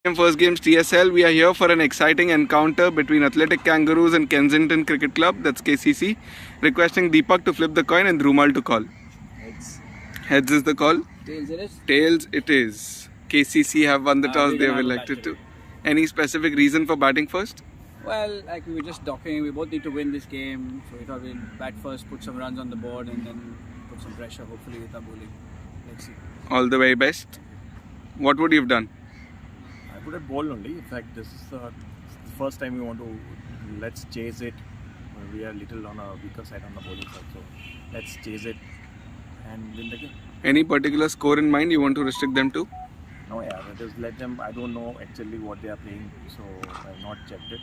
First Games TSL, we are here for an exciting encounter between Athletic Kangaroos and Kensington Cricket Club, that's KCC. Requesting Deepak to flip the coin and Dhrumal to call. Heads. Heads is the call. Tails it is. Tails it is. KCC have won the toss, they have elected to. Any specific reason for batting first? Well, like we were just talking, we both need to win this game. So we thought we'll bat first, put some runs on the board and then put some pressure hopefully with our bowling. Let's see. All the very best. What would you have done? I would have bowled only. In fact, this is the first time we want to, let's chase it. We are little on a weaker side on the bowling side, so let's chase it and win the game. Any particular score in mind you want to restrict them to? No, yeah, just let them. I don't know actually what they are playing, so I have not checked it.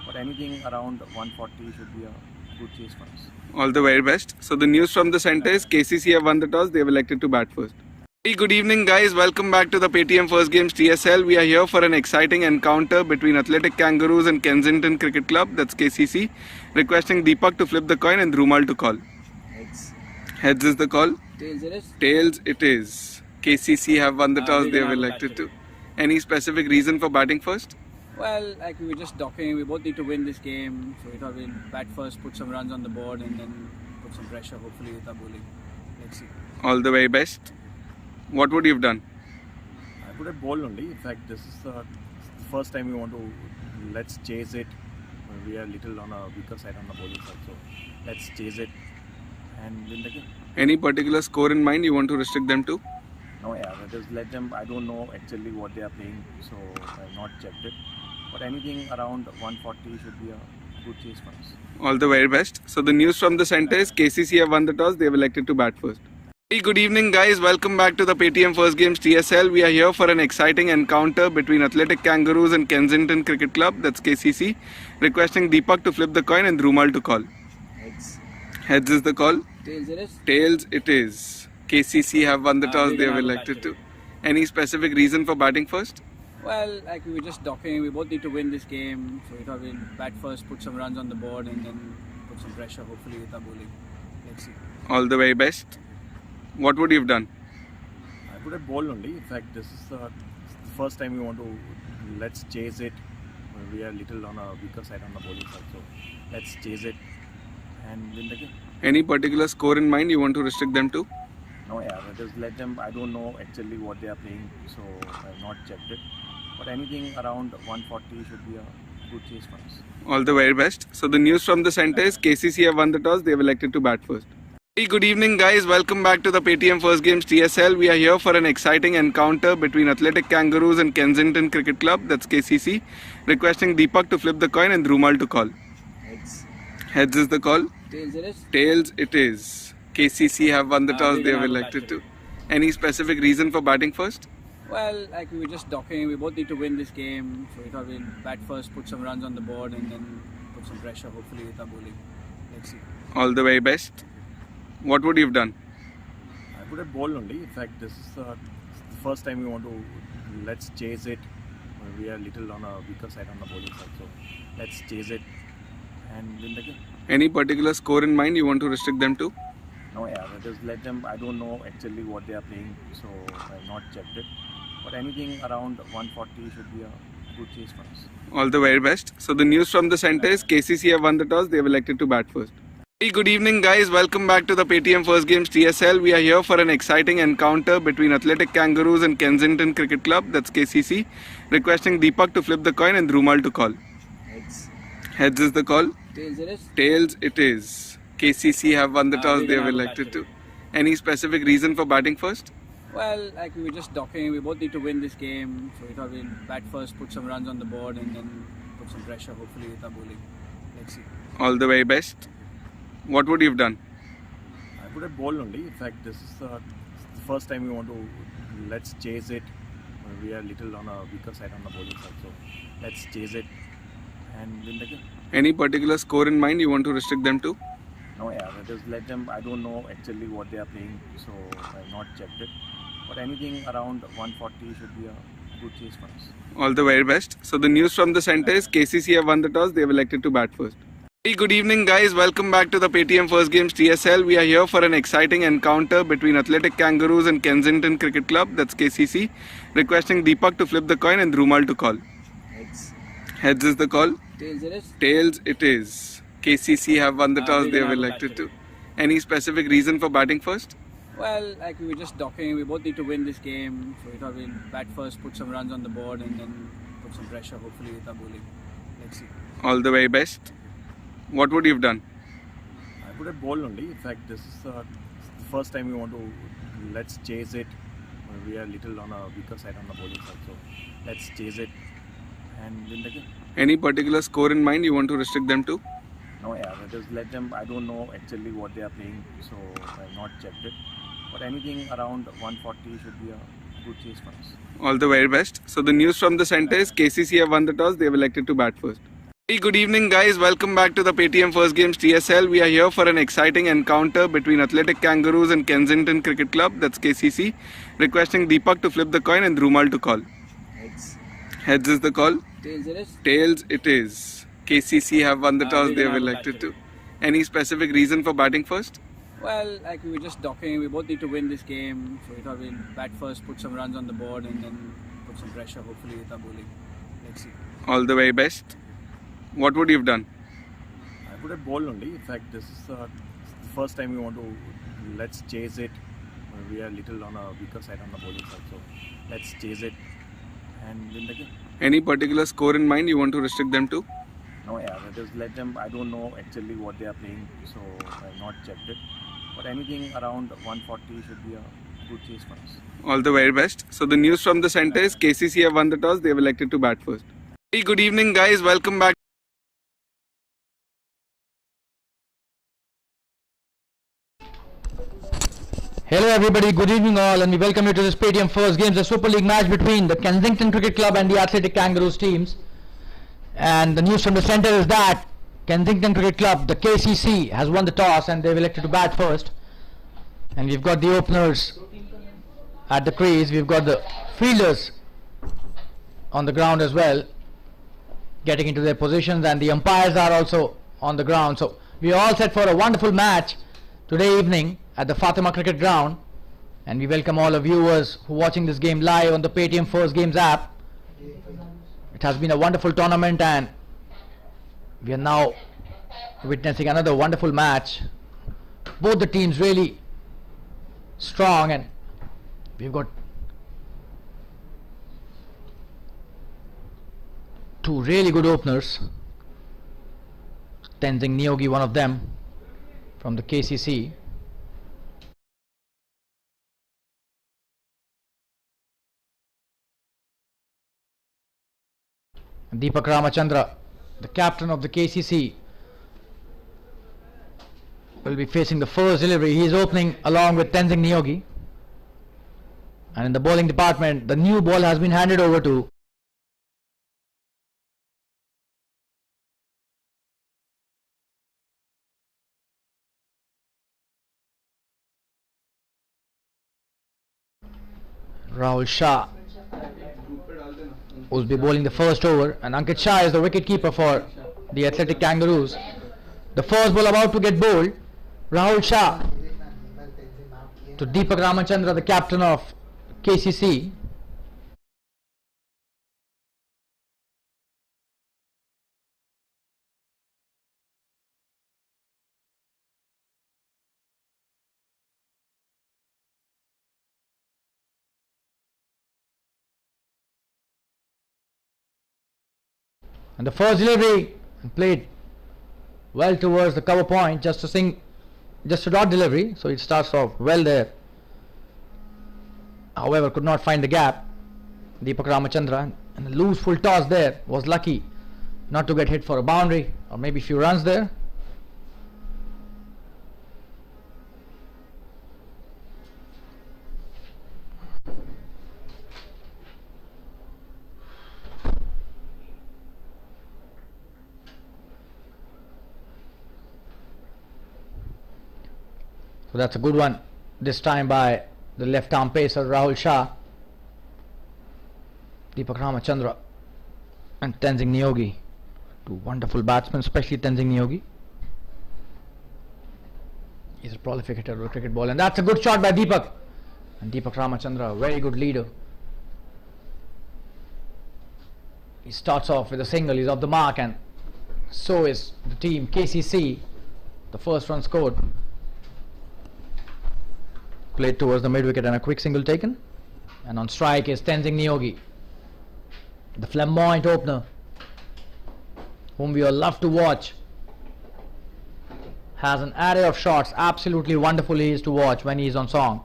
But anything around 140 should be a good chase for us. All the very best. So the news from the centre is KCC have won the toss, they have elected to bat first. Good evening guys, welcome back to the Paytm First Games TSL. We are here for an exciting encounter between Athletic Kangaroos and Kensington Cricket Club, that's KCC. Requesting Deepak to flip the coin and Dhrumal to call. Heads. Heads is the call. Tails it is. Tails it is. KCC have won the toss, they have elected to. Any specific reason for batting first? Well, like we were just talking, we both need to win this game. So we thought we'll bat first, put some runs on the board and then put some pressure hopefully with our bowling. Let's see. All the very best. What would you have done? I would have bowled only. In fact, this is the first time we want to, let's chase it. We are little on a weaker side on the bowling side, so let's chase it and win the game. Any particular score in mind you want to restrict them to? No, yeah, just let them. I don't know actually what they are playing, so I have not checked it. But anything around 140 should be a good chase for us. All the very best. So the news from the centre is KCC have won the toss, they have elected to bat first. Good evening guys, welcome back to the Paytm First Games TSL. We are here for an exciting encounter between Athletic Kangaroos and Kensington Cricket Club, that's KCC. Requesting Deepak to flip the coin and Dhrumal to call. Heads. Heads is the call. Tails it is. Tails it is. KCC have won the toss, they have elected to. Any specific reason for batting first? Well, like we were just talking, we both need to win this game. So we thought we'll bat first, put some runs on the board and then put some pressure hopefully with our bowling. Let's see. All the very best. What would you have done? I would have bowled only. In fact, this is the first time we want to, let's chase it. We are little on a weaker side on the bowling side, so let's chase it and win the game. Any particular score in mind you want to restrict them to? No, yeah, just let them. I don't know actually what they are playing, so I have not checked it. But anything around 140 should be a good chase for us. All the very best. So the news from the centre is KCC have won the toss, they have elected to bat first. Good evening guys, welcome back to the Paytm First Games TSL. We are here for an exciting encounter between Athletic Kangaroos and Kensington Cricket Club, that's KCC. Requesting Deepak to flip the coin and Dhrumal to call. Heads. Heads is the call. Tails it is. Tails it is. KCC have won the toss, they have elected to. Any specific reason for batting first? Well, like we were just talking, we both need to win this game. So we thought we'll bat first, put some runs on the board and then put some pressure hopefully with our bowling. Let's see. All the very best. What would you have done? I would have bowled only. In fact, this is the first time we want to, let's chase it. We are little on a weaker side on the bowling side, so let's chase it and win the game. Any particular score in mind you want to restrict them to? No, yeah, just let them. I don't know actually what they are playing, so I have not checked it. But anything around 140 should be a good chase for us. All the very best. So the news from the centre is KCC have won the toss, they have elected to bat first. Good evening guys, welcome back to the Paytm First Games TSL. We are here for an exciting encounter between Athletic Kangaroos and Kensington Cricket Club, that's KCC. Requesting Deepak to flip the coin and Dhrumal to call. Heads. Heads is the call. Tails it is. Tails it is. KCC have won the toss, they have elected to. Any specific reason for batting first? Well, like we were just talking, we both need to win this game. So we thought we'll bat first, put some runs on the board and then put some pressure hopefully with our bowling. Let's see. All the very best. What would you have done? I would have bowled only. In fact, this is the first time we want to, let's chase it. We are little on a weaker side on the bowling side, so let's chase it and win the game. Any particular score in mind you want to restrict them to? No, yeah, just let them. I don't know actually what they are playing, so I have not checked it. But anything around 140 should be a good chase for us. All the very best. So the news from the centre is KCC have won the toss, they have elected to bat first. Hey, good evening, guys. Welcome back to the Paytm First Games TSL. We are here for an exciting encounter between Athletic Kangaroos and Kensington Cricket Club, that's KCC. Requesting Deepak to flip the coin and Dhrumal to call. Heads. Heads is the call. Tails it is. Tails it is. KCC have won the toss. We They don't have have a elected bat to. Any specific reason for batting first? Well, like we were just talking, we both need to win this game, so we thought we'll bat first, put some runs on the board, and then put some pressure, hopefully, with our bowling. Let's see. All the very best. What would you have done? I would have bowled only. In fact, this is the first time we want to let's chase it. We are little on a weaker side on the bowling side, so let's chase it and win the game. Any particular score in mind you want to restrict them to? No, yeah, just let them. I don't know actually what they are playing, so I've not checked it. But anything around 140 should be a good chase for us. All the very best. So the news from the centre is KCC have won the toss. They have elected to bat first. Hey, good evening, guys. Welcome back to the Paytm First Games TSL. We are here for an exciting encounter between Athletic Kangaroos and Kensington Cricket Club, that's KCC. Requesting Deepak to flip the coin and Dhrumal to call. Heads. Heads is the call. Tails it is. Tails it is. KCC have won the toss. We They don't have have a elected bat to. Any specific reason for batting first? Well, like we were just talking, we both need to win this game, so we thought we'll bat first, put some runs on the board, and then put some pressure, hopefully, with our bowling. Let's see. All the very best. What would you have done? I would have bowled only. In fact, this is the first time we want to let's chase it. We are little on a weaker side on the bowling side, so let's chase it and win the game. Any particular score in mind you want to restrict them to? No, yeah, just let them. I don't know actually what they are playing, so I've not checked it. But anything around 140 should be a good chase for us. All the very best. So the news from the centre is KCC have won the toss. They have elected to bat first. Hey, good evening, guys. Welcome back. Hello everybody, good evening all, and we welcome you to this Paytm First Games, a Super League match between the Kensington Cricket Club and the Athletic Kangaroos teams. And the news from the centre is that Kensington Cricket Club, the KCC, has won the toss and they've elected to bat first. And we've got the openers at the crease, we've got the fielders on the ground as well, getting into their positions, and the umpires are also on the ground. So we are all set for a wonderful match today evening at the Fatima Cricket Ground, and we welcome all our viewers who are watching this game live on the Paytm First Games app. It has been a wonderful tournament and we are now witnessing another wonderful match. Both the teams really strong, and we've got two really good openers. Tenzing Nyogi, one of them from the KCC. Deepak Ramachandra, the captain of the KCC, will be facing the first delivery. He is opening along with Tenzing Nyogi. And in the bowling department, the new ball has been handed over to Rahul Shah, who will be bowling the first over, and Ankit Shah is the wicket keeper for the Athletic Kangaroos. The first ball about to get bowled, Rahul Shah to Deepak Ramachandra, the captain of KCC. And the first delivery played well towards the cover point, just a dot delivery, so it starts off well there. However, could not find the gap. Deepak Ramachandra, and a loose full toss there, was lucky not to get hit for a boundary or maybe a few runs there. So that's a good one this time by the left arm pacer Rahul Shah. Deepak Ramachandra and Tenzing Nyogi, two wonderful batsmen, especially Tenzing Nyogi. He's a prolific hitter of the cricket ball, and that's a good shot by Deepak. And Deepak Ramachandra, very good leader. He starts off with a single, he's off the mark, and so is the team KCC. The first run scored. Played towards the mid wicket and a quick single taken. And on strike is Tenzing Neogi, the flamboyant opener, whom we all love to watch. Has an array of shots, absolutely wonderful he is to watch when he is on song.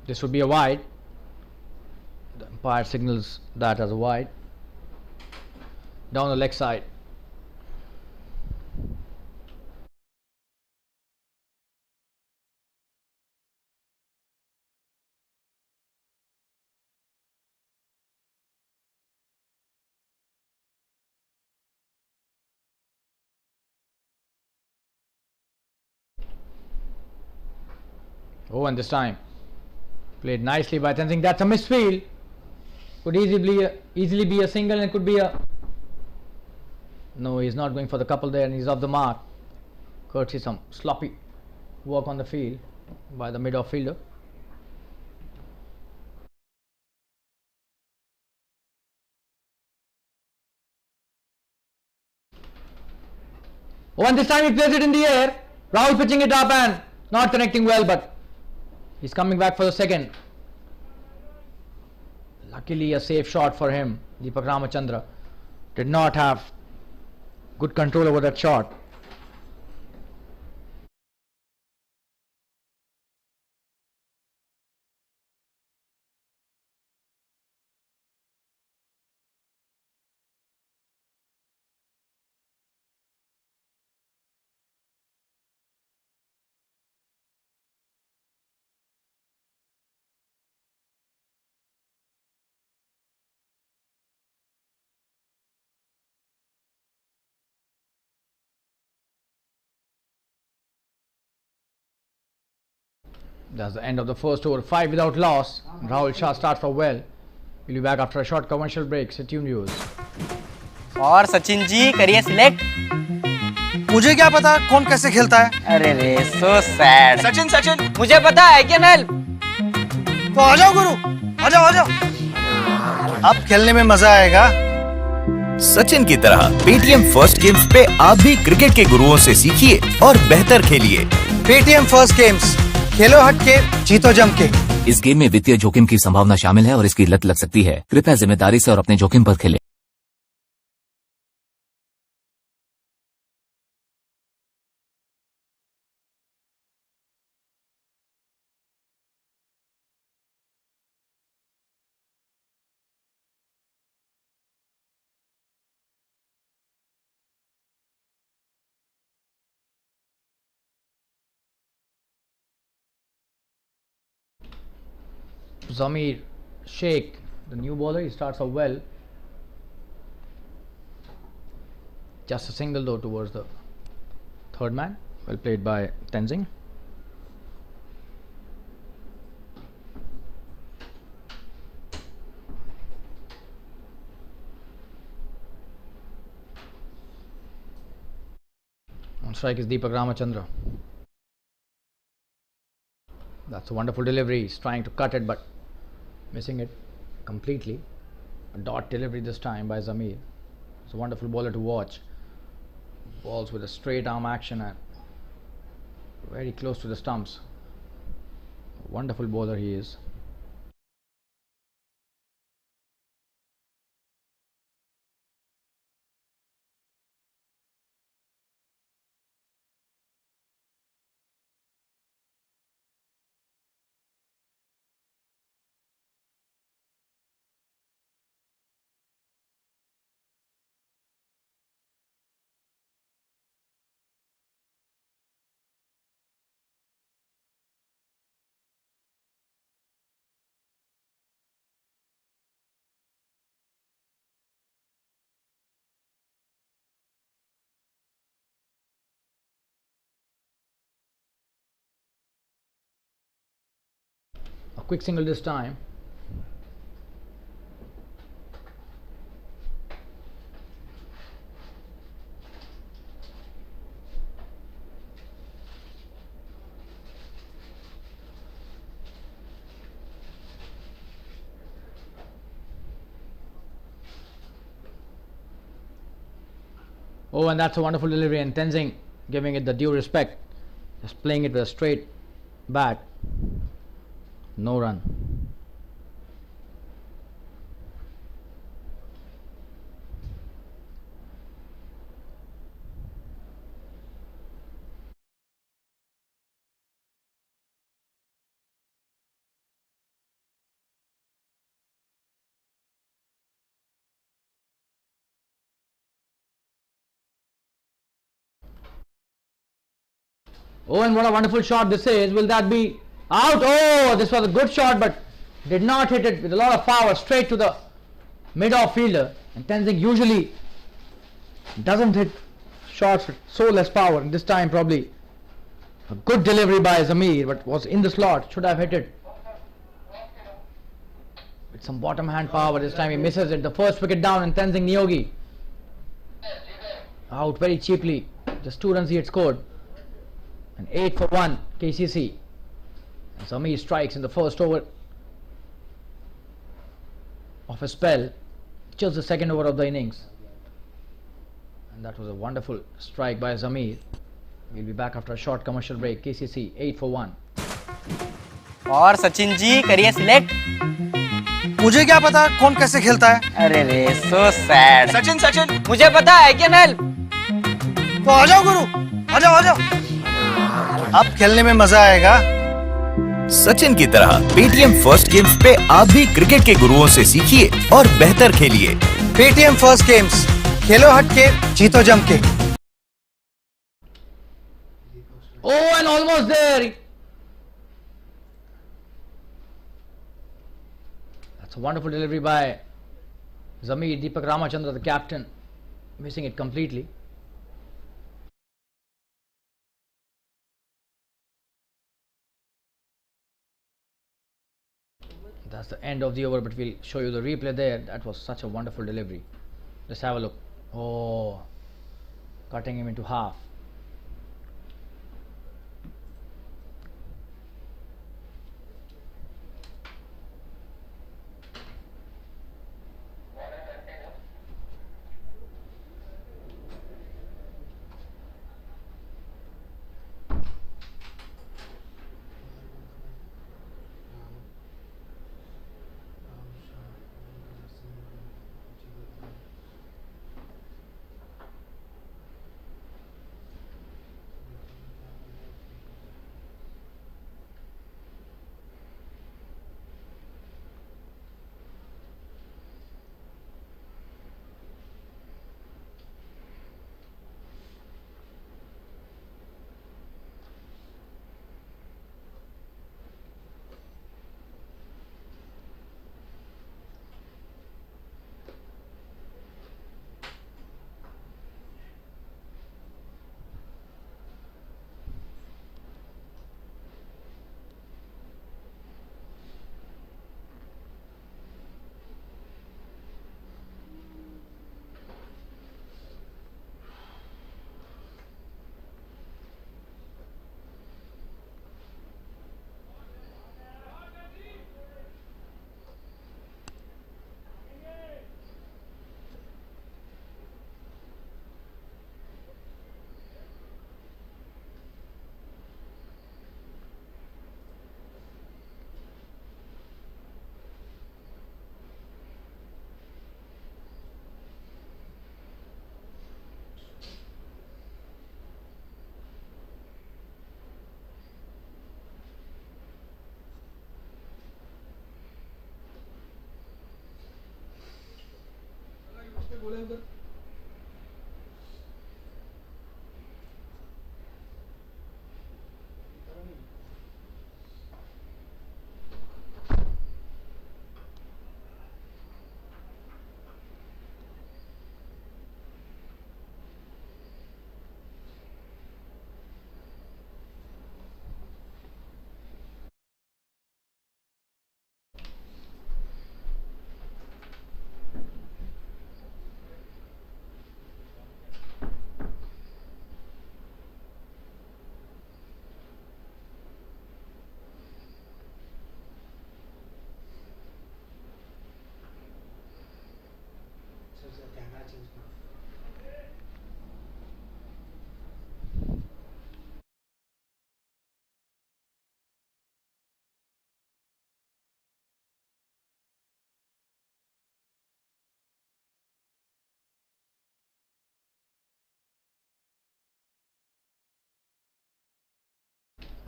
This would be a wide. The umpire signals that as a wide. Down the leg side. Oh, and this time played nicely by Tenzing. That's a misfield. Could easily be a single, and it could be a... No, he's not going for the couple there, and he's off the mark. Courtesy some sloppy work on the field by the mid-off fielder. Oh, and this time he plays it in the air. Rahul pitching it up and not connecting well, but he's coming back for the second. Luckily a safe shot for him. Deepak Ramachandra did not have good control over that shot. That's the end of the first over. 5 without loss. Rahul Shah starts off well. We'll be back after a short commercial break. Stay tuned, viewers. और सचिन जी करिए select. मुझे क्या पता कौन कैसे खेलता है। अरे रे सो सैड। सचिन सचिन मुझे पता है क्या नल। तो आ जाओ गुरु, आ जाओ आ जाओ। अब खेलने में मजा आएगा। सचिन की तरह पेटीएम फर्स्ट गेम्स पे आप भी क्रिकेट के गुरुओं से सीखिए और बेहतर खेलिए। पेटीएम फर्स्ट गेम्स, खेलो हट के जीतो जम के। इस गेम में वित्तीय जोखिम की संभावना शामिल है और इसकी लत लग सकती है। कृपया जिम्मेदारी से और अपने जोखिम पर खेलें। Zamir Sheikh, the new bowler, he starts off well. Just a single though towards the third man. Well played by Tenzing. On strike is Deepak Ramachandra. That's a wonderful delivery. He's trying to cut it but missing it completely. A dot delivery this time by Zamir. It's a wonderful bowler to watch. Balls with a straight arm action and very close to the stumps. Wonderful bowler he is. A quick single this time. Oh, and that's a wonderful delivery, and Tenzing giving it the due respect, just playing it with a straight bat. No run. Oh, and what a wonderful shot this is. Will that be out? Oh, this was a good shot, but did not hit it with a lot of power straight to the mid-off fielder. And Tenzing usually doesn't hit shots with so less power. And this time probably a good delivery by Zamir, but was in the slot. Should have hit it with some bottom hand power. This time he misses it. The first wicket down, and Tenzing Nyogi out very cheaply. Just 2 runs he had scored. And 8 for 1 KCC. And Zamir strikes in the first over of a spell, just the second over of the innings. And that was a wonderful strike by Zamir. We'll be back after a short commercial break. KCC 8 for 1. और सचिन जी करिए select. मुझे क्या पता कौन कैसे खेलता है. अरे रे सो सैड. सचिन सचिन मुझे पता है कैन हेल्प. तो आ जाओ गुरु, आ जाओ आ जाओ. अब खेलने में मजा आएगा. सचिन की तरह पेटीएम फर्स्ट गेम्स पे आप भी क्रिकेट के गुरुओं से सीखिए और बेहतर खेलिए. पेटीएम फर्स्ट गेम्स, खेलो हट के, जीतो जम के. Oh, and almost there. That's a wonderful delivery by Zamir. Deepak Ramachandra, the captain, missing it completely. That's the end of the over, but we'll show you the replay there. That was such a wonderful delivery. Let's have a look. Oh, cutting him into half.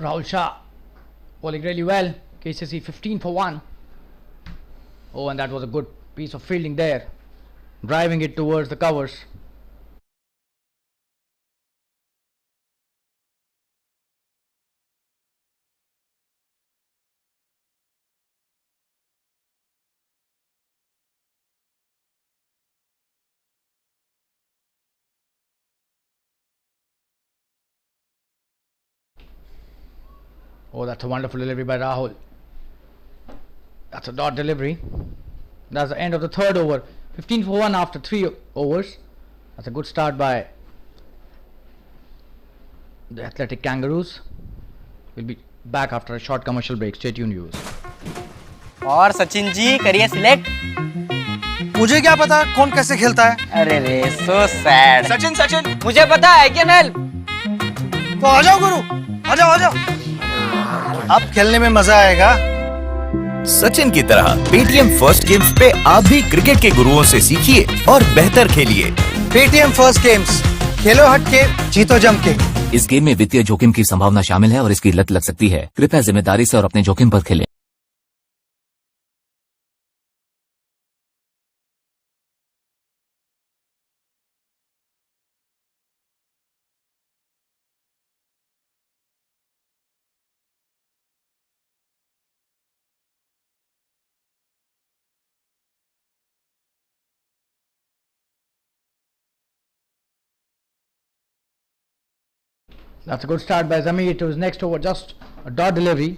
Rahul Shah bowling really well. KCC 15 for 1. Oh, and that was a good piece of fielding there, driving it towards the covers. Oh, that's a wonderful delivery by Rahul. That's a dot delivery. That's the end of the third over. 15 for 1 after 3 overs. That's a good start by the Athletic Kangaroos. We'll be back after a short commercial break. Stay tuned, viewers. और सचिन जी करिए select. मुझे क्या पता कौन कैसे खेलता है। अरे रे सो सैड। सचिन सचिन मुझे पता है कैन हेल्प। तो आ जाओ गुरु, आ जाओ आ जाओ। अब खेलने में मजा आएगा। सचिन की तरह पेटीएम फर्स्ट गेम्स पे आप भी क्रिकेट के गुरुओं से सीखिए और बेहतर खेलिए। पेटीएम फर्स्ट गेम्स, खेलो हट के जीतो जम के। इस गेम में वित्तीय जोखिम की संभावना शामिल है और इसकी लत लग सकती है। कृपया जिम्मेदारी से और अपने जोखिम पर खेलें। That's a good start by Zamir to his next over. Just a dot delivery.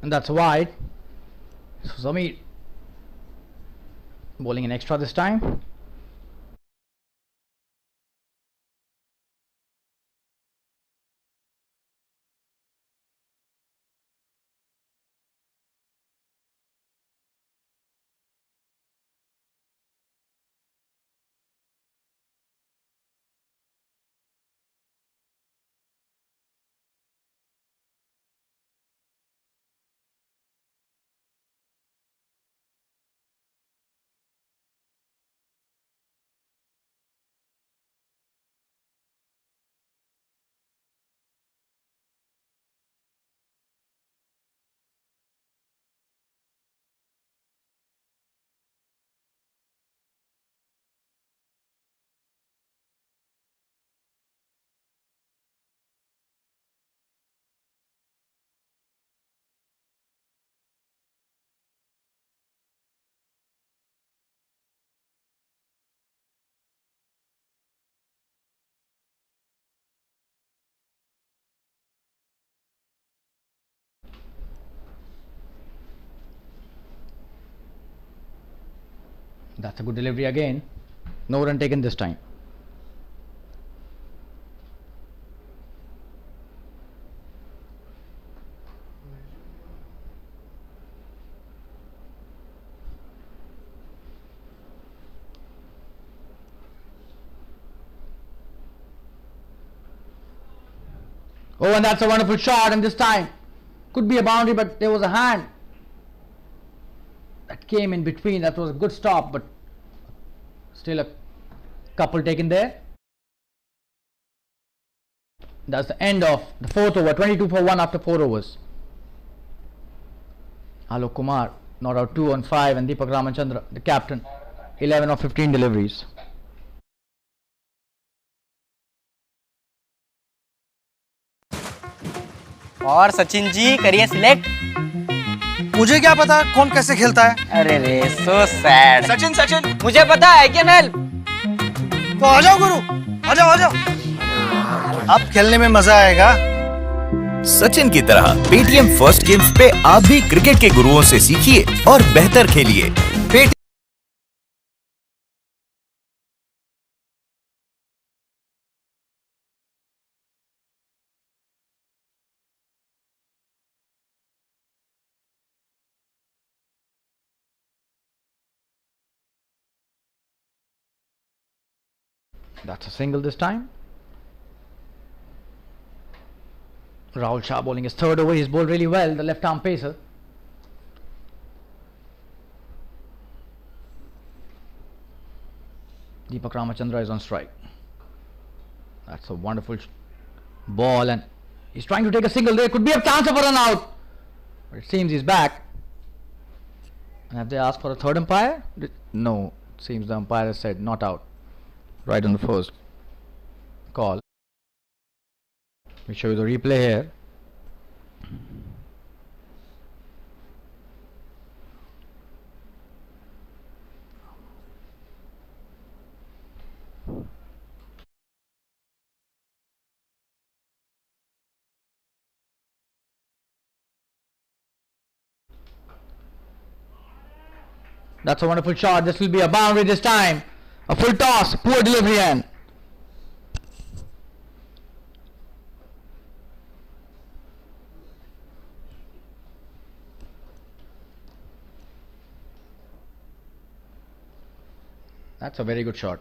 And that's wide. So Zamir bowling an extra this time. That's a good delivery again. No run taken this time. Oh, and that's a wonderful shot, and this time could be a boundary, but there was a hand that came in between. That was a good stop, but still a couple taken there. That's the end of the fourth over. 22 for 1 after 4 overs. Alok Kumar not out 2 on 5, and Deepak Ramachandra, the captain, 11 of 15 deliveries. और सचिन जी करिए select. मुझे क्या पता कौन कैसे खेलता है। अरे रे सो सैड। सचिन सचिन मुझे पता है कैन हेल्प। तो आ जाओ गुरु, आ जाओ आ जाओ, अब खेलने में मजा आएगा। सचिन की तरह पेटीएम फर्स्ट गेम्स पे आप भी क्रिकेट के गुरुओं से सीखिए और बेहतर खेलिए। Paytm That's a single this time. Rahul Shah bowling his third over. He's bowled really well, the left arm pacer. Deepak Ramachandra is on strike. That's a wonderful ball, and he's trying to take a single. There could be a chance of a run out, but it seems he's back. And have they asked for a third umpire? No, it seems the umpire has said not out right on the first call. Let me show you the replay here. That's a wonderful shot. This will be a boundary this time. A full toss, poor delivery, and that's a very good shot.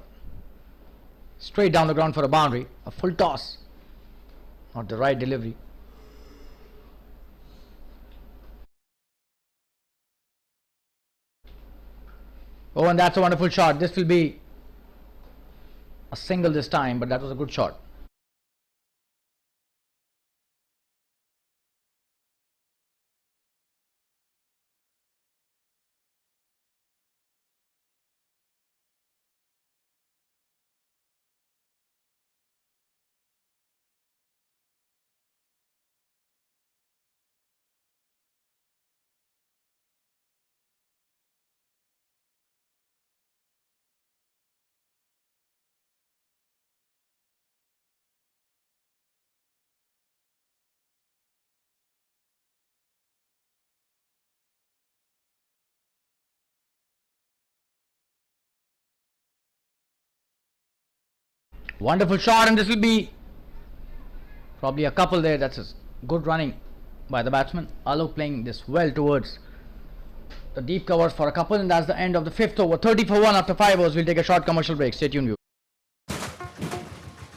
Straight down the ground for a boundary. A full toss. Not the right delivery. Oh, and that's a wonderful shot. This will be a single this time, but that was a good shot. Wonderful shot, and this will be probably a couple there. That's a good running by the batsman. Alok playing this well towards the deep covers for a couple, and that's the end of the fifth over. 30 for 1 after 5 overs. We'll take a short commercial break. Stay tuned.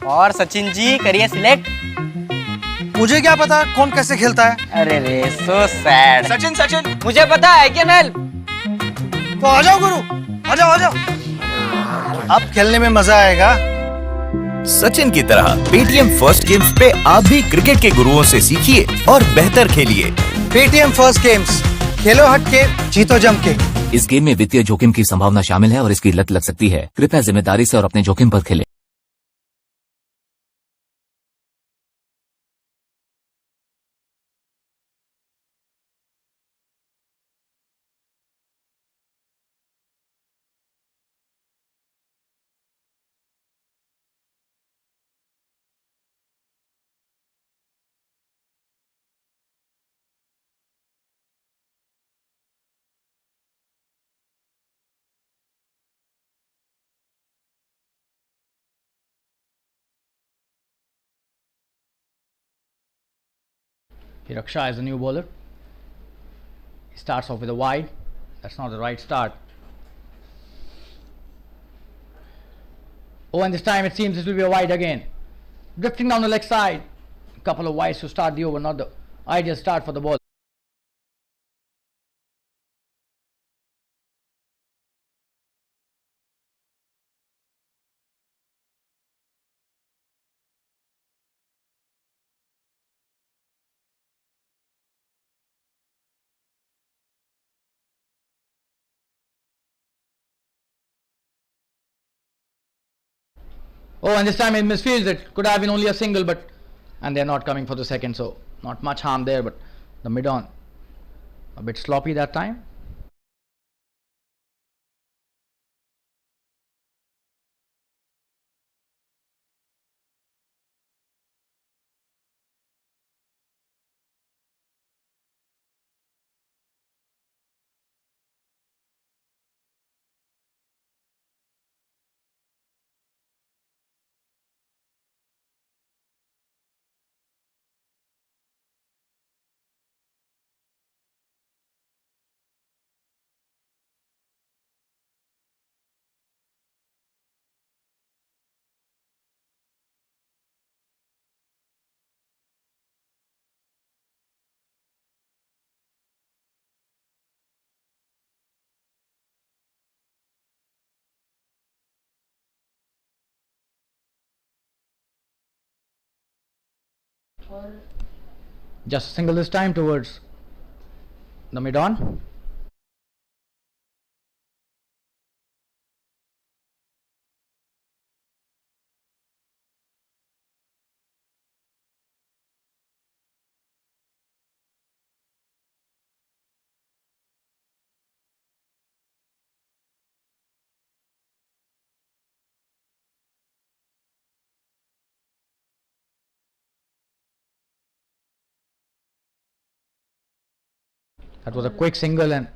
और सचिन जी करिए select. मुझे क्या पता कौन कैसे खेलता है। अरे रे सो सैड। सचिन सचिन मुझे पता है कैन हेल्प। तो आ जाओ गुरु, आ जाओ आ जाओ, अब खेलने में मजा आएगा। सचिन की तरह पेटीएम फर्स्ट गेम्स पे आप भी क्रिकेट के गुरुओं से सीखिए और बेहतर खेलिए। पेटीएम फर्स्ट गेम्स, खेलो हट के, जीतो जम के। इस गेम में वित्तीय जोखिम की संभावना शामिल है और इसकी लत लग सकती है। कृपया जिम्मेदारी से और अपने जोखिम पर खेलें। Raksha is the new bowler. He starts off with a wide. That's not the right start. Oh, and this time it seems this will be a wide again. Drifting down the leg side. A couple of wides to start the over, not the ideal start for the ball. Oh, and this time it misfields it. Could have been only a single, but and they're not coming for the second, so not much harm there. But the mid-on a bit sloppy that time. Just a single this time towards the mid-on. That was a quick single and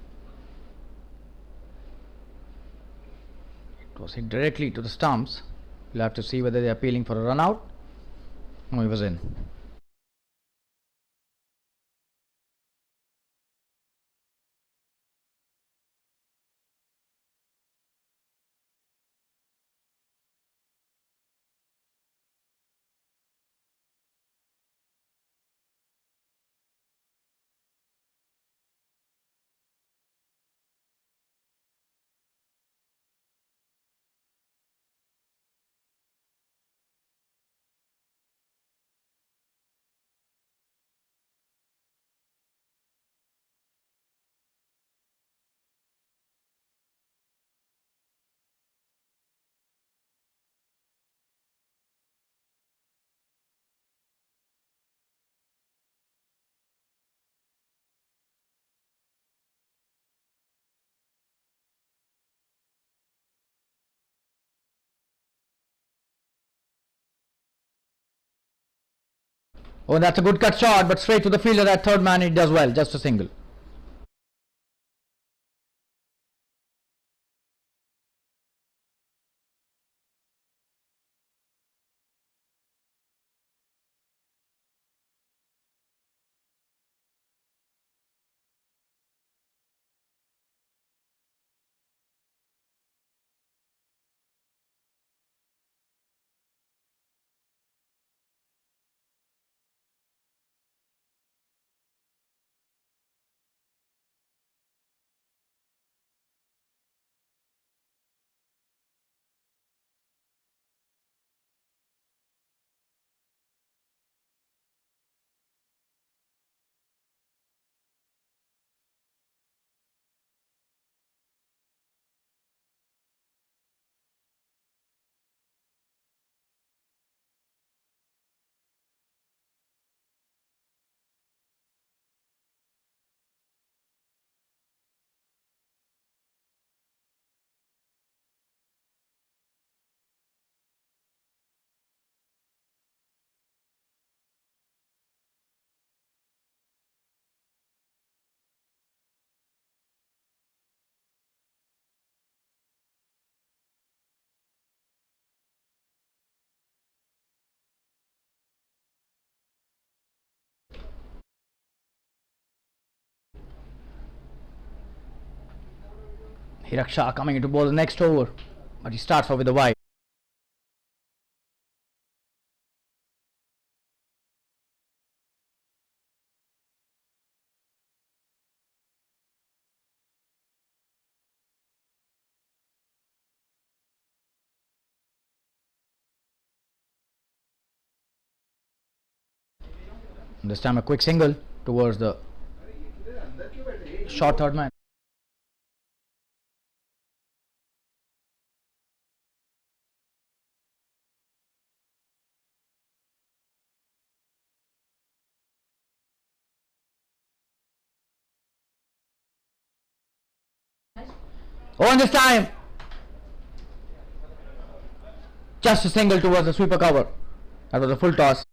it was hit directly to the stumps. We'll have to see whether they're appealing for a run out. No, he was in. Oh, that's a good cut shot, but straight to the fielder. That third man, it does well. Just a single. Hiraksha coming into ball the next over, but he starts off with a wide. This time a quick single towards the short third man. Oh, and this time just a single towards the sweeper cover. That was a full toss.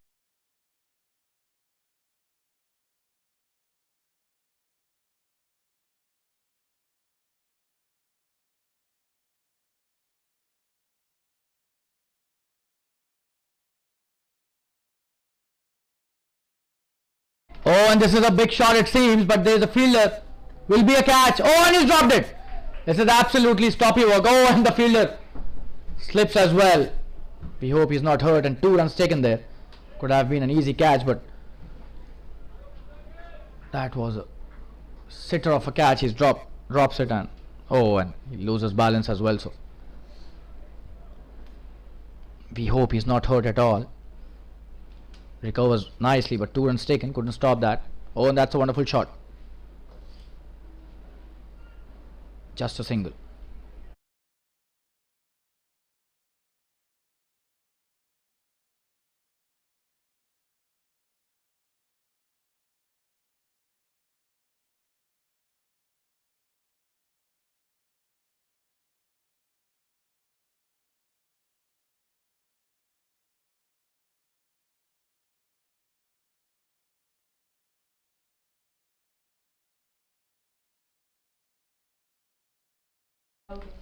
Oh, and this is a big shot it seems, but there is a fielder. Will be a catch. Oh, and he's dropped it. This is absolutely stoppy work. Oh, and the fielder slips as well. We hope he's not hurt, and 2 runs taken there. Could have been an easy catch, but that was a sitter of a catch. He's drops it, and oh, and he loses balance as well. So we hope he's not hurt at all. Recovers nicely, but 2 runs taken, couldn't stop that. Oh, and that's a wonderful shot. Just a single.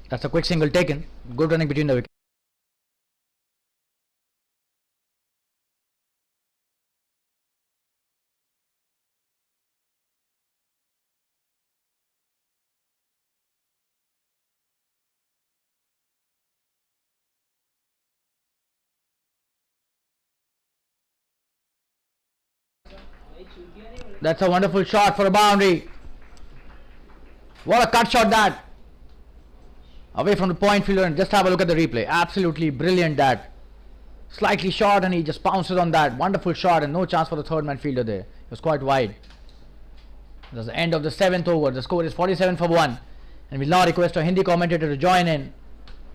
That's a quick single taken. Good running between the wickets. That's a wonderful shot for a boundary. What a cut shot that. Away from the point fielder, and just have a look at the replay. Absolutely brilliant that. Slightly short and he just pounces on that. Wonderful shot and no chance for the third man fielder there. It was quite wide. That's the end of the 7th over. The score is 47 for 1. And we'll now request our Hindi commentator to join in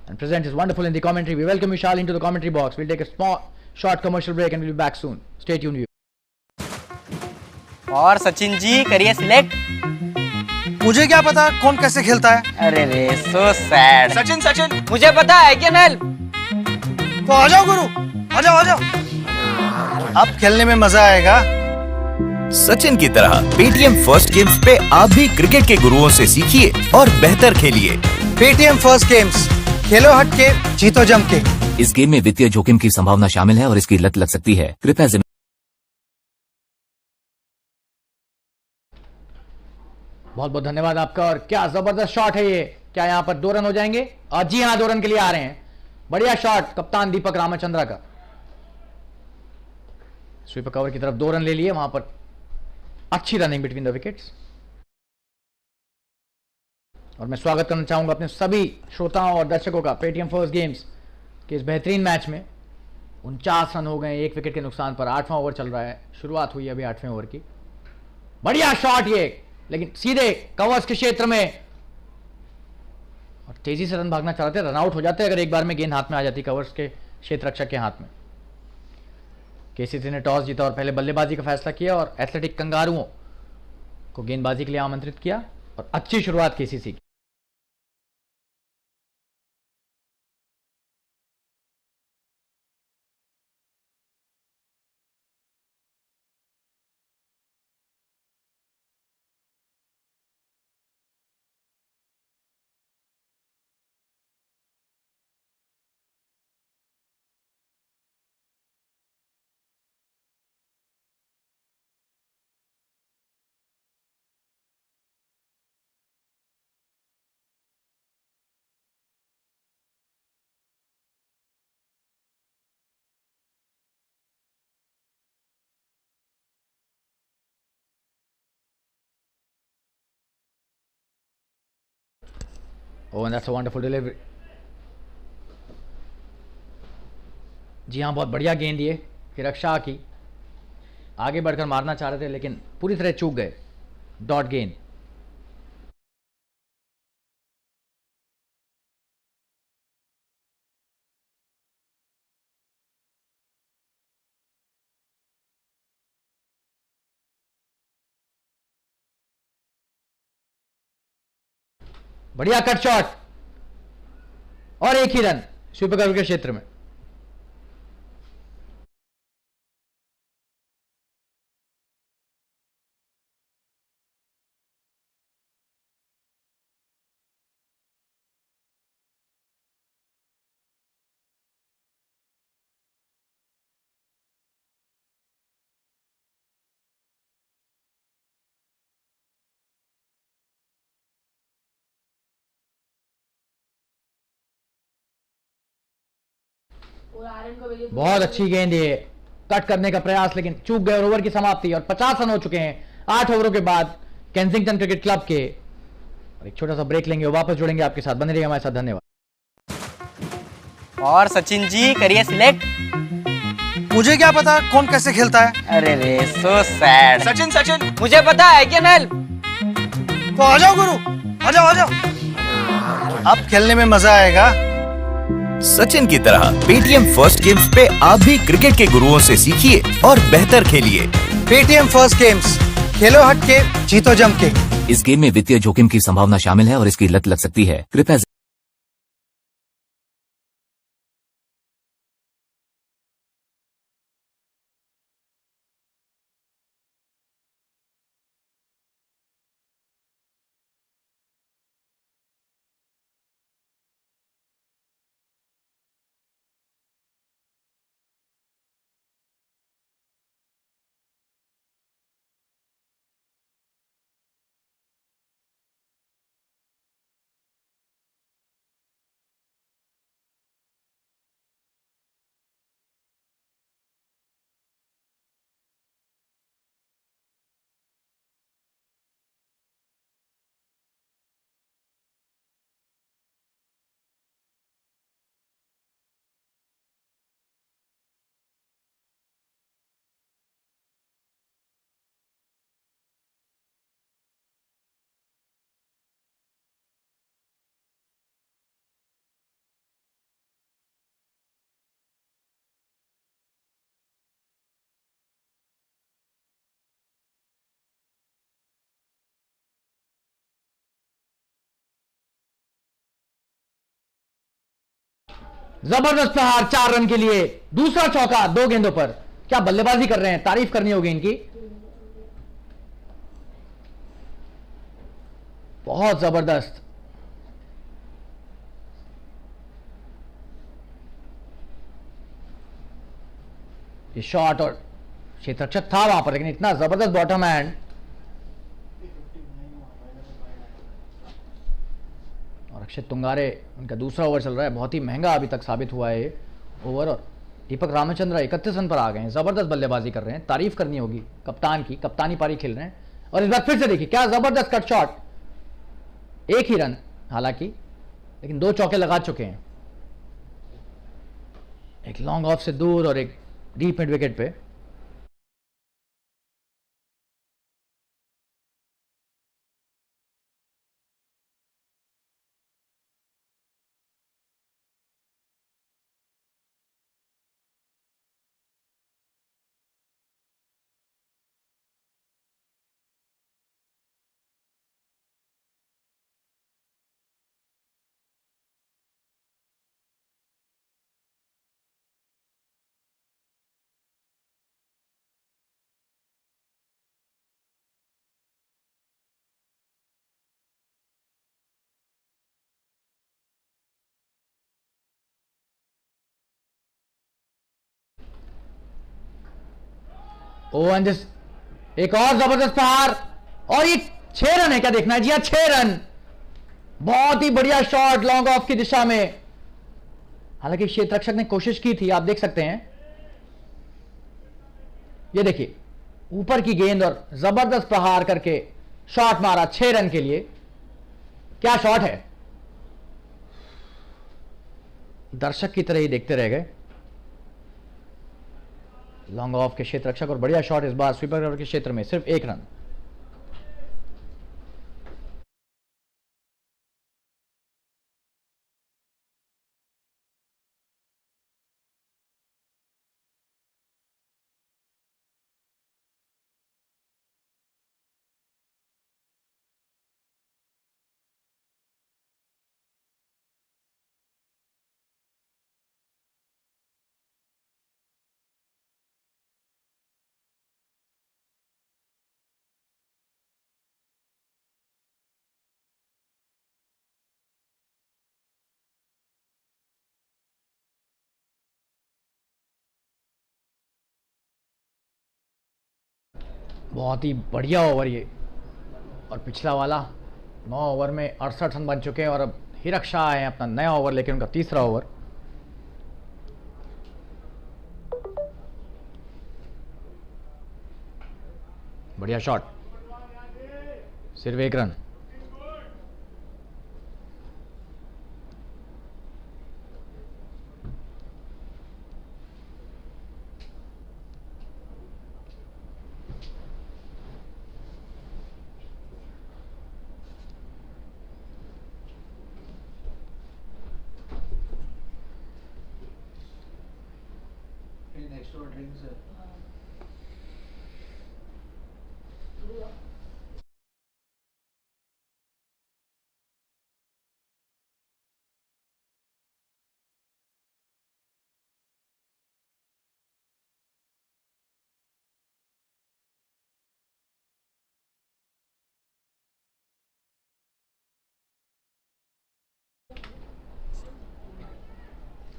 and present his wonderful Hindi commentary. We welcome you, Shal, into the commentary box. We'll take a small, short commercial break and we'll be back soon. Stay tuned, you. और सचिन जी करिए select. मुझे क्या पता कौन कैसे खेलता है। अरे रे सो सैड। सचिन सचिन मुझे पता है कैन हेल्प। तो आ जाओ गुरु, आ जाओ आ जाओ। अब खेलने में मजा आएगा। सचिन की तरह पेटीएम फर्स्ट गेम्स पे आप भी क्रिकेट के गुरुओं से सीखिए और बेहतर खेलिए। पेटीएम फर्स्ट गेम्स, खेलो हट के, जीतो जम के। इस गेम में वित्तीय जोखिम की संभावना शामिल है और इसकी लत लग सकती है। कृपया बहुत बहुत धन्यवाद आपका। और क्या जबरदस्त शॉट है ये। क्या यहाँ पर 2 रन हो जाएंगे? और जी हाँ, 2 रन के लिए आ रहे हैं। बढ़िया शॉट कप्तान दीपक रामचंद्रा का। स्वीपर कवर की तरफ 2 रन ले लिए। वहां पर अच्छी रनिंग बिटवीन द विकेट्स। और मैं स्वागत करना चाहूंगा अपने सभी श्रोताओं और दर्शकों का पेटीएम फर्स्ट गेम्स के इस बेहतरीन मैच में। 49 रन हो गए 1 विकेट के नुकसान पर। 8वां ओवर चल रहा है। शुरुआत हुई अभी 8वें ओवर की। बढ़िया शॉट ये, लेकिन सीधे कवर्स के क्षेत्र में। और तेजी से रन भागना चाहते, रन आउट हो जाते अगर एक बार में गेंद हाथ में आ जाती कवर्स के क्षेत्र रक्षक के हाथ में। केसीसी ने टॉस जीता और पहले बल्लेबाजी का फैसला किया और एथलेटिक कंगारुओं को गेंदबाजी के लिए आमंत्रित किया। और अच्छी शुरुआत केसीसी की। Oh, and that's a wonderful delivery. जी हाँ, बहुत बढ़िया गेंद ये हिरक शाह की, आगे बढ़कर मारना चाह रहे थे लेकिन पूरी तरह चूक गए. डॉट गेंद. बढ़िया कट शॉट और एक ही रन स्वीपर कवर के क्षेत्र में. बहुत अच्छी गेंद ये, कट करने का प्रयास लेकिन चूक गए और ओवर की समाप्ति. और 50 रन हो चुके हैं 8 ओवरों के बाद केंसिंगटन क्रिकेट क्लब के. और एक छोटा सा ब्रेक लेंगे और वापस जुड़ेंगे आपके साथ. बने रहिए हमारे साथ. धन्यवाद. और सचिन जी करिए सिलेक्ट. मुझे क्या पता कौन कैसे खेलता है. अरे रे सो सैड. सचिन सचिन मुझे पता है कैन हेल्प. तो आ जाओ गुरु, आ जाओ आ जाओ. अब खेलने में मजा आएगा. सचिन की तरह पेटीएम फर्स्ट गेम्स पे आप भी क्रिकेट के गुरुओं से सीखिए और बेहतर खेलिए. पेटीएम फर्स्ट गेम्स, खेलो हट के जीतो जम के. इस गेम में वित्तीय जोखिम की संभावना शामिल है और इसकी लत लग सकती है. कृपया जबरदस्त प्रहार 4 रन के लिए. दूसरा चौका 2 गेंदों पर. क्या बल्लेबाजी कर रहे हैं, तारीफ करनी होगी इनकी. बहुत जबरदस्त. ये शॉट और क्षेत्ररक्षक था वहां पर लेकिन इतना जबरदस्त बॉटम हैंड. और अक्षय तुंगारे, उनका दूसरा ओवर चल रहा है. बहुत ही महंगा अभी तक साबित हुआ है ये ओवर. और दीपक रामचंद्र 31 रन पर आ गए हैं. जबरदस्त बल्लेबाजी कर रहे हैं, तारीफ करनी होगी कप्तान की. कप्तानी पारी खेल रहे हैं. और इस बार फिर से देखिए क्या जबरदस्त कट शॉट. एक ही रन हालांकि, लेकिन 2 चौके लगा चुके हैं. एक लॉन्ग ऑफ से दूर और एक डीप मिड विकेट पे. ओवन जिस एक और जबरदस्त प्रहार. और ये 6 रन है. क्या देखना है जी. 6 रन. बहुत ही बढ़िया शॉट लॉन्ग ऑफ की दिशा में. हालांकि क्षेत्ररक्षक ने कोशिश की थी, आप देख सकते हैं. ये देखिए ऊपर की गेंद और जबरदस्त प्रहार करके शॉट मारा 6 रन के लिए. क्या शॉट है. दर्शक की तरह ही देखते रह गए। लॉन्ग ऑफ के क्षेत्र रक्षक और बढ़िया शॉट इस बार स्वीपर कवर के क्षेत्र में, सिर्फ 1 रन। बहुत ही बढ़िया ओवर ये, और पिछला वाला 9 ओवर में 68 रन बन चुके हैं और अब हिरक शाह आए हैं अपना नया ओवर लेकर, उनका तीसरा ओवर। बढ़िया शॉट, सिर्फ 1 रन।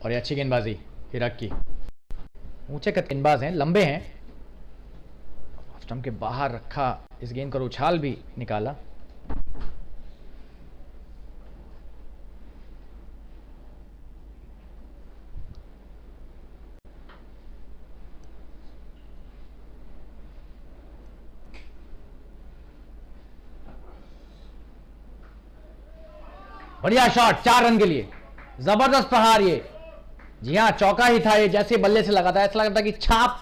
और ये अच्छी गेंदबाजी हिरक की, ऊंचे कद गेंदबाज हैं, लंबे हैं। स्टंप के बाहर रखा इस गेंद को, उछाल भी निकाला। बढ़िया शॉट 4 रन के लिए, जबरदस्त प्रहार ये। जी हाँ, चौका ही था ये, जैसे बल्ले से लगा था ऐसा लगा था कि छाप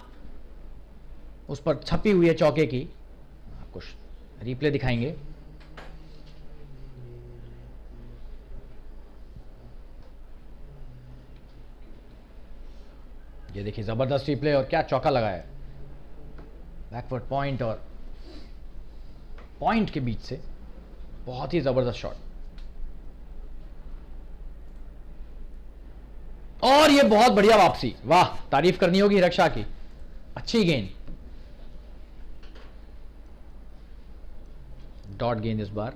उस पर छपी हुई है चौके की। कुछ रिप्ले दिखाएंगे। ये देखिए जबरदस्त रिप्ले, और क्या चौका लगा है, बैकवर्ड पॉइंट और पॉइंट के बीच से, बहुत ही जबरदस्त शॉट। और ये बहुत बढ़िया वापसी, वाह, तारीफ करनी होगी रक्षा की, अच्छी गेंद, डॉट गेंद इस बार।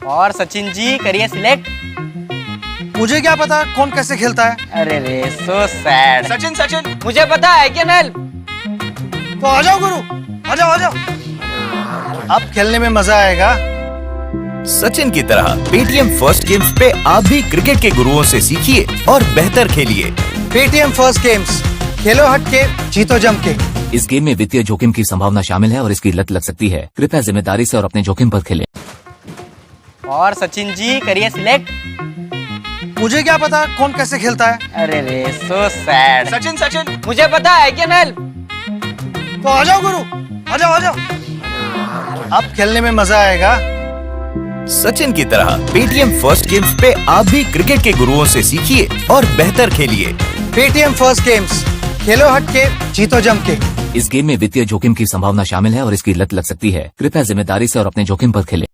और सचिन जी करिए सिलेक्ट। मुझे क्या पता कौन कैसे खेलता है। अरे रे सो सैड। सचिन सचिन मुझे पता है कैन हेल्प। तो आ जाओ गुरु, आ जाओ आ जाओ। अब खेलने में मजा आएगा। सचिन की तरह पेटीएम फर्स्ट गेम्स पे आप भी क्रिकेट के गुरुओं से सीखिए और बेहतर खेलिए। पेटीएम फर्स्ट गेम्स, खेलो हट के, जीतो जम के। इस गेम में वित्तीय जोखिम की संभावना शामिल है और इसकी लत लग सकती है। कृपया जिम्मेदारी से और अपने जोखिम पर खेलें। और सचिन जी करिए सिलेक्ट। मुझे क्या पता कौन कैसे खेलता है। अरे रे सो सैड। सचिन सचिन मुझे पता है कैन हेल्प। तो आ जाओ गुरु, आ जाओ आ जाओ। अब खेलने में मजा आएगा। सचिन की तरह पेटीएम फर्स्ट गेम्स पे आप भी क्रिकेट के गुरुओं से सीखिए और बेहतर खेलिए। पेटीएम फर्स्ट गेम्स, खेलो हट के, जीतो जम के। इस गेम में वित्तीय जोखिम की संभावना शामिल है और इसकी लत लग सकती है। कृपया जिम्मेदारी से और अपने जोखिम पर खेलें।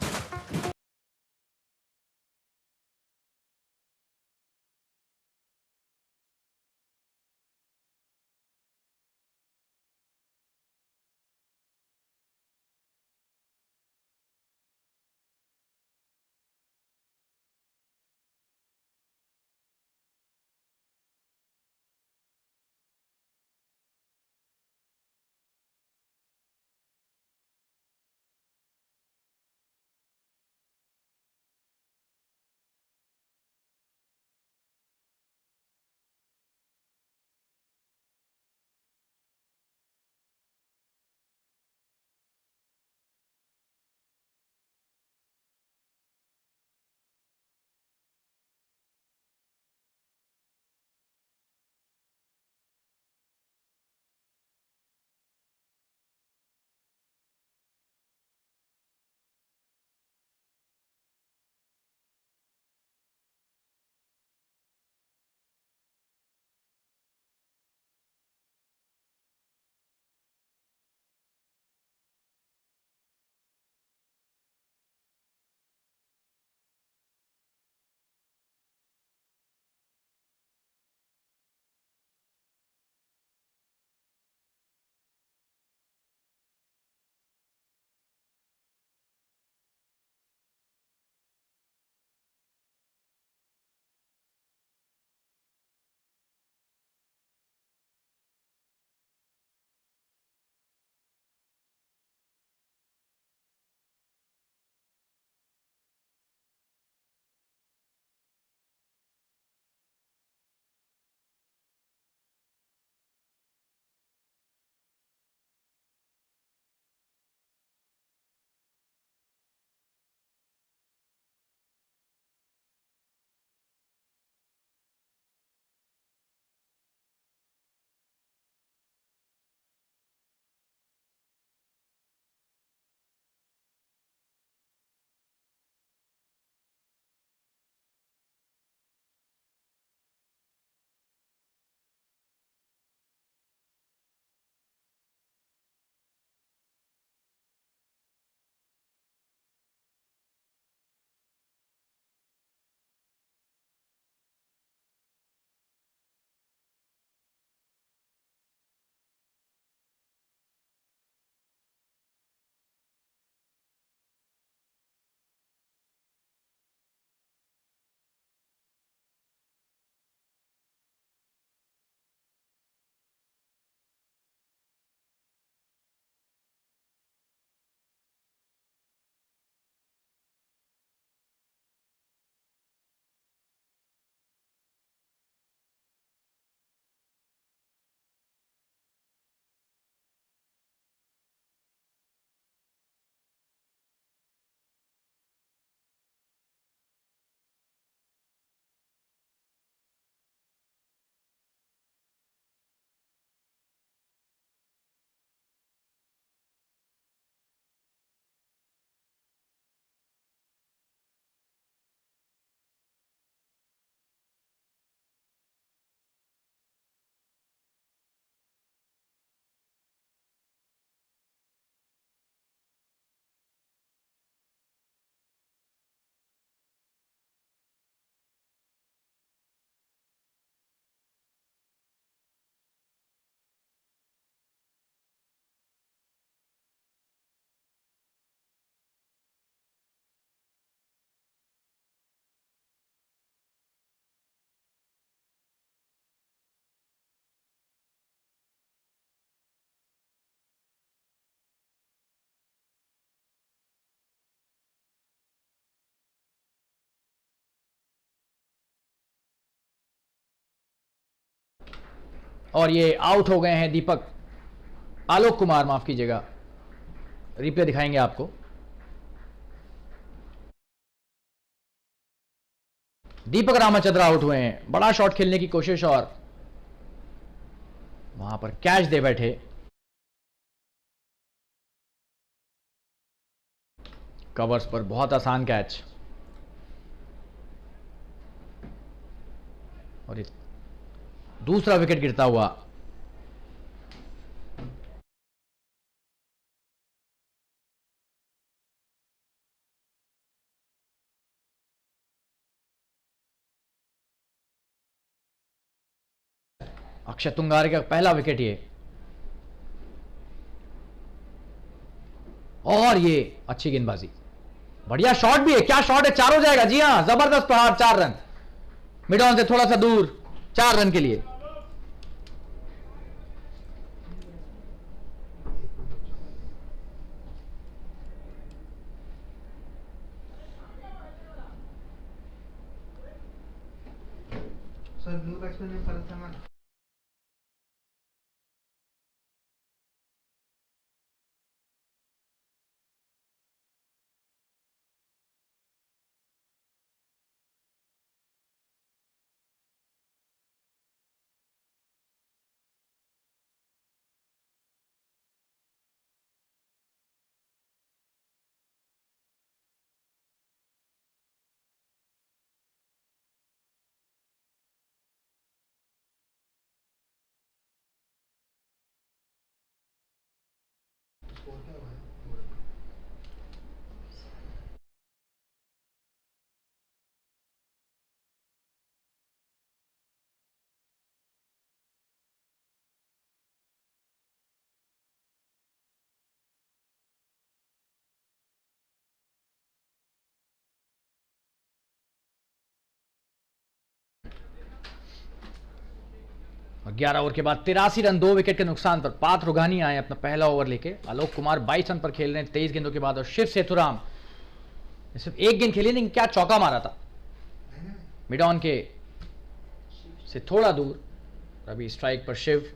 और ये आउट हो गए हैं दीपक, आलोक कुमार, माफ कीजिएगा, रिप्ले दिखाएंगे आपको। दीपक रामचंद्र आउट हुए हैं, बड़ा शॉट खेलने की कोशिश और वहां पर कैच दे बैठे। कवर्स पर बहुत आसान कैच, और दूसरा विकेट गिरता हुआ। अक्षय तुंगारे का पहला विकेट ये, और ये अच्छी गेंदबाजी, बढ़िया शॉट भी है। क्या शॉट है, 4 हो जाएगा। जी हां, जबरदस्त प्रहार, 4 रन मिड ऑन से थोड़ा सा दूर, 4 रन के लिए। सर ब्लू बैट्समैन में फर्क था। और 11 ओवर के बाद 83 रन, 2 विकेट के नुकसान पर पाथ रुघानी आए अपना पहला ओवर लेके। आलोक कुमार 22 रन पर खेल रहे हैं 23 गेंदों के बाद, और शिव सेतुराम सिर्फ 1 गेंद खेली, लेकिन क्या चौका मारा था मिड ऑन के से थोड़ा दूर। अभी स्ट्राइक पर शिव,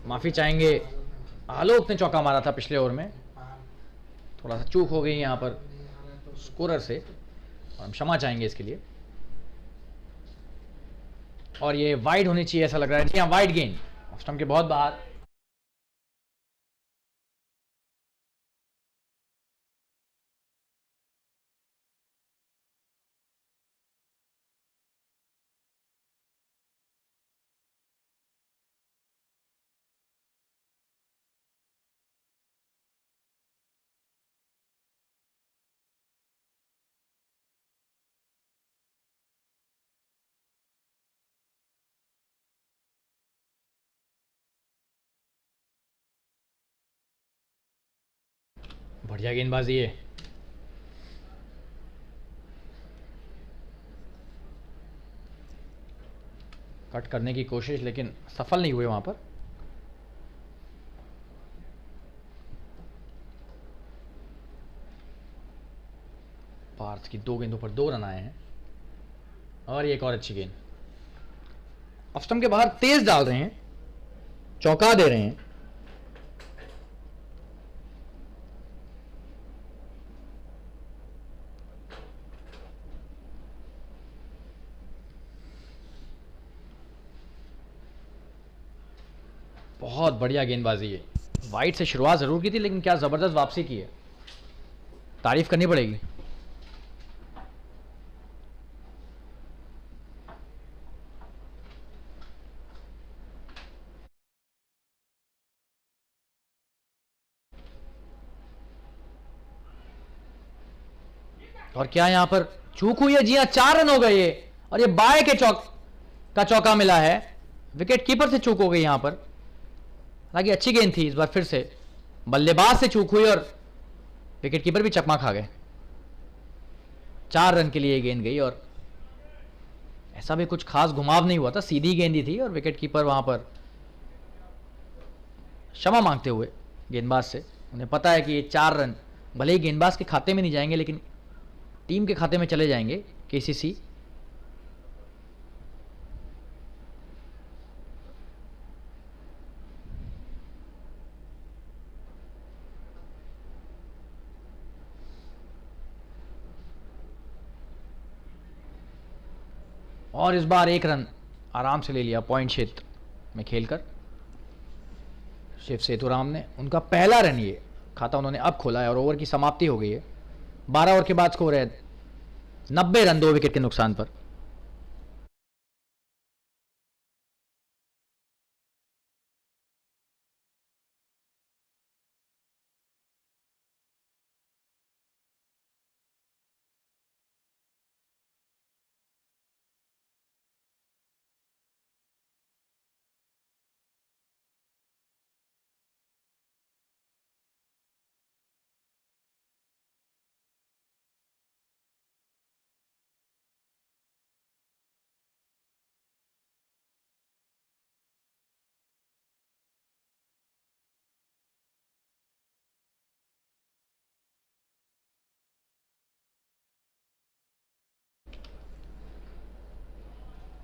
माफी चाहेंगे, आलोक ने चौका मारा था पिछले ओवर में, थोड़ा सा चूक हो गई यहां पर स्कोरर से, और हम क्षमा चाहेंगे इसके लिए। और ये वाइड होनी चाहिए ऐसा लग रहा है। जी हाँ, वाइड गेंद ऑफ स्टंप के बहुत बाहर। बढ़िया गेंदबाजी है, कट करने की कोशिश लेकिन सफल नहीं हुए वहां पर। पार्थ की 2 गेंदों पर 2 रन आए हैं, और ये एक और अच्छी गेंद ऑफ स्टंप के बाहर, तेज डाल रहे हैं, चौका दे रहे हैं। बहुत बढ़िया गेंदबाजी है, वाइड से शुरुआत जरूर की थी, लेकिन क्या जबरदस्त वापसी की है, तारीफ करनी पड़ेगी। और क्या यहां पर चूक हुई है? जी हां, 4 रन हो गए ये, और ये बाय के चौका मिला है, विकेट कीपर से चूक हो गई यहां पर। हालांकि अच्छी गेंद थी, इस बार फिर से बल्लेबाज से चूक हुई और विकेट कीपर भी चकमा खा गए। 4 रन के लिए गेंद गई, और ऐसा भी कुछ खास घुमाव नहीं हुआ था, सीधी गेंद ही थी, और विकेट कीपर वहां पर क्षमा मांगते हुए गेंदबाज से, उन्हें पता है कि ये 4 रन भले ही गेंदबाज के खाते में नहीं जाएंगे, लेकिन टीम के खाते में चले जाएंगे केसीसी। और इस बार 1 रन आराम से ले लिया पॉइंट क्षेत्र में खेलकर शिव सेतुराम ने। उनका पहला रन ये खाता उन्होंने अब खोला है और ओवर की समाप्ति हो गई है। 12 ओवर के बाद स्कोर है 90 रन 2 विकेट के नुकसान पर।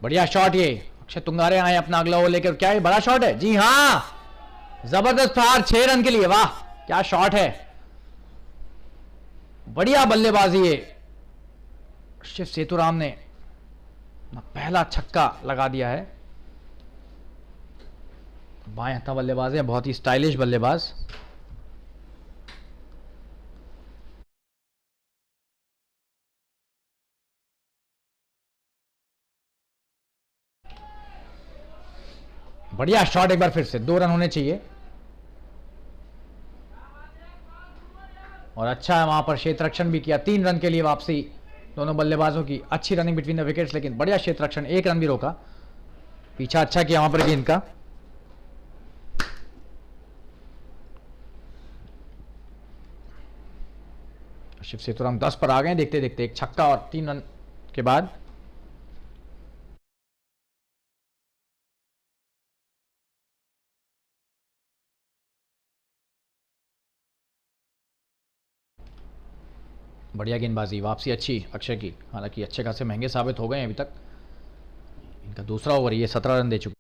बढ़िया शॉट ये अक्षय तुंगारे आए अपना अगला ओवर लेकर। क्या ये बड़ा शॉट है? जी हां, जबरदस्त हार 6 रन के लिए। वाह क्या शॉट है, बढ़िया बल्लेबाजी है। शिव सेतुराम ने पहला छक्का लगा दिया है। बाएं हाथा बल्लेबाज है, बहुत ही स्टाइलिश बल्लेबाज। बढ़िया शॉट एक बार फिर से। 2 रन होने चाहिए और अच्छा है वहां पर क्षेत्र रक्षण भी किया। 3 रन के लिए वापसी दोनों बल्लेबाजों की। अच्छी रनिंग बिटवीन द विकेट्स, लेकिन बढ़िया क्षेत्र रक्षण। 1 रन भी रोका, पीछा अच्छा किया वहां पर गेंद का। शिव सेतुराम 10 पर आ गए देखते देखते। एक छक्का और 3 रन के बाद। बढ़िया गेंदबाजी, वापसी अच्छी अक्षय की। हालांकि अच्छे खासे महंगे साबित हो गए हैं अभी तक। इनका दूसरा ओवर, ये 17 रन दे चुके।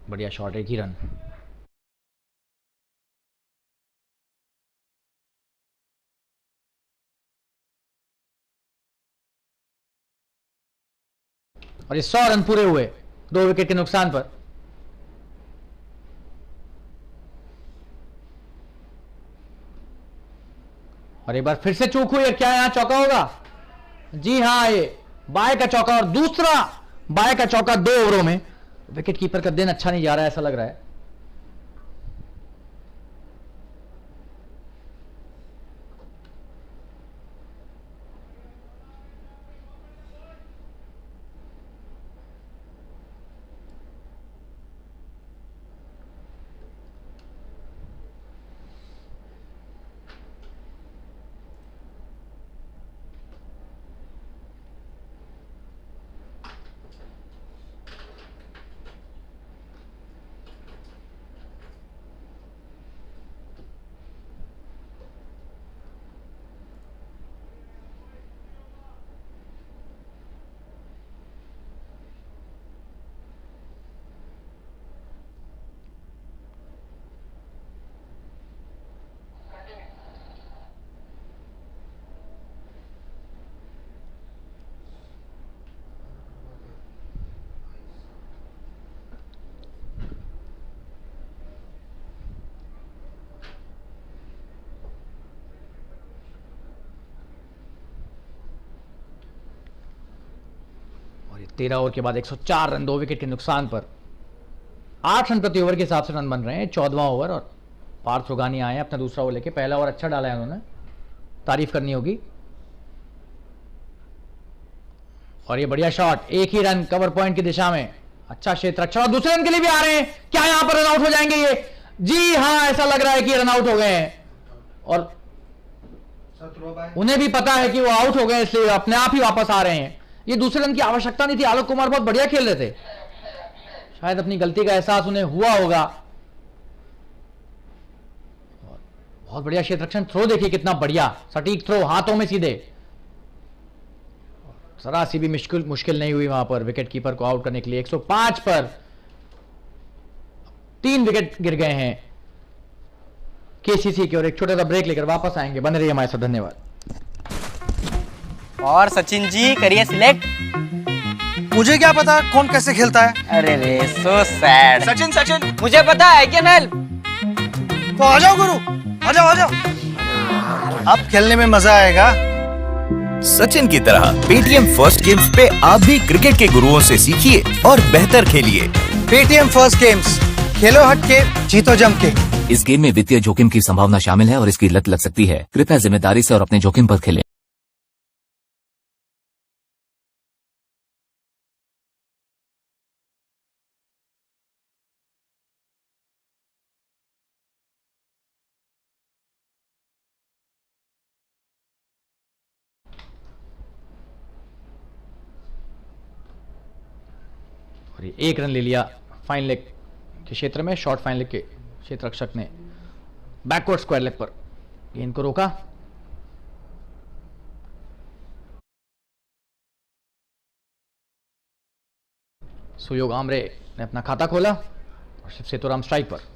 बढ़िया शॉट, 1 ही रन। और ये 100 रन पूरे हुए 2 विकेट के नुकसान पर। और एक बार फिर से चूक हुई है। क्या यहां चौका होगा? जी हां, ये बाय का चौका और दूसरा बाय का चौका 2 ओवरों में। विकेट कीपर का दिन अच्छा नहीं जा रहा है ऐसा लग रहा है। और ये 13 ओवर के बाद 104 रन 2 विकेट के नुकसान पर। 8 रन प्रति ओवर के हिसाब से रन बन रहे हैं। 14वां ओवर और पार्थ रोगानी आए हैं अपना दूसरा ओवर लेके। पहला ओवर अच्छा डाला है उन्होंने, तारीफ करनी होगी। और ये बढ़िया शॉट, 1 ही रन कवर पॉइंट की दिशा में। अच्छा क्षेत्र रक्षण और दूसरे रन के लिए भी आ रहे हैं। क्या यहां पर रन आउट हो जाएंगे ये? जी हां, ऐसा लग रहा है कि रन आउट हो गए हैं। और उन्हें भी पता है कि वो आउट हो गए, इसलिए अपने आप ही वापस आ रहे हैं। ये दूसरे रन की आवश्यकता नहीं थी, आलोक कुमार बहुत बढ़िया खेल रहे थे, शायद अपनी गलती का एहसास उन्हें हुआ होगा। बहुत बढ़िया क्षेत्र रक्षण, थ्रो देखिए कितना बढ़िया, सटीक थ्रो, हाथों में सीधे, जरा सी भी मुश्किल नहीं हुई वहां पर विकेट कीपर को आउट करने के लिए। 105 पर 3 विकेट गिर गए हैं केसीसी की ओर। एक छोटा सा ब्रेक लेकर वापस आएंगे, बने रहिए हमारे साथ, धन्यवाद। और सचिन जी करिए सिलेक्ट। मुझे क्या पता कौन कैसे खेलता है। अरे रे सो सैड। सचिन सचिन मुझे पता है, कैन हेल्प। तो आ जाओ गुरु, आ जाओ आ जाओ, अब खेलने में मजा आएगा। सचिन की तरह पेटीएम फर्स्ट गेम्स पे आप भी क्रिकेट के गुरुओं से सीखिए और बेहतर खेलिए। पेटीएम फर्स्ट गेम्स, खेलो हट के, जीतो जम के। इस गेम में वित्तीय जोखिम की संभावना शामिल है और इसकी लत लग सकती है। कृपया जिम्मेदारी से और अपने जोखिम पर खेलें। और ये 1 रन ले लिया फाइन लेग के क्षेत्र में, शॉर्ट फाइन लेग के क्षेत्र रक्षक ने बैकवर्ड स्क्वायर लेग पर गेंद को रोका। सुयोग आमरे ने अपना खाता खोला और शिव सेतुराम स्ट्राइक पर।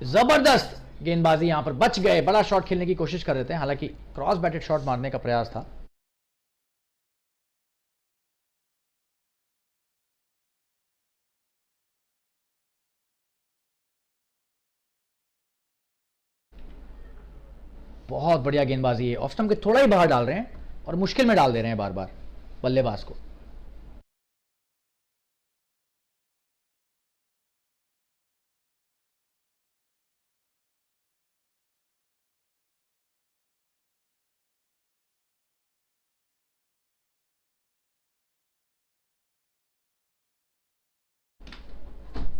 जबरदस्त गेंदबाजी, यहां पर बच गए, बड़ा शॉट खेलने की कोशिश कर रहे थे, हालांकि क्रॉस बैटेड शॉट मारने का प्रयास था। बहुत बढ़िया गेंदबाजी है, ऑफ स्टंप के थोड़ा ही बाहर डाल रहे हैं और मुश्किल में डाल दे रहे हैं बार बार बल्लेबाज को।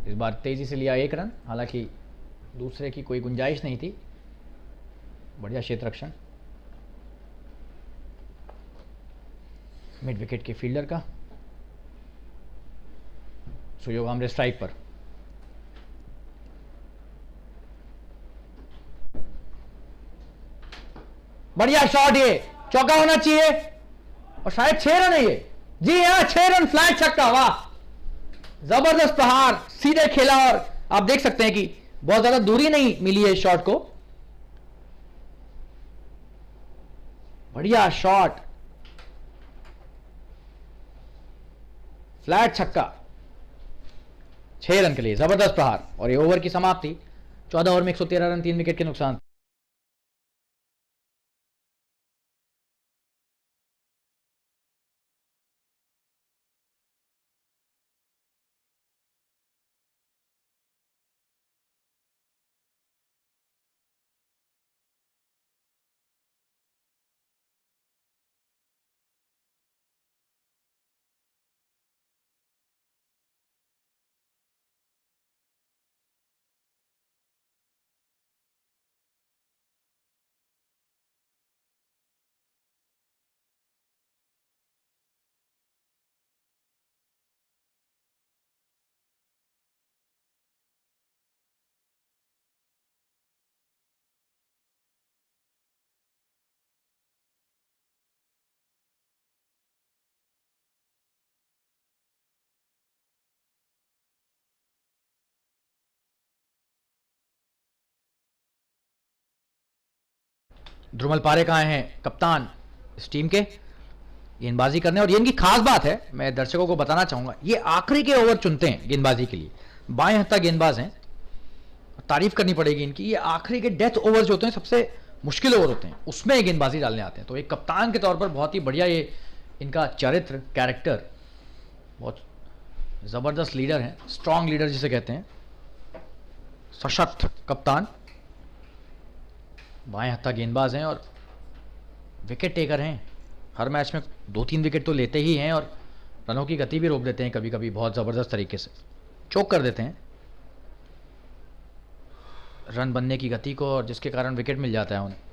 इस बार तेजी से लिया 1 रन, हालांकि दूसरे की कोई गुंजाइश नहीं थी। बढ़िया क्षेत्र रक्षण मिड विकेट के फील्डर का। सुयोग आमरे स्ट्राइक पर। बढ़िया शॉट, ये चौका होना चाहिए और शायद 6 रन है ये। जी हाँ, 6 रन, फ्लैट छक्का, वाह, जबरदस्त प्रहार, सीधे खेला और आप देख सकते हैं कि बहुत ज्यादा दूरी नहीं मिली है शॉट को। बढ़िया शॉट, फ्लैट छक्का, 6 रन के लिए जबरदस्त प्रहार। और ये ओवर की समाप्ति, 14 ओवर में 113 रन, 3 विकेट के नुकसान। ध्रुमल पारेख आए हैं कप्तान इस टीम के गेंदबाजी करने। और ये इनकी खास बात है, मैं दर्शकों को बताना चाहूंगा, ये आखिरी के ओवर चुनते हैं गेंदबाजी के लिए। बाएं हत्था गेंदबाज हैं, तारीफ करनी पड़ेगी इनकी। ये आखिरी के डेथ ओवर जो होते हैं, सबसे मुश्किल ओवर होते हैं, उसमें गेंदबाजी डालने आते हैं। तो एक कप्तान के तौर पर बहुत ही बढ़िया ये इनका चरित्र, कैरेक्टर, बहुत जबरदस्त लीडर हैं, स्ट्रांग लीडर जिसे कहते हैं, सशक्त कप्तान, बाएं हत्था गेंदबाज हैं और विकेट टेकर हैं, हर मैच में 2-3 विकेट तो लेते ही हैं और रनों की गति भी रोक देते हैं कभी कभी बहुत ज़बरदस्त तरीके से, चोक कर देते हैं रन बनने की गति को, और जिसके कारण विकेट मिल जाता है उन्हें।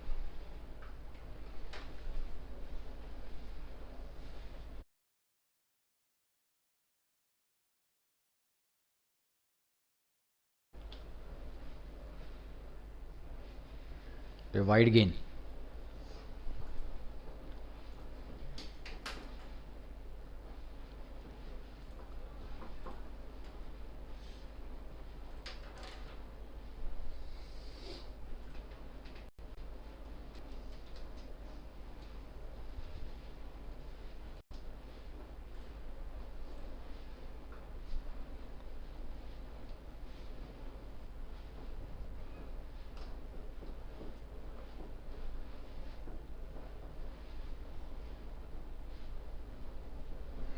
वाइड गेंद,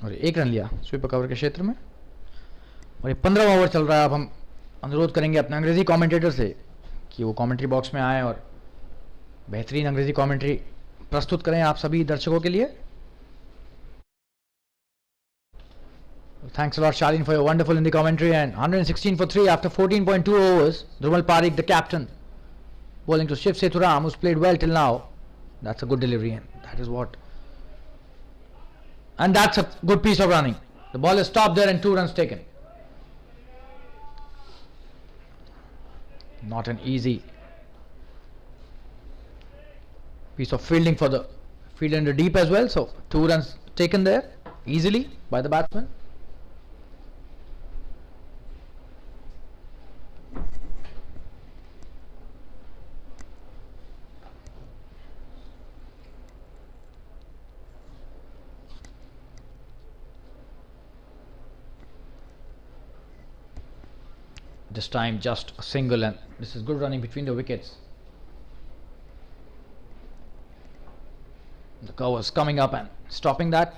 और 1 रन लिया स्वीपर कवर के क्षेत्र में। और ये 15वां ओवर चल रहा है। अब हम अनुरोध करेंगे अपने अंग्रेजी कमेंटेटर से कि वो कमेंट्री बॉक्स में आए और बेहतरीन अंग्रेजी कमेंट्री प्रस्तुत करें आप सभी दर्शकों के लिए। Thanks a lot, Shalin, for your wonderful Hindi commentary. And 116 for 3 after 14.2 overs. Dhrumal Parikh, the captain, bowling to Shiv Sethuram, who's played well till now. That's a good delivery, and that is what. And that's a good piece of running. The ball is stopped there and 2 runs taken. Not an easy piece of fielding for the fielder in the deep as well. So 2 runs taken there easily by the batsman. This time just a single, and this is good running between the wickets. The covers coming up and stopping that.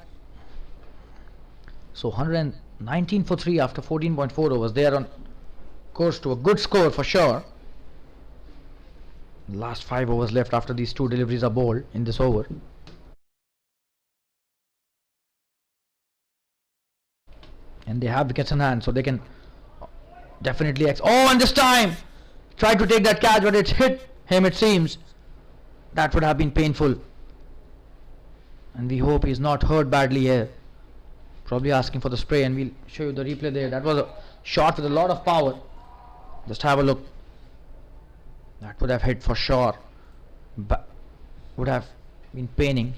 So 119 for 3 after 14.4 overs. They are on course to a good score for sure. Last 5 overs left after these 2 deliveries are bowled in this over. And they have wickets in hand, so they can definitely oh, and this time tried to take that catch, but it's hit him, it seems. That would have been painful, and we hope he's not hurt badly here. Probably asking for the spray, and we'll show you the replay there. That was a shot with a lot of power. Just have a look. That would have hit for sure, but would have been paining.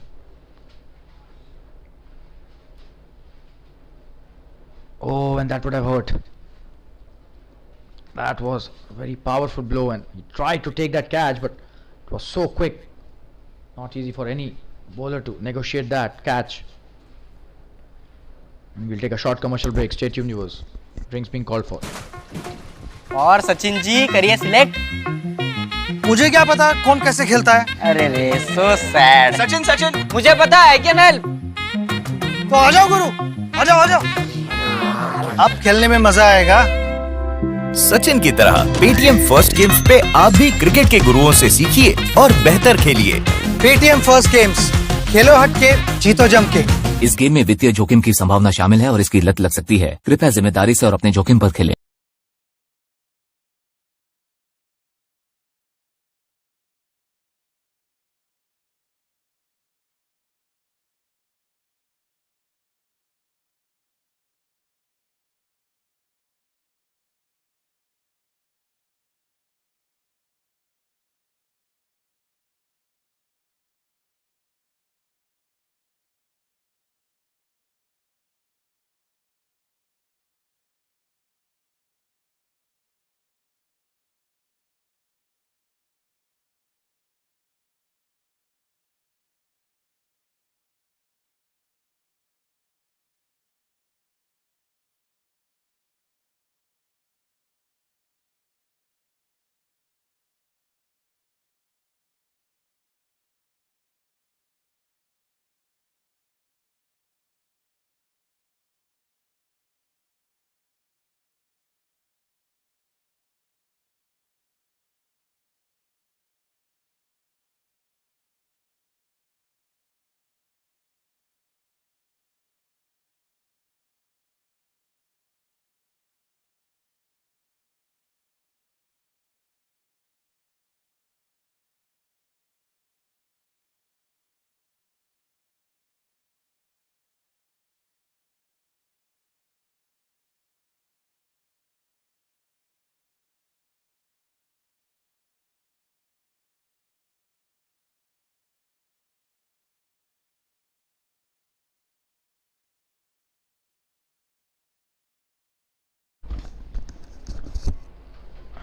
Oh, and that would have hurt. That was a very powerful blow, and he tried to take that catch, but it was so quick. Not easy for any bowler to negotiate that catch. And we'll take a short commercial break. Stay tuned, viewers. Drinks being called for. और सचिन जी करिए select. मुझे क्या पता कौन कैसे खेलता है। अरे रे सो सैड। सचिन सचिन मुझे पता है क्या नल। तो आ जाओ गुरु, आ जाओ आ जाओ। अब खेलने में मजा आएगा। सचिन की तरह पेटीएम फर्स्ट गेम्स पे आप भी क्रिकेट के गुरुओं से सीखिए और बेहतर खेलिए। पेटीएम फर्स्ट गेम्स, खेलो हट के जीतो जम के। इस गेम में वित्तीय जोखिम की संभावना शामिल है और इसकी लत लग सकती है। कृपया जिम्मेदारी से और अपने जोखिम पर खेलें।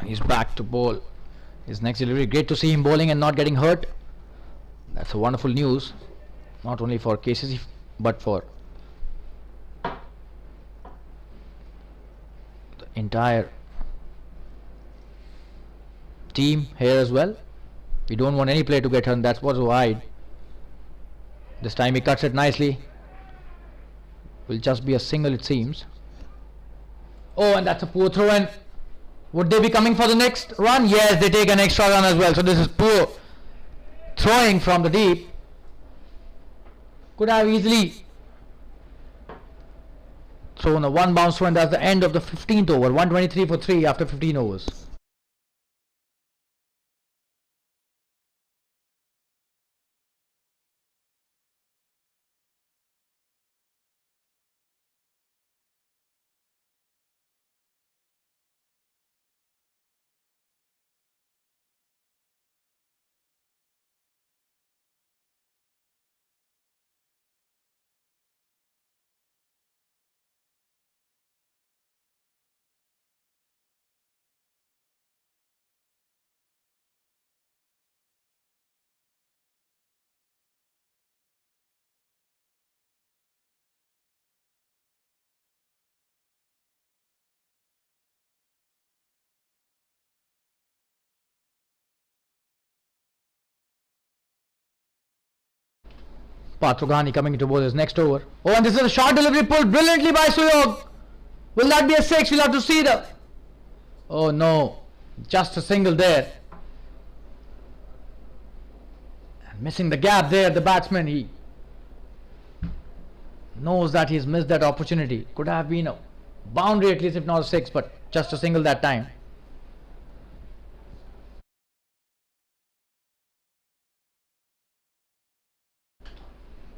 He's back to bowl his next delivery. Great to see him bowling and not getting hurt. That's a wonderful news, not only for KCC but for the entire team here as well. We don't want any player to get hurt. That's what's wide. This time he cuts it nicely. Will just be a single, it seems. Oh, and that's a poor throw. And would they be coming for the next run? Yes, they take an extra run as well. So this is poor throwing from the deep. Could have easily thrown a one bounce throw, and that's the end of the 15th over. 123 for 3 after 15 overs. Patrugani coming into bowl his next over. Oh, and this is a short delivery pulled brilliantly by Suyog. Will that be a 6? We'll have to see the... Oh no, just a single there. And missing the gap there, the batsman, he knows that he's missed that opportunity. Could have been a boundary at least, if not a 6, but just a single that time.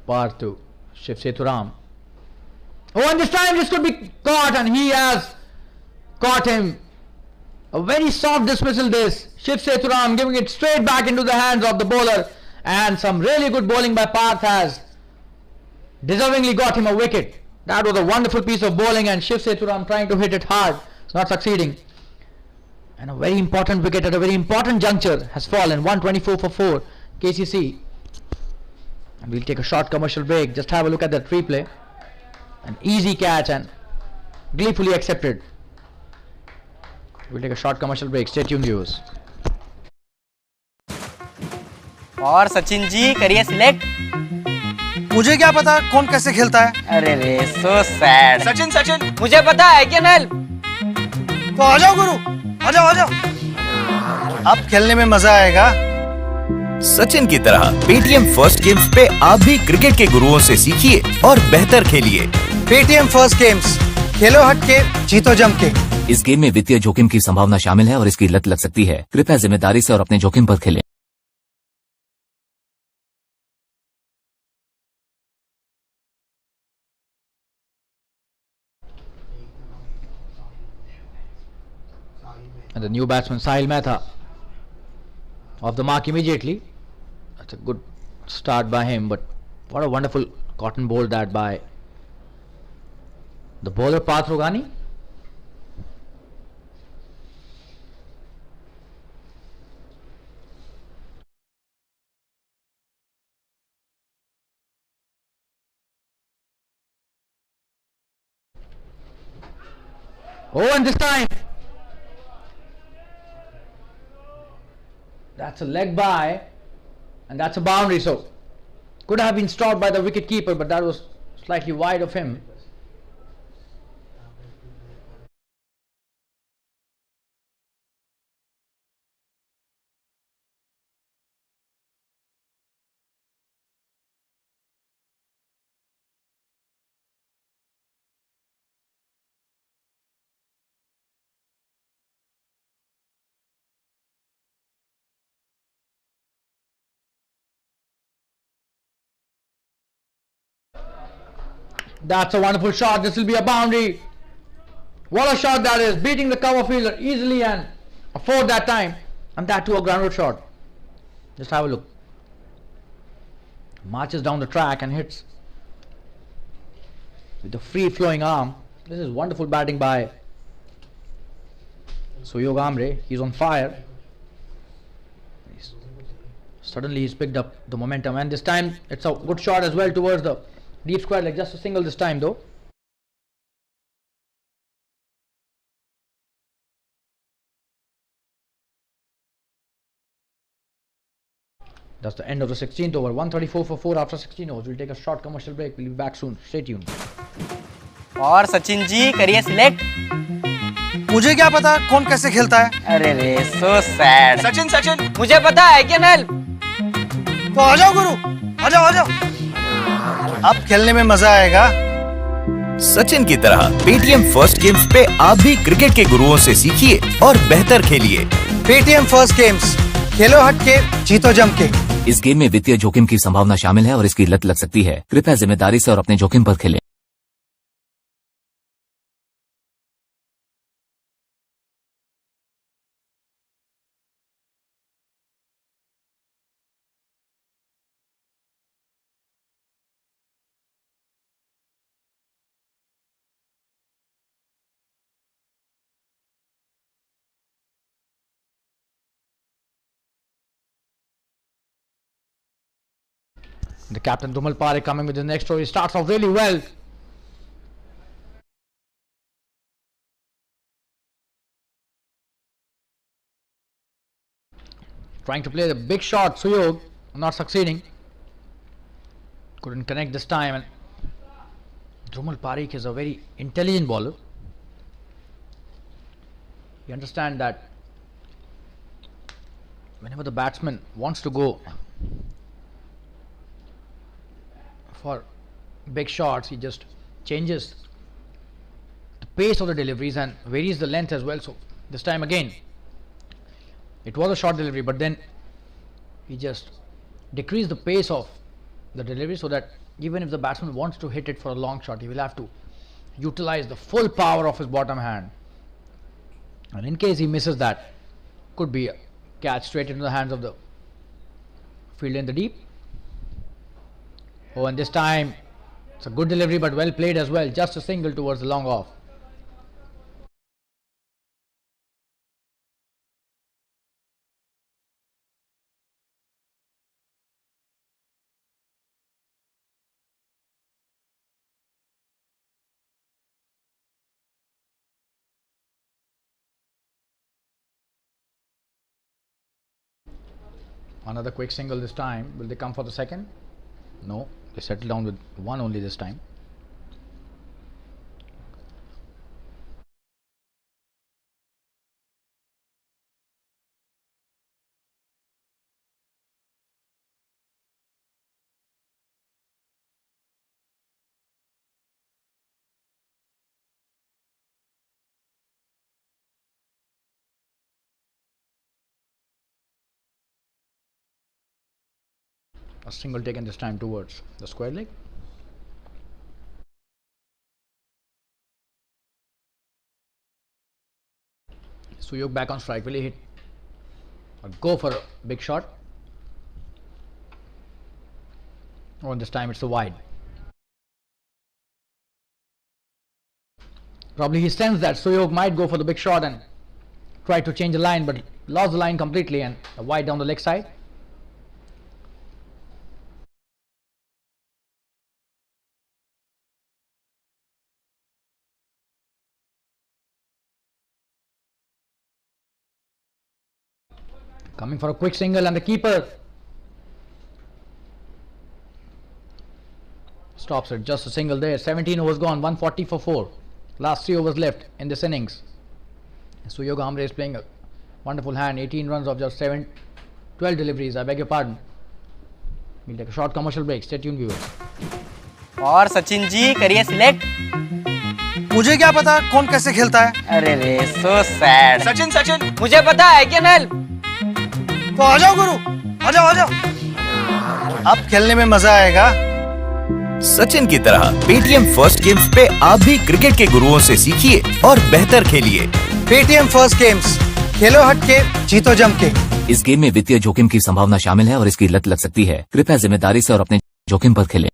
Par 2, Shiv Sethuram. Oh, and this time this could be caught, and he has caught him. A very soft dismissal this. Shiv Sethuram giving it straight back into the hands of the bowler, and some really good bowling by Parth has deservingly got him a wicket. That was a wonderful piece of bowling, and Shiv Sethuram trying to hit it hard. It's not succeeding. And a very important wicket at a very important juncture has fallen. 124 for 4, KCC. And we'll take a short commercial break. Just have a look at that replay. An easy catch and gleefully accepted. We'll take a short commercial break. Stay tuned, viewers. और सचिन जी करिए select. मुझे क्या पता कौन कैसे खेलता है. अरे रे सो सैड. Sachin, Sachin. मुझे पता है क्या नल. तो आ जाओ गुरु, आ जाओ, आ जाओ. अब खेलने में मजा आएगा. सचिन की तरह पेटीएम फर्स्ट गेम्स पे आप भी क्रिकेट के गुरुओं से सीखिए और बेहतर खेलिए. पेटीएम फर्स्ट गेम्स, खेलो हट के, जीतो जम के. इस गेम में वित्तीय जोखिम की संभावना शामिल है और इसकी लत लग सकती है. कृपया जिम्मेदारी से और अपने जोखिम पर खेलें. And the new batsman Sahil Mehta off the mark immediately. That's a good start by him, but what a wonderful cotton bowl that by the bowler Patrugani. Oh, and this time that's a leg by, and that's a boundary, so could have been stopped by the wicket keeper, but that was slightly wide of him. That's a wonderful shot. This will be a boundary. What a shot that is. Beating the cover fielder easily and a 4 that time. And that too a ground road shot. Just have a look. Marches down the track and hits with a free flowing arm. This is wonderful batting by Suyog Amre, he's on fire. Suddenly he's picked up the momentum, and this time it's a good shot as well towards the deep square leg. Just a single this time though. That's the end of the 16th over. 134 for 4 after 16 overs. We'll take a short commercial break. We'll be back soon. Stay tuned. और सचिन जी करिए select. मुझे क्या पता कौन कैसे खेलता है। अरे रे सो सैड। सचिन सचिन मुझे पता है कैन हेल्प। तो आ जाओ गुरु, आ जाओ आ जाओ। अब खेलने में मजा आएगा। सचिन की तरह पेटीएम फर्स्ट गेम्स पे आप भी क्रिकेट के गुरुओं से सीखिए और बेहतर खेलिए। पेटीएम फर्स्ट गेम्स, खेलो हट के, जीतो जम के। इस गेम में वित्तीय जोखिम की संभावना शामिल है और इसकी लत लग सकती है। कृपया जिम्मेदारी से और अपने जोखिम पर खेलें। The captain Dhumal Parekh coming with the next story. Starts off really well. Trying to play the big shot. Suyog not succeeding. Couldn't connect this time. And Dhumal Parekh is a very intelligent bowler. You understand that whenever the batsman wants to go for big shots, he just changes the pace of the deliveries and varies the length as well. So this time again it was a short delivery, but then he just decreased the pace of the delivery so that even if the batsman wants to hit it for a long shot, he will have to utilize the full power of his bottom hand, and in case he misses that, could be a catch straight into the hands of the fielder in the deep. Oh, and this time it's a good delivery but well played as well. Just a single towards the long off. Another quick single this time. Will they come for the second? No, they settle down with one only this time. A single taken this time towards the square leg. Suyog back on strike. Will he hit or go for a big shot? Oh, and this time it's a wide. Probably he sensed that Suyog might go for the big shot and try to change the line, but lost the line completely and a wide down the leg side. Coming for a quick single, and the keeper stops it. Just a single there. 17 overs gone, 140 for 4. Last 3 overs left in this innings. Suyog Amre is playing a wonderful hand. 18 runs of just 12 deliveries. I beg your pardon. We'll take a short commercial break. Stay tuned, viewers. और सचिन जी करिए select. मुझे क्या पता कौन कैसे खेलता है। अरे रे सो सैड। सचिन सचिन मुझे पता है कैन हेल्प। तो आ जाओ गुरु, आ जाओ आ जाओ। अब खेलने में मजा आएगा। सचिन की तरह पेटीएम फर्स्ट गेम्स पे आप भी क्रिकेट के गुरुओं से सीखिए और बेहतर खेलिए। पेटीएम फर्स्ट गेम्स, खेलो हट के, जीतो जम के। इस गेम में वित्तीय जोखिम की संभावना शामिल है और इसकी लत लग सकती है। कृपया जिम्मेदारी से और अपने जोखिम पर खेलें।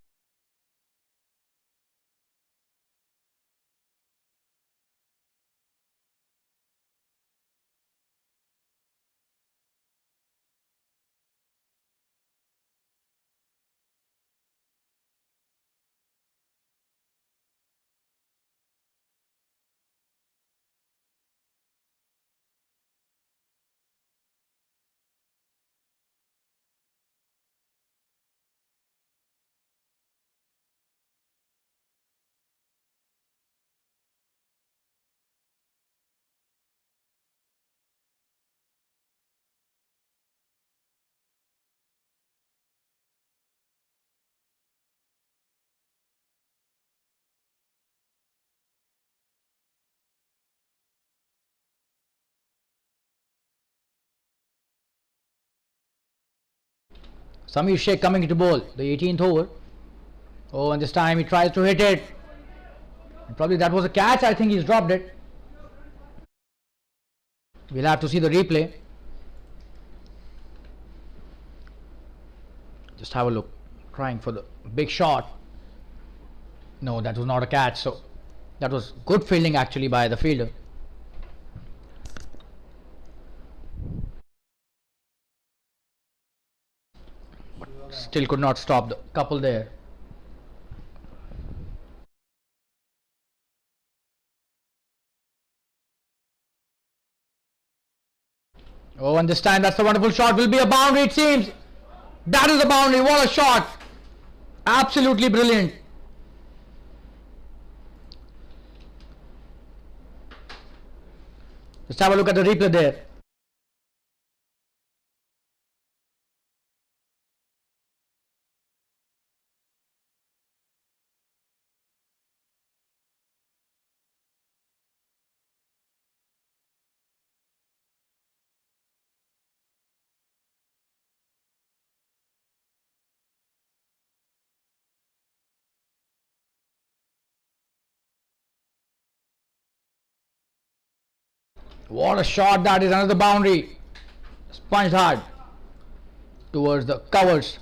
Samir Sheikh coming into bowl, the 18th over. Oh, and this time he tries to hit it. And probably that was a catch. I think he's dropped it. We'll have to see the replay. Just have a look. Trying for the big shot. No, that was not a catch. So that was good fielding actually by the fielder. But still could not stop the couple there. Oh, and this time that's a wonderful shot. Will be a boundary, it seems. That is a boundary. What a shot. Absolutely brilliant. Let's have a look at the replay there. What a shot that is, another boundary. Punched hard towards the covers.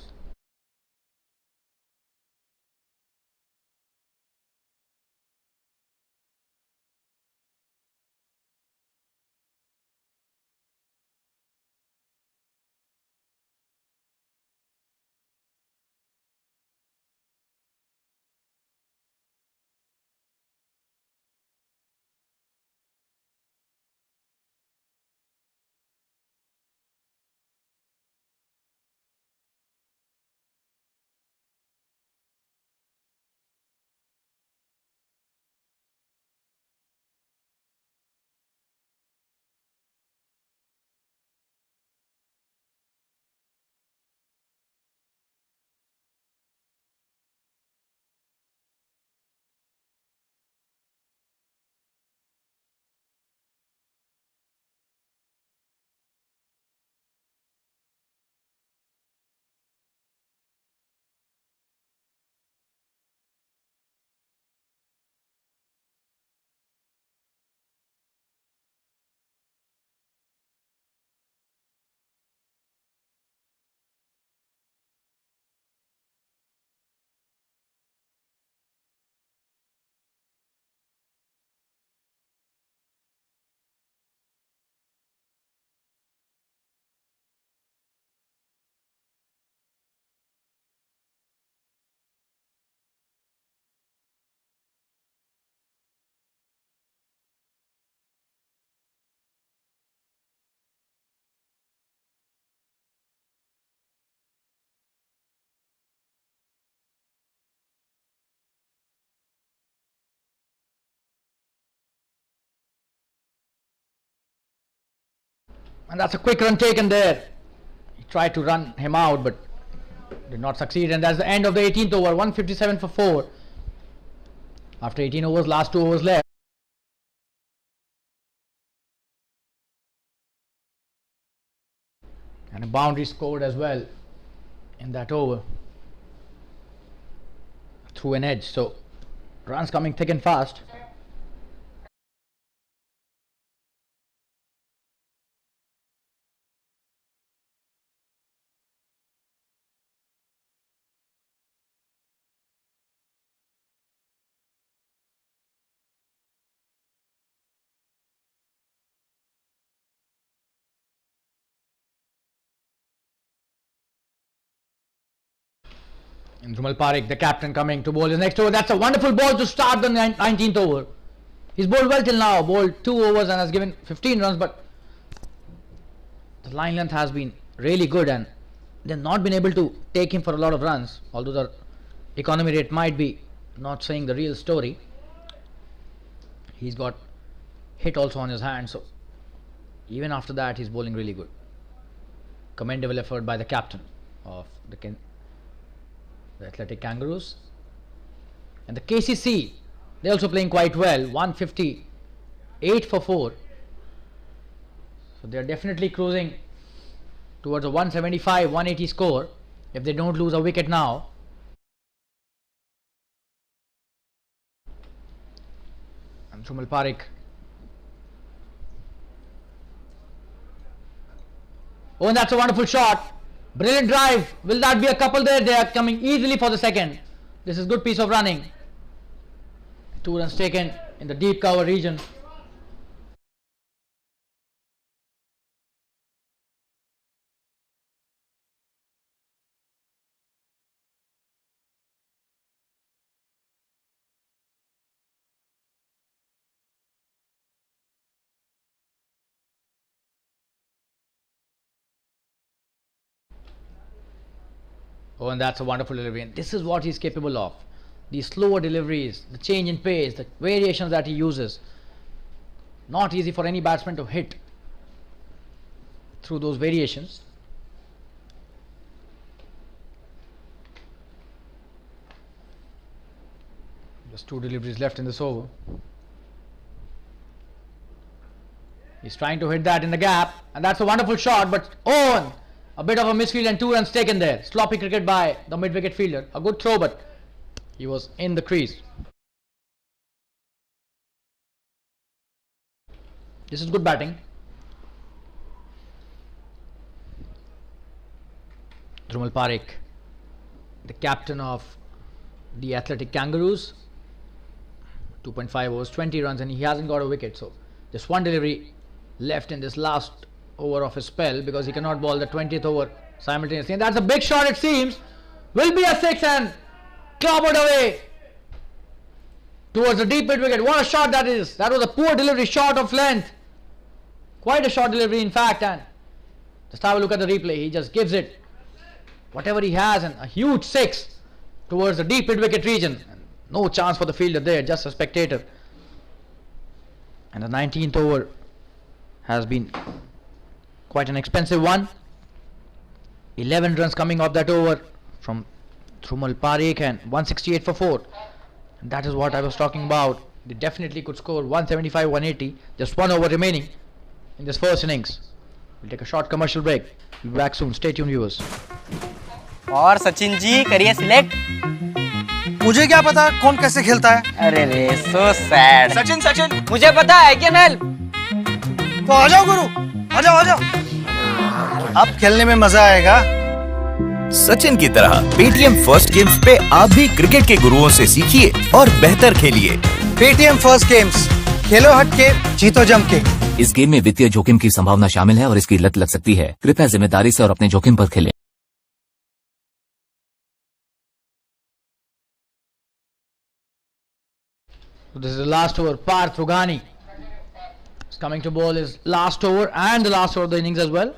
And that's a quick run taken there. He tried to run him out but did not succeed, and that's the end of the 18th over. 157 for 4 after 18 overs, last 2 overs left. And a boundary scored as well in that over through an edge, so runs coming thick and fast. And Rumal Parekh, the captain, coming to bowl his next over. That's a wonderful ball to start the 19th over. He's bowled well till now, bowled 2 overs and has given 15 runs, but the line length has been really good and they've not been able to take him for a lot of runs, although the economy rate might be not saying the real story. He's got hit also on his hand, so even after that he's bowling really good. Commendable effort by the captain of the Athletic Kangaroos. And the KCC, they're also playing quite well. 158 for 4. So they're definitely cruising towards a 175, 180 score. if they don't lose a wicket now. And Sumal Parekh. Oh, and that's a wonderful shot. Brilliant drive. Will that be a couple there? They are coming easily for the second. This is good piece of running. 2 runs taken in the deep cover region. Oh, and that's a wonderful delivery. And this is what he's capable of. These slower deliveries, the change in pace, the variations that he uses. Not easy for any batsman to hit through those variations. Just 2 deliveries left in this over. He's trying to hit that in the gap, and that's a wonderful shot, but oh, a bit of a misfield and 2 runs taken there. Sloppy cricket by the mid-wicket fielder. A good throw, but he was in the crease. This is good batting. Sumal Parekh, the captain of the Athletic Kangaroos. 2.5 overs, 20 runs, and he hasn't got a wicket. So just 1 delivery left in this last over of his spell, because he cannot bowl the 20th over simultaneously. And that's a big shot, it seems. Will be a 6 and clobbered away towards the deep mid wicket. What a shot that is. That was a poor delivery, short of length. Quite a short delivery, in fact. And just have a look at the replay. He just gives it whatever he has, and a huge 6 towards the deep mid wicket region. No chance for the fielder there, just a spectator. And the 19th over has been quite an expensive one. 11 runs coming off that over from Sumal Parekh, and 168 for 4. And that is what I was talking about. They definitely could score 175, 180. Just 1 over remaining in this first innings. We'll take a short commercial break. We'll be back soon. Stay tuned, viewers. और सचिन जी करिए select. मुझे क्या पता कौन कैसे खेलता है। अरे रे सो सैड। सचिन सचिन मुझे पता है, कैन हेल्प। तो आ जाओ गुरु, आ जाओ आ जाओ। अब खेलने में मजा आएगा। सचिन की तरह पेटीएम फर्स्ट गेम्स पे आप भी क्रिकेट के गुरुओं से सीखिए और बेहतर खेलिए। पेटीएम फर्स्ट गेम्स, खेलो हट के, जीतो जम के। इस गेम में वित्तीय जोखिम की संभावना शामिल है और इसकी लत लग सकती है। कृपया जिम्मेदारी से और अपने जोखिम पर खेलें। So this is the last over. Parth Rughani is coming to bowl his last over and the last over of the innings as well.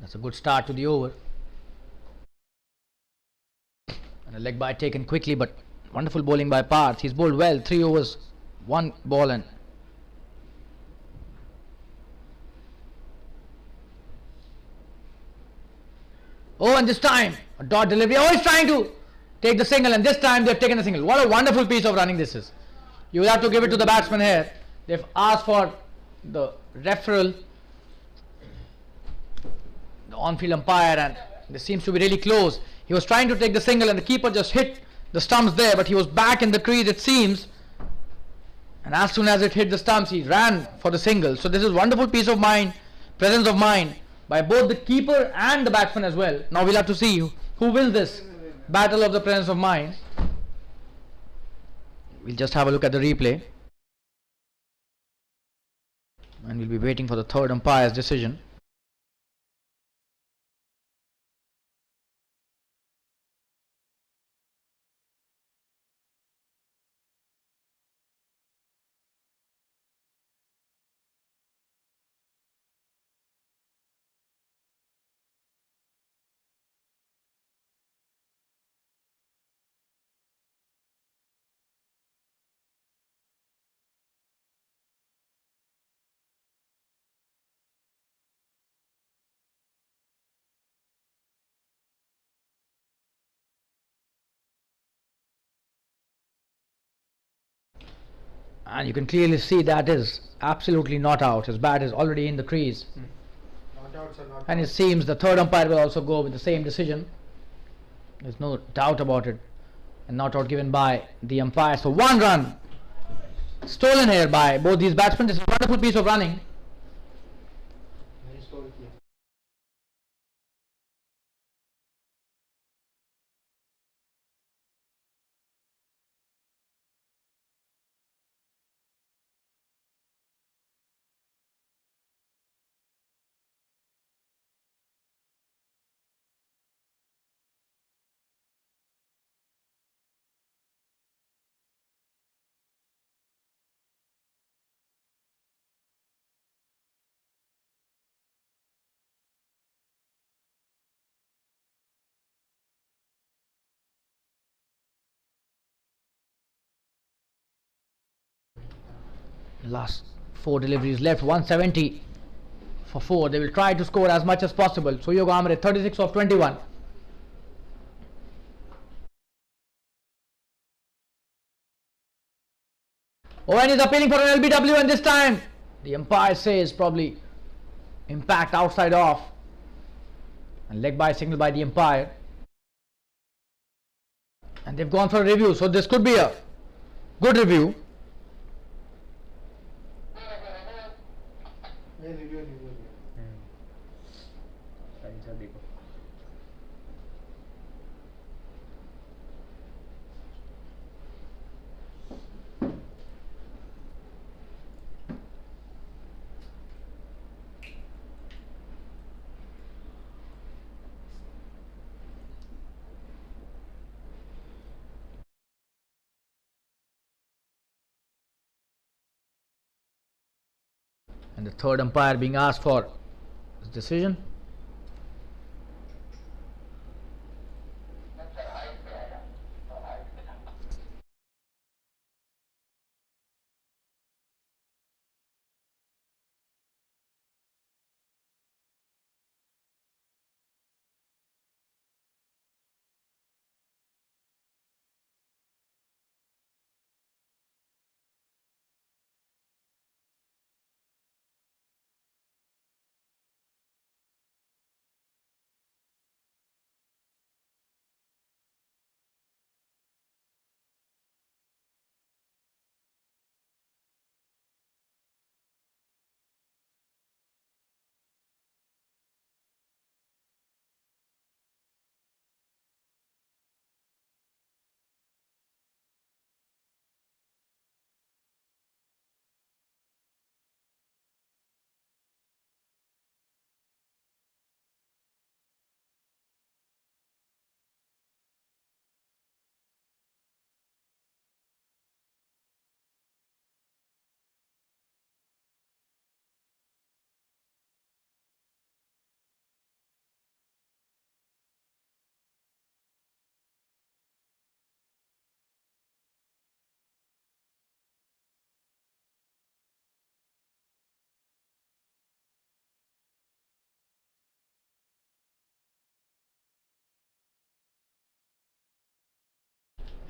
That's a good start to the over. And a leg bite taken quickly, but wonderful bowling by Parth. He's bowled well. 3 overs, 1 ball, and oh, and this time a dot delivery. Oh, he's trying to take the single, and this time they've taken the single. What a wonderful piece of running this is. You will have to give it to the batsman here. They've asked for the referral, the on-field umpire, and this seems to be really close. He was trying to take the single, and the keeper just hit the stumps there, but he was back in the crease, it seems. And as soon as it hit the stumps, he ran for the single. So this is wonderful piece of mind, presence of mind by both the keeper and the batsman as well. Now we'll have to see who wins this battle of the presence of mind. We'll just have a look at the replay, and we'll be waiting for the third umpire's decision. And you can clearly see that is absolutely not out. His bat is already in the crease. And it seems the third umpire will also go with the same decision. There's no doubt about it. And not out given by the umpire. So 1 run stolen here by both these batsmen. This is a wonderful piece of running. Last 4 deliveries left, 170 for 4. They will try to score as much as possible. Suyoga Amre 36 of 21. Owen is appealing for an LBW, and this time the umpire says probably impact outside off, and leg by signal by the umpire, and they've gone for a review, so this could be a good review. And the third umpire being asked for his decision.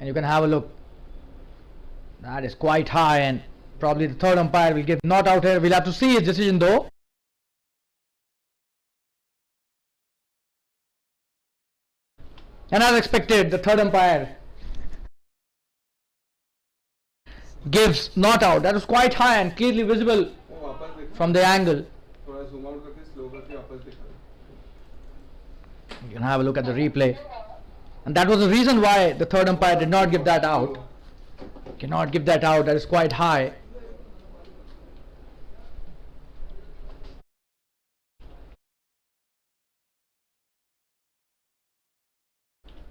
And you can have a look. That is quite high, and probably the third umpire will get not out here. We'll have to see his decision though. And as expected, the third umpire gives not out. That was quite high and clearly visible from the angle. You can have a look at the replay. And that was the reason why the third umpire did not give that out. Cannot give that out. That is quite high.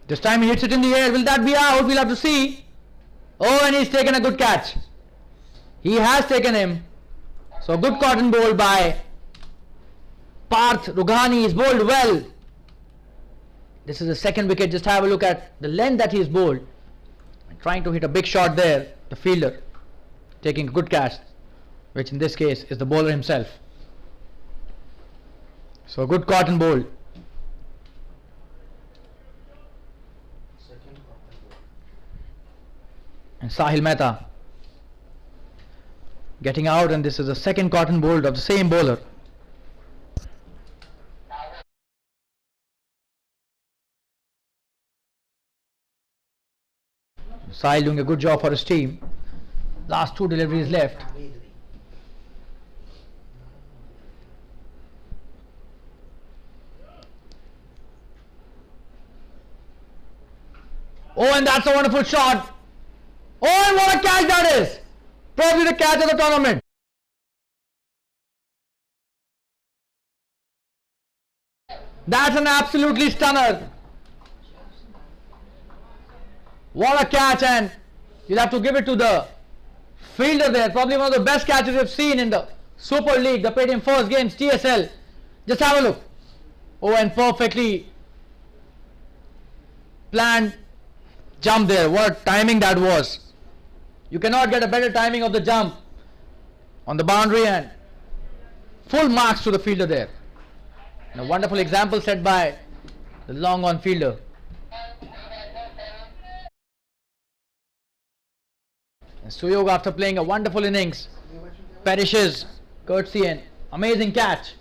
This time he hits it in the air. Will that be out? We'll have to see. Oh, and he's taken a good catch. He has taken him. So good cotton bowl by Parth Rughani. Is bowled well. This is the second wicket. Just have a look at the length that he is bowled. And trying to hit a big shot there. The fielder taking a good catch, which in this case is the bowler himself. So good cotton bowl. And Sahil Mehta getting out, and this is the second cotton bowled of the same bowler. Sahil doing a good job for his team. Last 2 deliveries left. Oh, and that's a wonderful shot. Oh, and what a catch that is. Probably the catch of the tournament. That's an absolutely stunner. What a catch, and you'll have to give it to the fielder there. Probably one of the best catches we've seen in the Super League, the PAYTM First Games TSL. Just have a look. Oh, and perfectly planned jump there. What timing that was. You cannot get a better timing of the jump on the boundary, and full marks to the fielder there. And a wonderful example set by the long on fielder. And Suyog, after playing a wonderful innings, perishes courtesy and amazing catch.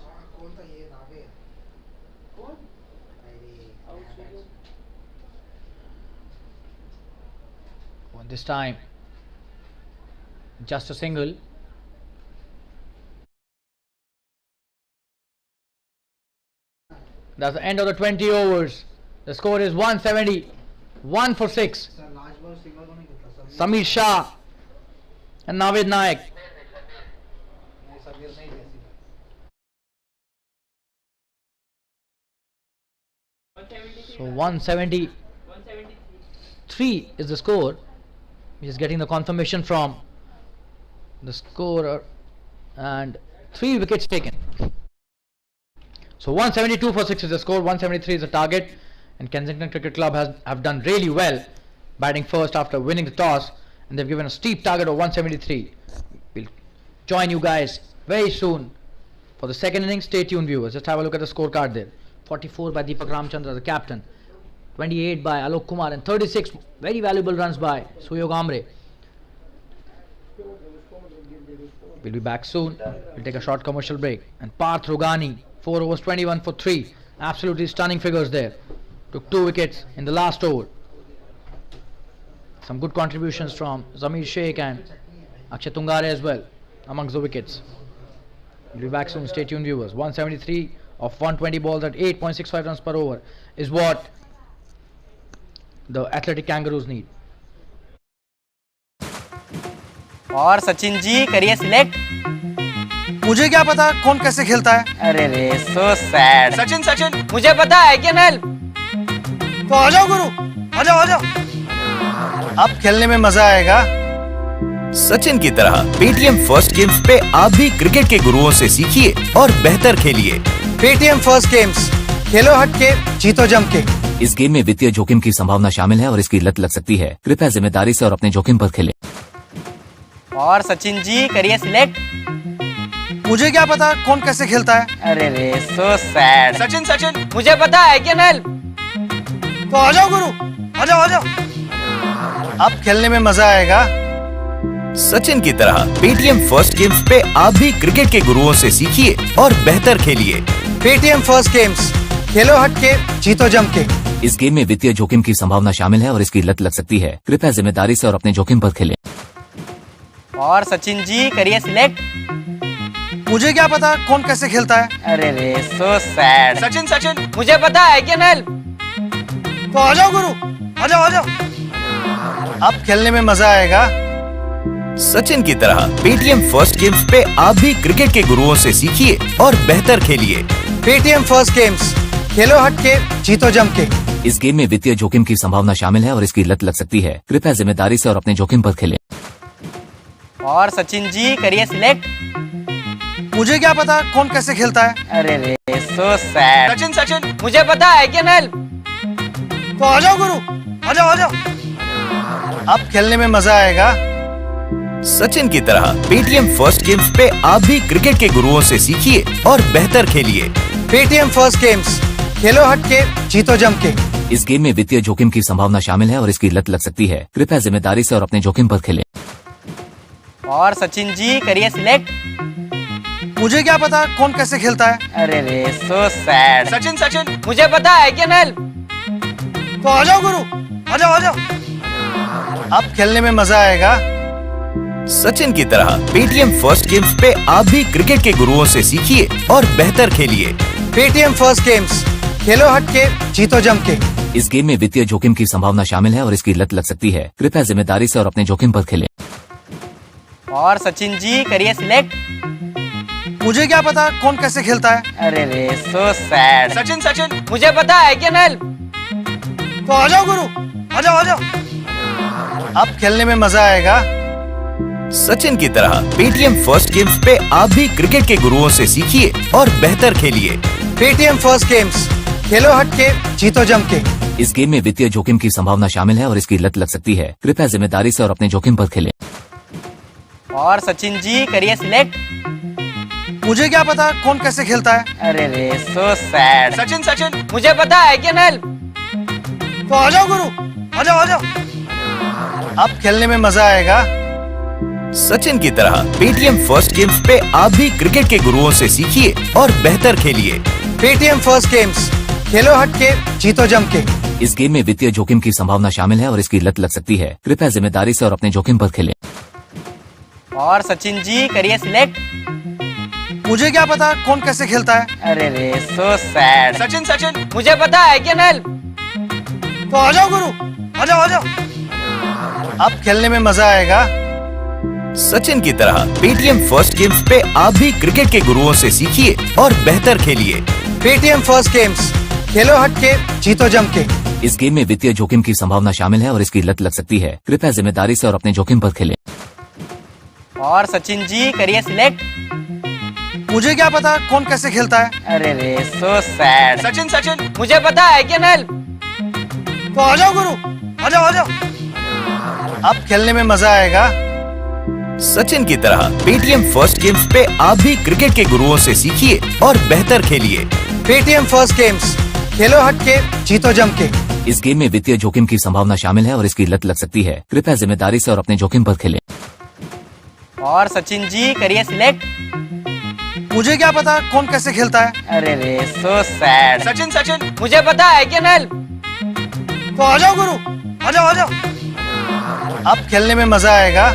And this time just a single. That's the end of the 20 overs. The score is 170, 1 for 6. Samir Shah and Navid Naik. So 173 is the score, which is getting the confirmation from the scorer, and 3 wickets taken. So 172 for 6 is the score, 173 is the target, and Kensington Cricket Club have done really well, batting first after winning the toss, and they've given a steep target of 173. We'll join you guys very soon for the second innings. Stay tuned, viewers. Just have a look at the scorecard there. 44 by Deepak Ramchandra, the captain, 28 by Alok Kumar, and 36 very valuable runs by Suyog Amre. We'll be back soon. We'll take a short commercial break. And Parth Rugani, 4 overs 21 for 3. Absolutely stunning figures there. Took 2 wickets in the last over. Some good contributions from Zamir Sheikh and Akshay Tungare as well amongst the wickets. We'll be back soon. Stay tuned, viewers. 173 of 120 balls at 8.65 runs per over is what the Athletic Kangaroos need. और सचिन जी करिए select. मुझे क्या पता कौन कैसे खेलता है। अरे रे सो सैड। सचिन सचिन मुझे पता है कैन हेल्प। तो आ जाओ गुरु, आ जाओ आ जाओ। अब खेलने में मजा आएगा। सचिन की तरह पेटीएम फर्स्ट गेम्स पे आप भी क्रिकेट के गुरुओं से सीखिए और बेहतर खेलिए। पेटीएम फर्स्ट गेम्स, खेलो हट के, जीतो जम के। इस गेम में वित्तीय जोखिम की संभावना शामिल है और इसकी लत लग सकती है। कृपया जिम्मेदारी से और अपने जोखिम पर खेलें। और सचिन जी करिए सिलेक्ट। मुझे क्या पता कौन कैसे खेलता है। अरे रे सो सैड। सचिन सचिन मुझे पता है कैन हेल्प। तो आ जाओ गुरु, आ जाओ आ जाओ। अब खेलने में मजा आएगा। सचिन की तरह पेटीएम फर्स्ट गेम्स पे आप भी क्रिकेट के गुरुओं से सीखिए और बेहतर खेलिए। पेटीएम फर्स्ट गेम्स, खेलो हट के, जीतो जम के। इस गेम में वित्तीय जोखिम की संभावना शामिल है और इसकी लत लग सकती है। कृपया जिम्मेदारी से और अपने जोखिम पर खेलें। और सचिन जी करिए सिलेक्ट। मुझे क्या पता कौन कैसे खेलता है। अरे रे सो सैड। सचिन सचिन मुझे पता है कैन हेल्प। तो आ जाओ गुरु, आ जाओ आ जाओ। अब खेलने में मजा आएगा। सचिन की तरह पेटीएम फर्स्ट गेम्स पे आप भी क्रिकेट के गुरुओं से सीखिए और बेहतर खेलिए। पेटीएम फर्स्ट गेम्स, खेलो हट के, जीतो जम के। इस गेम में वित्तीय जोखिम की संभावना शामिल है और इसकी लत लग सकती है। कृपया जिम्मेदारी से और अपने जोखिम पर खेलें। और सचिन जी करिए सिलेक्ट। मुझे क्या पता कौन कैसे खेलता है। अरे रे सो सैड। सचिन सचिन मुझे पता है कैन हेल्प। तो आ जाओ गुरु, आ जाओ आ जाओ। अब खेलने में मजा आएगा। सचिन की तरह पेटीएम फर्स्ट गेम्स पे आप भी क्रिकेट के गुरुओं से सीखिए और बेहतर खेलिए। पेटीएम फर्स्ट गेम्स, खेलो हट के, जीतो जम के। इस गेम में वित्तीय जोखिम की संभावना शामिल है और इसकी लत लग सकती है। कृपया जिम्मेदारी से और अपने जोखिम पर खेलें। और सचिन जी करिए सिलेक्ट। मुझे क्या पता कौन कैसे खेलता है। अरे रे सो सैड। सचिन सचिन मुझे पता है कैन हेल्प। तो आ जाओ गुरु, आ जाओ आ जाओ, अब खेलने में मजा आएगा। सचिन की तरह पेटीएम फर्स्ट गेम्स पे आप भी क्रिकेट के गुरुओं से सीखिए और बेहतर खेलिए। पेटीएम फर्स्ट गेम्स, खेलो हट के, जीतो जम के। इस गेम में वित्तीय जोखिम की संभावना शामिल है और इसकी लत लग सकती है। कृपया जिम्मेदारी से और अपने जोखिम पर खेलें। और सचिन जी करिए सिलेक्ट। मुझे क्या पता कौन कैसे खेलता है। अरे रे सो सैड। सचिन सचिन मुझे पता है कैन हेल्प। तो आ जाओ गुरु, आ जाओ आ जाओ, अब खेलने में मजा आएगा। सचिन की तरह पेटीएम फर्स्ट गेम्स पे आप भी क्रिकेट के गुरुओं से सीखिए और बेहतर खेलिए। पेटीएम फर्स्ट गेम्स, खेलो हट के, जीतो जम के। इस गेम में वित्तीय जोखिम की संभावना शामिल है और इसकी लत लग सकती है। कृपया जिम्मेदारी से और अपने जोखिम पर खेलें। और सचिन जी करिए सिलेक्ट। मुझे क्या पता कौन कैसे खेलता है। अरे रे सो सैड। सचिन सचिन मुझे पता है कैन हेल्प। तो आ जाओ गुरु, आ जाओ आ जाओ, अब खेलने में मजा आएगा। सचिन की तरह पेटीएम फर्स्ट गेम्स पे आप भी क्रिकेट के गुरुओं से सीखिए और बेहतर खेलिए। पेटीएम फर्स्ट गेम्स, खेलो हट के, जीतो जम के। इस गेम में वित्तीय जोखिम की संभावना शामिल है और इसकी लत लग सकती है। कृपया जिम्मेदारी से और अपने जोखिम पर खेलें। और सचिन जी करिए सिलेक्ट। मुझे क्या पता कौन कैसे खेलता है। अरे रे सो सैड। सचिन सचिन मुझे पता है कैन हेल्प। तो आ जाओ गुरु, आ जाओ आ जाओ, अब खेलने में मजा आएगा। सचिन की तरह पेटीएम फर्स्ट गेम्स पे आप भी क्रिकेट के गुरुओं से सीखिए और बेहतर खेलिए। पेटीएम फर्स्ट गेम्स, खेलो हट के, जीतो जम के। इस गेम में वित्तीय जोखिम की संभावना शामिल है और इसकी लत लग सकती है। कृपया जिम्मेदारी से और अपने जोखिम पर खेलें। और सचिन जी करिए सिलेक्ट। मुझे क्या पता कौन कैसे खेलता है। अरे रे सो सैड। सचिन सचिन मुझे पता है कैन हेल्प। तो आ जाओ गुरु, आ जाओ आ जाओ, अब खेलने में मजा आएगा। सचिन की तरह पेटीएम फर्स्ट गेम्स पे आप भी क्रिकेट के गुरुओं से सीखिए और बेहतर खेलिए। पेटीएम फर्स्ट गेम्स, खेलो हट के, जीतो जम के। इस गेम में वित्तीय जोखिम की संभावना शामिल है और इसकी लत लग सकती है। कृपया जिम्मेदारी से और अपने जोखिम पर खेलें। और सचिन जी करिए सिलेक्ट। मुझे क्या पता कौन कैसे खेलता है। अरे रे सो सैड। सचिन सचिन मुझे पता है कैन हेल्प। तो आ जाओ गुरु, आ जाओ आ जाओ, अब खेलने में मजा आएगा।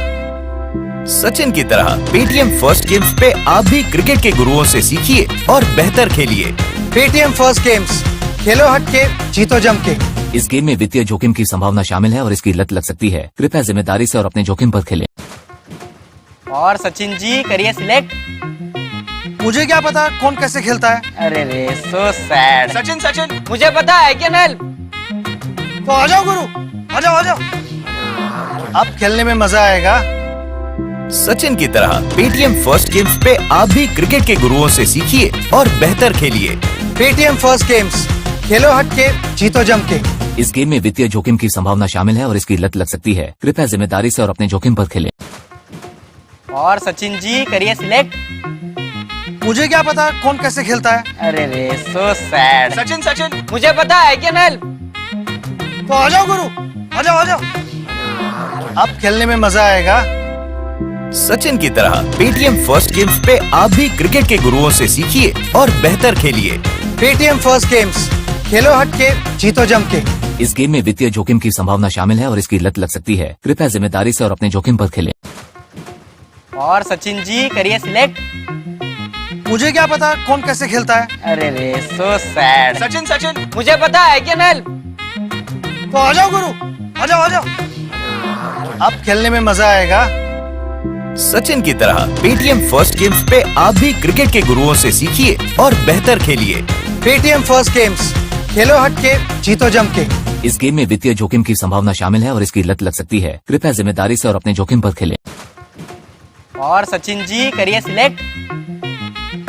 सचिन की तरह पेटीएम फर्स्ट गेम्स पे आप भी क्रिकेट के गुरुओं से सीखिए और बेहतर खेलिए। पेटीएम फर्स्ट गेम्स, खेलो हट के, जीतो जम के। इस गेम में वित्तीय जोखिम की संभावना शामिल है और इसकी लत लग सकती है। कृपया जिम्मेदारी से और अपने जोखिम पर खेलें। और सचिन जी करिए सिलेक्ट। मुझे क्या पता कौन कैसे खेलता है। अरे रे सो सैड। सचिन सचिन मुझे पता है कैन हेल्प। तो आ जाओ गुरु, आ जाओ आ जाओ, अब खेलने में मजा आएगा। सचिन की तरह पेटीएम फर्स्ट गेम्स पे आप भी क्रिकेट के गुरुओं से सीखिए और बेहतर खेलिए। पेटीएम फर्स्ट गेम्स, खेलो हट के, जीतो जम के। इस गेम में वित्तीय जोखिम की संभावना शामिल है और इसकी लत लग सकती है। कृपया जिम्मेदारी से और अपने जोखिम पर खेलें। और सचिन जी करिए सिलेक्ट। मुझे क्या पता कौन कैसे खेलता है। अरे रे सो सैड। सचिन सचिन मुझे पता है कैन हेल्प। तो आ जाओ गुरु, आ जाओ आ जाओ, अब खेलने में मजा आएगा। सचिन की तरह पेटीएम फर्स्ट गेम्स पे आप भी क्रिकेट के गुरुओं से सीखिए और बेहतर खेलिए। पेटीएम फर्स्ट गेम्स, खेलो हट के, जीतो जम के। इस गेम में वित्तीय जोखिम की संभावना शामिल है और इसकी लत लग सकती है। कृपया जिम्मेदारी से और अपने जोखिम पर खेलें। और सचिन जी करिए सिलेक्ट। मुझे क्या पता कौन कैसे खेलता है। अरे रे सो सैड। सचिन सचिन मुझे पता है कैन हेल्प। तो आ जाओ गुरु, आ जाओ आ जाओ, अब खेलने में मजा आएगा। सचिन की तरह पेटीएम फर्स्ट गेम्स पे आप भी क्रिकेट के गुरुओं से सीखिए और बेहतर खेलिए। पेटीएम फर्स्ट गेम्स, खेलो हट के, जीतो जम के। इस गेम में वित्तीय जोखिम की संभावना शामिल है और इसकी लत लग सकती है। कृपया जिम्मेदारी से और अपने जोखिम पर खेलें। और सचिन जी करिए सिलेक्ट।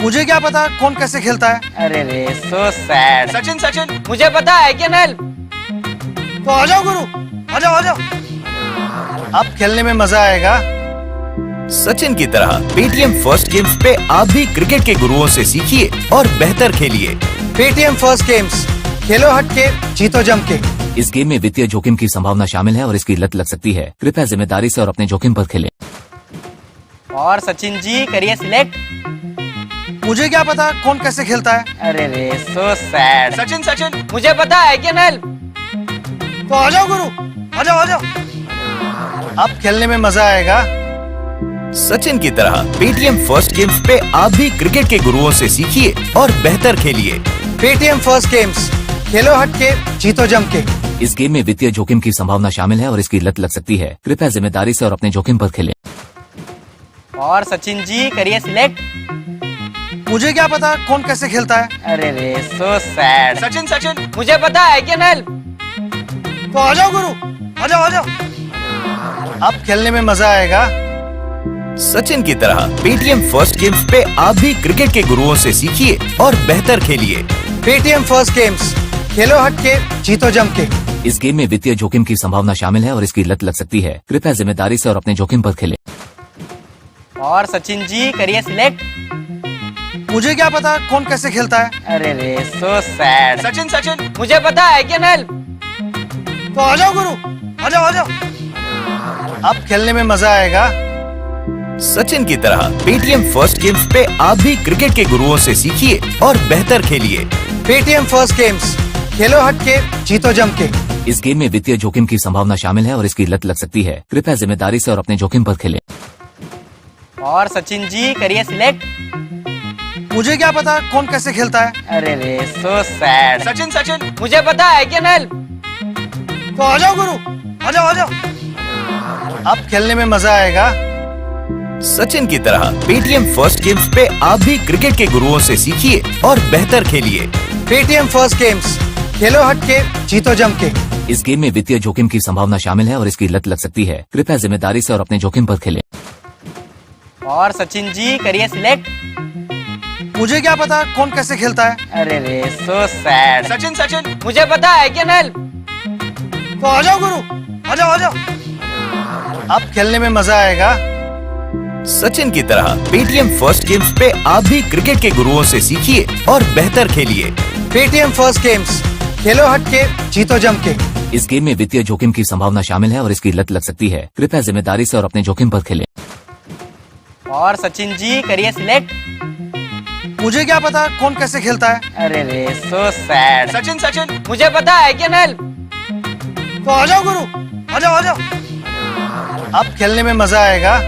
मुझे क्या पता कौन कैसे खेलता है। अरे रे सो सैड। सचिन सचिन मुझे पता है कैन हेल्प। तो आ जाओ गुरु, आ जाओ आ जाओ, अब खेलने में मजा आएगा। सचिन की तरह पेटीएम फर्स्ट गेम्स पे आप भी क्रिकेट के गुरुओं से सीखिए और बेहतर खेलिए। पेटीएम फर्स्ट गेम्स, खेलो हट के, जीतो जम के। इस गेम में वित्तीय जोखिम की संभावना शामिल है और इसकी लत लग सकती है। कृपया जिम्मेदारी से और अपने जोखिम पर खेलें। और सचिन जी करिए सिलेक्ट। मुझे क्या पता कौन कैसे खेलता है। अरे रे सो सैड। सचिन सचिन मुझे पता है कैन हेल्प। तो आ जाओ गुरु, आ जाओ आ जाओ, अब खेलने में मजा आएगा। सचिन की तरह पेटीएम फर्स्ट गेम्स पे आप भी क्रिकेट के गुरुओं से सीखिए और बेहतर खेलिए। पेटीएम फर्स्ट गेम्स, खेलो हट के, जीतो जम के। इस गेम में वित्तीय जोखिम की संभावना शामिल है और इसकी लत लग सकती है। कृपया जिम्मेदारी से और अपने जोखिम पर खेलें। और सचिन जी करिए सिलेक्ट। मुझे क्या पता कौन कैसे खेलता है। अरे रे सो सैड। सचिन सचिन मुझे पता है कैन हेल्प। तो आ जाओ गुरु, आ जाओ आ जाओ, अब खेलने में मजा आएगा। सचिन की तरह पेटीएम फर्स्ट गेम्स पे आप भी क्रिकेट के गुरुओं से सीखिए और बेहतर खेलिए। पेटीएम फर्स्ट गेम्स, खेलो हट के, जीतो जम के। इस गेम में वित्तीय जोखिम की संभावना शामिल है और इसकी लत लग सकती है। कृपया जिम्मेदारी से और अपने जोखिम पर खेलें। और सचिन जी करिए सिलेक्ट। मुझे क्या पता कौन कैसे खेलता है। अरे रे सो सैड। सचिन सचिन मुझे पता है कैन हेल्प। तो आ जाओ गुरु, आ जाओ आ जाओ, अब खेलने में मजा आएगा। सचिन की तरह पेटीएम फर्स्ट गेम्स पे आप भी क्रिकेट के गुरुओं से सीखिए और बेहतर खेलिए। पेटीएम फर्स्ट गेम्स, खेलो हट के, जीतो जम के। इस गेम में वित्तीय जोखिम की संभावना शामिल है और इसकी लत लग सकती है। कृपया जिम्मेदारी से और अपने जोखिम पर खेलें। और सचिन जी करिए सिलेक्ट। मुझे क्या पता कौन कैसे खेलता है। अरे रे सो सैड। सचिन सचिन मुझे पता है कैन हेल्प। तो आ जाओ गुरु, आ जाओ आ जाओ, अब खेलने में मजा आएगा। सचिन की तरह पेटीएम फर्स्ट गेम्स पे आप भी क्रिकेट के गुरुओं से सीखिए और बेहतर खेलिए। पेटीएम फर्स्ट गेम्स, खेलो हट के, जीतो जम के। इस गेम में वित्तीय जोखिम की संभावना शामिल है और इसकी लत लग सकती है। कृपया जिम्मेदारी से और अपने जोखिम पर खेलें। और सचिन जी करिए सिलेक्ट। मुझे क्या पता कौन कैसे खेलता है। अरे रे सो सैड। सचिन सचिन मुझे पता है कैन हेल्प। तो आ जाओ गुरु, आ जाओ आ जाओ, अब खेलने में मजा आएगा। सचिन की तरह पेटीएम फर्स्ट गेम्स पे आप भी क्रिकेट के गुरुओं से सीखिए और बेहतर खेलिए। पेटीएम फर्स्ट गेम्स, खेलो हट के, जीतो जम के। इस गेम में वित्तीय जोखिम की संभावना शामिल है और इसकी लत लग सकती है। कृपया जिम्मेदारी से और अपने जोखिम पर खेलें। और सचिन जी करिए सिलेक्ट। मुझे क्या पता कौन कैसे खेलता है। अरे रे सो सैड। सचिन सचिन मुझे पता है कैन हेल्प। तो आ जाओ गुरु, आ जाओ आ जाओ, अब खेलने में मजा आएगा।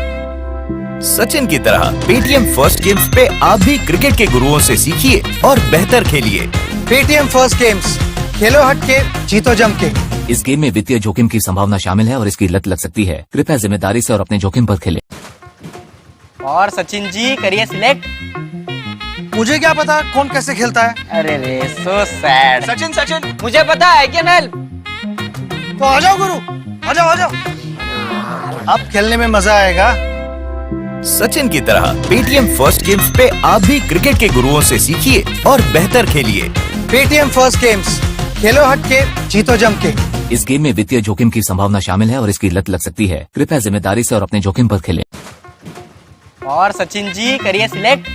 सचिन की तरह पेटीएम फर्स्ट गेम्स पे आप भी क्रिकेट के गुरुओं से सीखिए और बेहतर खेलिए। पेटीएम फर्स्ट गेम्स, खेलो हट के, जीतो जम के। इस गेम में वित्तीय जोखिम की संभावना शामिल है और इसकी लत लग सकती है। कृपया जिम्मेदारी से और अपने जोखिम पर खेलें। और सचिन जी करिए सिलेक्ट। मुझे क्या पता कौन कैसे खेलता है। अरे रे सो सैड। सचिन सचिन मुझे पता है कैन हेल्प। तो आ जाओ गुरु, आ जाओ आ जाओ, अब खेलने में मजा आएगा। सचिन की तरह पेटीएम फर्स्ट गेम्स पे आप भी क्रिकेट के गुरुओं से सीखिए और बेहतर खेलिए। पेटीएम फर्स्ट गेम्स, खेलो हट के, जीतो जम के। इस गेम में वित्तीय जोखिम की संभावना शामिल है और इसकी लत लग सकती है। कृपया जिम्मेदारी से और अपने जोखिम पर खेलें। और सचिन जी करिए सिलेक्ट।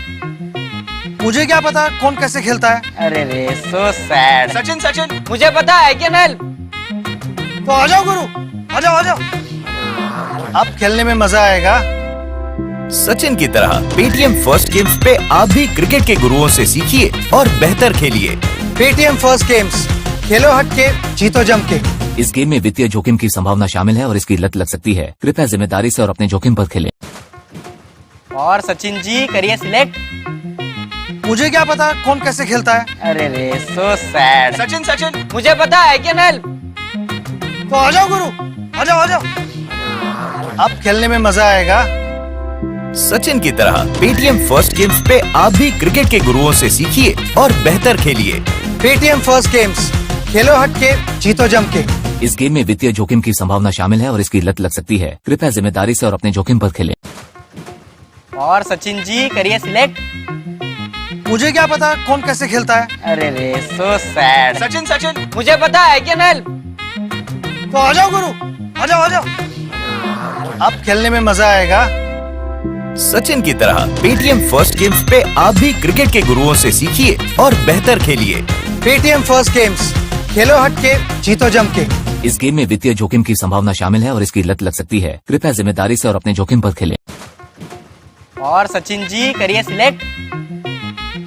मुझे क्या पता कौन कैसे खेलता है। अरे रे सो सैड। सचिन सचिन मुझे पता है कैन हेल्प। तो आ जाओ गुरु, आ जाओ आ जाओ, अब खेलने में मजा आएगा। सचिन की तरह पेटीएम फर्स्ट गेम्स पे आप भी क्रिकेट के गुरुओं से सीखिए और बेहतर खेलिए। पेटीएम फर्स्ट गेम्स, खेलो हट के, जीतो जम के। इस गेम में वित्तीय जोखिम की संभावना शामिल है और इसकी लत लग सकती है। कृपया जिम्मेदारी से और अपने जोखिम पर खेलें। और सचिन जी करिए सिलेक्ट। मुझे क्या पता कौन कैसे खेलता है। अरे रे सो सैड। सचिन सचिन मुझे पता है कैन हेल्प। तो आ जाओ गुरु, आ जाओ आ जाओ, अब खेलने में मजा आएगा। सचिन की तरह पेटीएम फर्स्ट गेम्स पे आप भी क्रिकेट के गुरुओं से सीखिए और बेहतर खेलिए। पेटीएम फर्स्ट गेम्स, खेलो हट के, जीतो जम के। इस गेम में वित्तीय जोखिम की संभावना शामिल है और इसकी लत लग सकती है। कृपया जिम्मेदारी से और अपने जोखिम पर खेलें। और सचिन जी करिए सिलेक्ट। मुझे क्या पता कौन कैसे खेलता है। अरे रे सो सैड। सचिन सचिन मुझे पता है कैन हेल्प। तो आ जाओ गुरु, आ जाओ आ जाओ, अब खेलने में मजा आएगा। सचिन की तरह पेटीएम फर्स्ट गेम्स पे आप भी क्रिकेट के गुरुओं से सीखिए और बेहतर खेलिए। पेटीएम फर्स्ट गेम्स, खेलो हट के, जीतो जम के। इस गेम में वित्तीय जोखिम की संभावना शामिल है और इसकी लत लग सकती है। कृपया जिम्मेदारी से और अपने जोखिम पर खेलें। और सचिन जी करिए सिलेक्ट।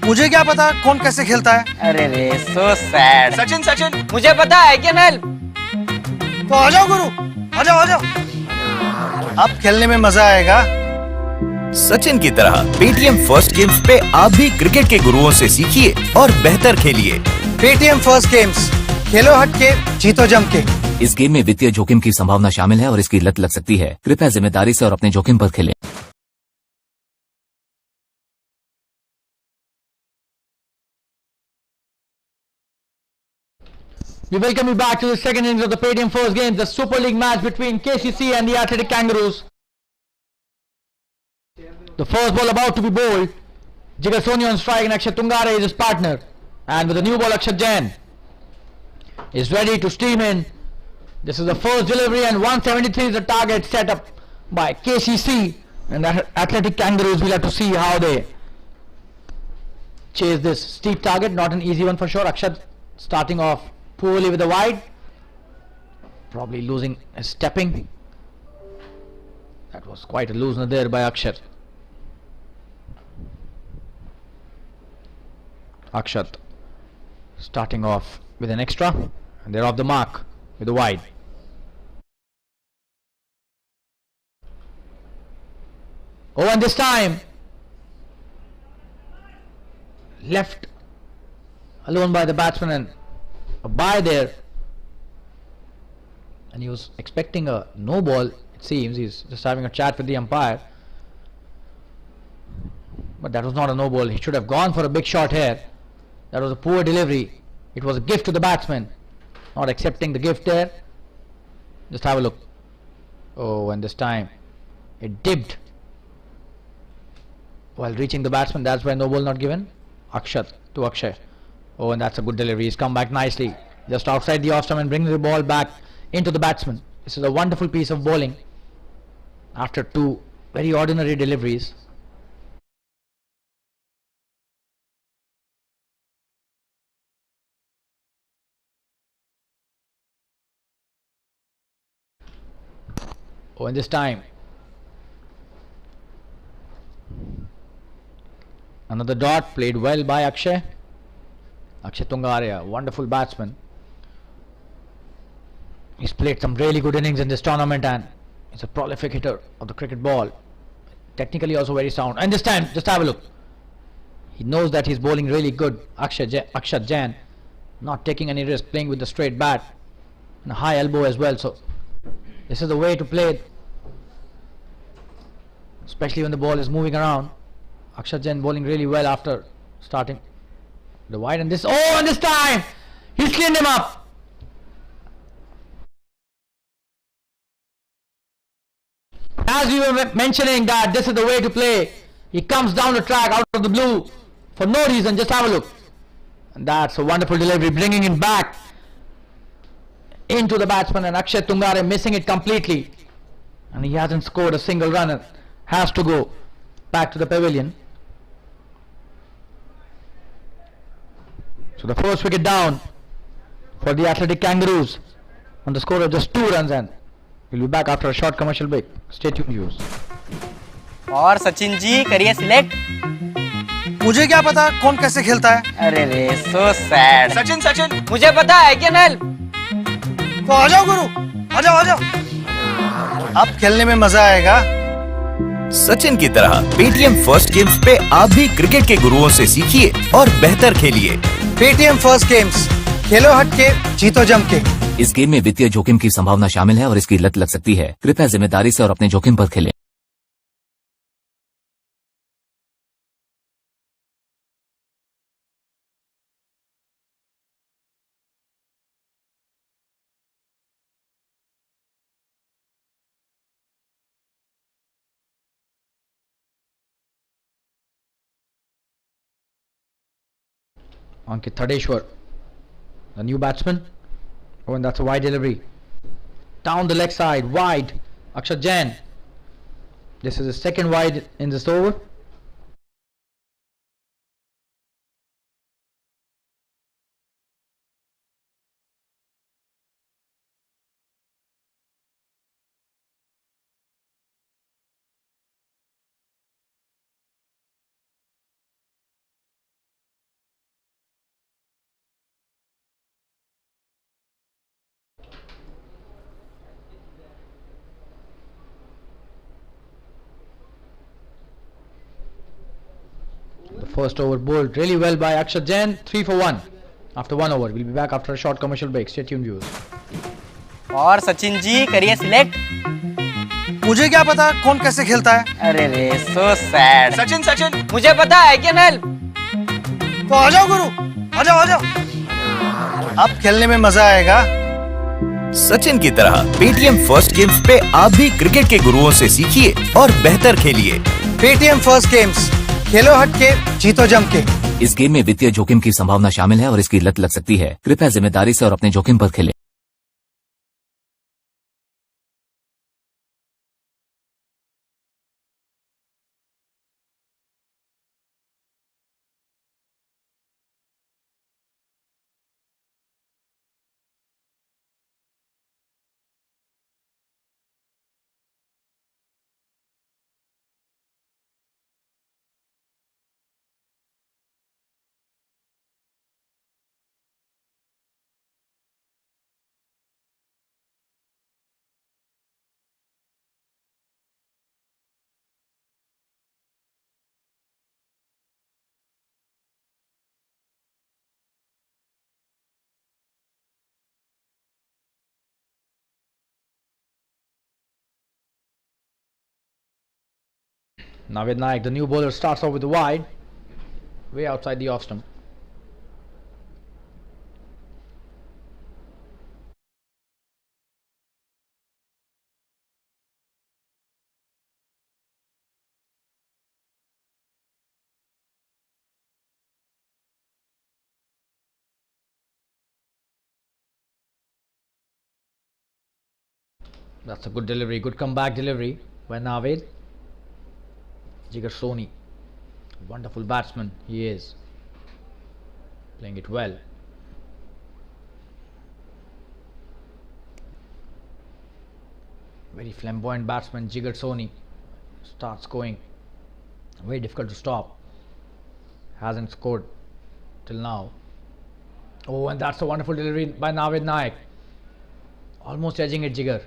मुझे क्या पता कौन कैसे खेलता है। अरे रे सो सैड। सचिन सचिन मुझे पता है क्या नल। तो आ जाओ गुरु, आ जाओ आ जाओ। अब खेलने में मजा आएगा। सचिन की तरह पेटीएम फर्स्ट गेम्स पे आप भी क्रिकेट के गुरुओं से सीखिए और बेहतर खेलिए। पेटीएम फर्स्ट गेम्स, खेलो हट के, जीतो जम के। इस गेम में वित्तीय जोखिम की संभावना शामिल है और इसकी लत लग सकती है। कृपया जिम्मेदारी से और अपने जोखिम पर खेलें। We welcome you back to the second innings of the PAYTM First Games, the Super League match between KCC and the Athletic Kangaroos. The first ball about to be bowled. Jigar Soni on strike and Akshat Tungare is his partner. And with the new ball, Akshat Jain is ready to steam in. This is the first delivery and 173 is the target set up by KCC. And the Athletic Kangaroos, will have to see how they chase this steep target. Not an easy one for sure. Akshat starting off poorly with the wide, probably losing his stepping. That was quite a loosener there by Akshat. Akshat starting off with an extra, and they're off the mark with the wide. Oh, and this time left alone by the batsman, and a bye there, and he was expecting a no ball. It seems he's just having a chat with the umpire, but that was not a no ball. He should have gone for a big shot here. That was a poor delivery. It was a gift to the batsman, not accepting the gift there. Just have a look. Oh, and this time it dipped while reaching the batsman. That's why no ball not given. Akshat to Akshay. Oh, and that's a good delivery. He's come back nicely, just outside the off stump and brings the ball back into the batsman. This is a wonderful piece of bowling after two very ordinary deliveries. Oh, and this time another dot played well by Akshay. Akshay Tungare, wonderful batsman. He's played some really good innings in this tournament and he's a prolific hitter of the cricket ball. Technically also very sound. And this time, just have a look. He knows that he's bowling really good. Akshat Jain, not taking any risk, playing with the straight bat and a high elbow as well. So this is the way to play it, especially when the ball is moving around. Akshat Jain bowling really well after starting the wide, and this, oh, and this time he's cleaned him up. As we were mentioning that this is the way to play, he comes down the track out of the blue for no reason. Just have a look, and that's a wonderful delivery, bringing him back into the batsman, and Akshay Tungare missing it completely, and he hasn't scored a single run and has to go back to the pavilion. So the first wicket down for the Athletic Kangaroos on the score of just 2 runs, and we'll be back after a short commercial break. Stay tuned, viewers. और सचिन जी करिए select. मुझे क्या पता कौन कैसे खेलता है। अरे रे सो सैड। सचिन सचिन मुझे पता है क्या नल। तो आ जाओ गुरु, आ जाओ आ जाओ। अब खेलने में मजा आएगा। सचिन की तरह पेटीएम फर्स्ट गेम्स पे आप भी क्रिकेट के गुरुओं से सीखिए और बेहतर खेलिए। पेटीएम फर्स्ट गेम्स, खेलो हट के, जीतो जम के। इस गेम में वित्तीय जोखिम की संभावना शामिल है और इसकी लत लग सकती है। कृपया जिम्मेदारी से और अपने जोखिम पर खेलें। Ankit Thadeshwar, the new batsman. Oh, and that's a wide delivery. Down the leg side, wide. Akshat Jain. This is his second wide in this over. first over bowled really well by Akshat Jain. 3 for 1 after 1 over. We'll be back after a short commercial break. Stay tuned, viewers. और सचिन जी करिए select. मुझे क्या पता कौन कैसे खेलता है? अरे रे सो सैड। सचिन सचिन मुझे पता है क्या नल। तो आ जाओ गुरु, आ जाओ आ जाओ। अब खेलने में मजा आएगा। सचिन की तरह पेटीएम फर्स्ट गेम्स पे आप भी क्रिकेट के गुरुओं से सीखिए और बेहतर खेलिए। पेटीएम फर्स्ट गेम्स, खेलो हट के जीतो जम के। इस गेम में वित्तीय जोखिम की संभावना शामिल है और इसकी लत लग सकती है। कृपया जिम्मेदारी से और अपने जोखिम पर खेलें। Navid Naik, the new bowler, starts off with the wide, way outside the off stump. That's a good delivery, good comeback delivery by Navid. Jigar Soni, wonderful batsman he is, playing it well. Very flamboyant batsman Jigar Soni, starts going, very difficult to stop, hasn't scored till now. Oh, and that's a wonderful delivery by Navid Naik, almost edging it Jigar.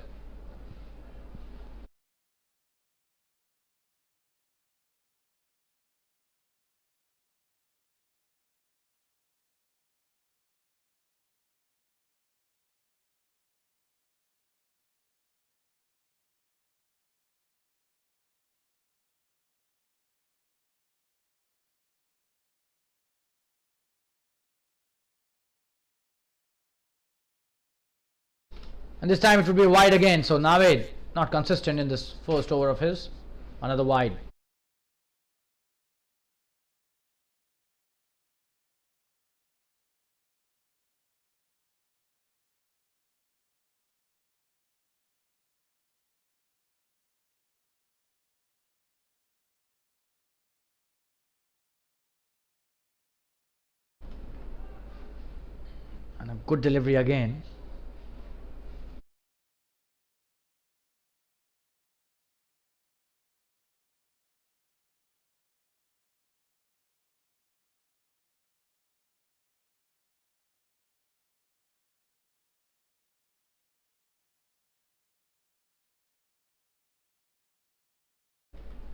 And this time it will be wide again. So Navid not consistent in this first over of his. Another wide. And a good delivery again.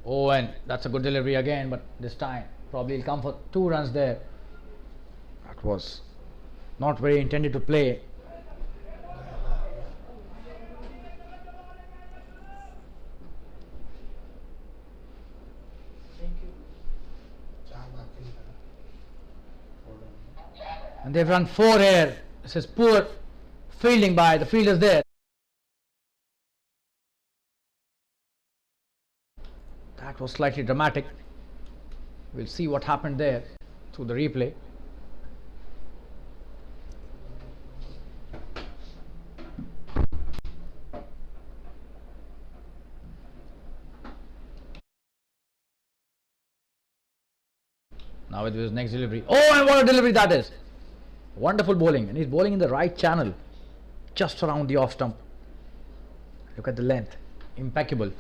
Oh, and that's a good delivery again, but this time probably he'll come for 2 runs there. That was not very intended to play. And they've run 4 here. This is poor fielding by the fielders there. That was slightly dramatic. We'll see what happened there through the replay. Now with his next delivery. Oh, and what a delivery that is! Wonderful bowling, and he's bowling in the right channel, just around the off stump. Look at the length, impeccable.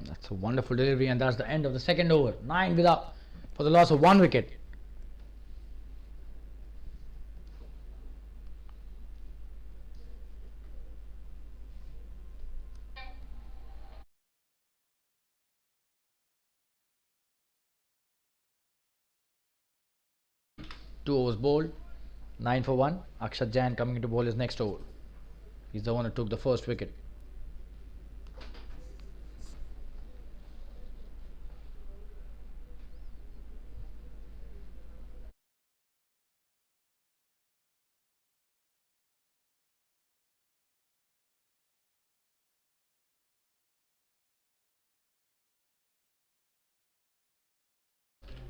That's a wonderful delivery, and that's the end of the second over. 9 without for the loss of 1 wicket. Two overs bowled, 9 for 1. Akshat Jain coming into bowl his next over. He's the one who took the first wicket.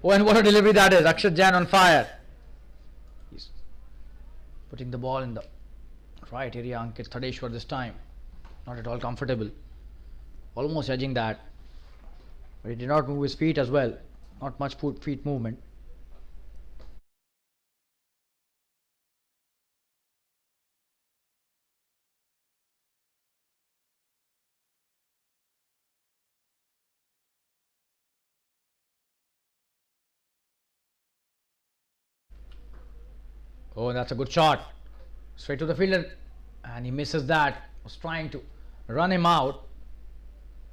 Oh, and what a delivery that is. Akshat Jain on fire. He's putting the ball in the right area. Ankit Thadeshwar this time. Not at all comfortable. Almost edging that. But he did not move his feet as well. Not much feet movement. Oh, that's a good shot. Straight to the fielder. And he misses that. Was trying to run him out.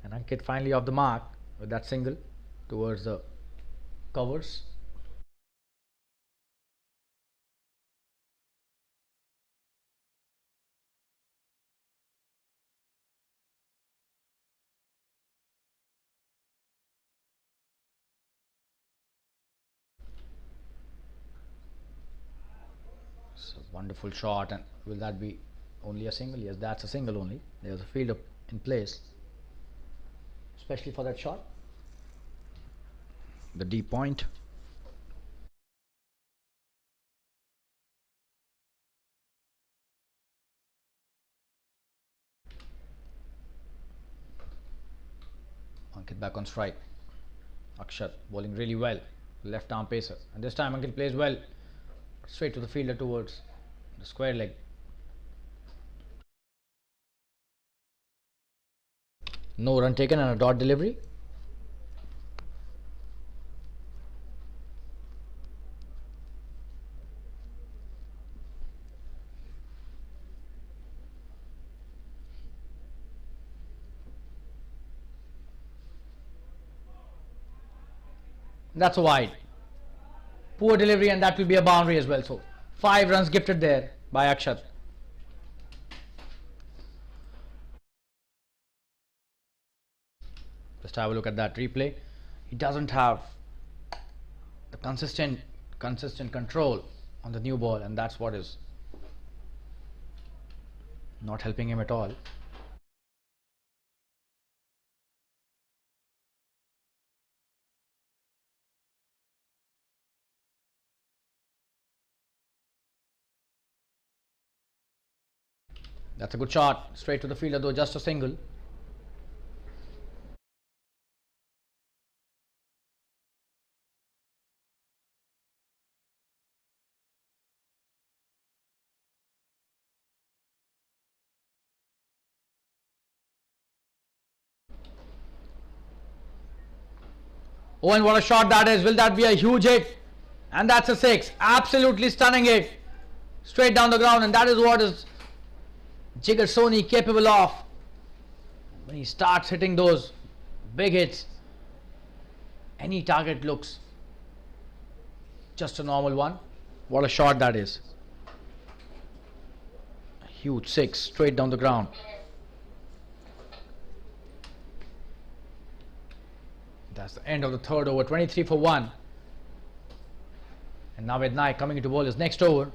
And Ankit finally off the mark with that single towards the covers. It's a wonderful shot, and will that be only a single? Yes, that's a single only. There's a fielder in place, especially for that shot. The deep point. Ankit back on strike. Akshat bowling really well. Left arm pacer. And this time Ankit plays well. Straight to the fielder towards the square leg. No run taken and a dot delivery. That's a wide. Poor delivery, and that will be a boundary as well. So 5 runs gifted there by Akshat. Just have a look at that replay. He doesn't have the consistent control on the new ball, and that's what is not helping him at all. That's a good shot. Straight to the fielder, though just a single. Oh, and what a shot that is. Will that be a huge hit? And that's a 6. Absolutely stunning hit. Straight down the ground, and that is what is Jigar Soni capable of. When he starts hitting those big hits, any target looks just a normal one. What a shot that is. A huge 6 straight down the ground. That's the end of the third over. 23 for 1. And Naved Naik coming into bowl his next over.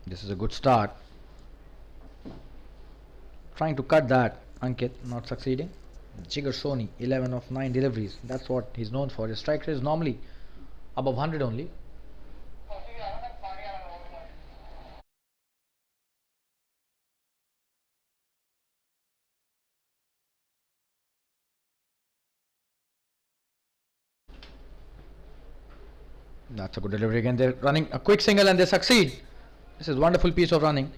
This is a good start. Trying to cut that. Ankit not succeeding. Jigar Soni 11 of 9 deliveries. That's what he's known for. His strike rate is normally above 100 only. That's a good delivery again. They're running a quick single and they succeed. This is a wonderful piece of running.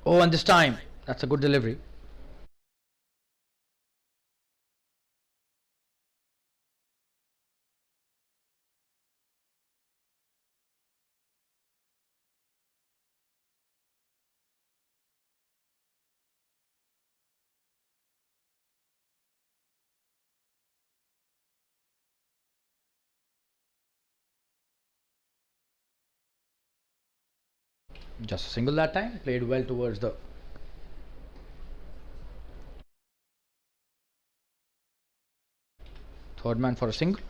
Oh, and this time, that's a good delivery. Just a single that time, played well towards the third man for a single.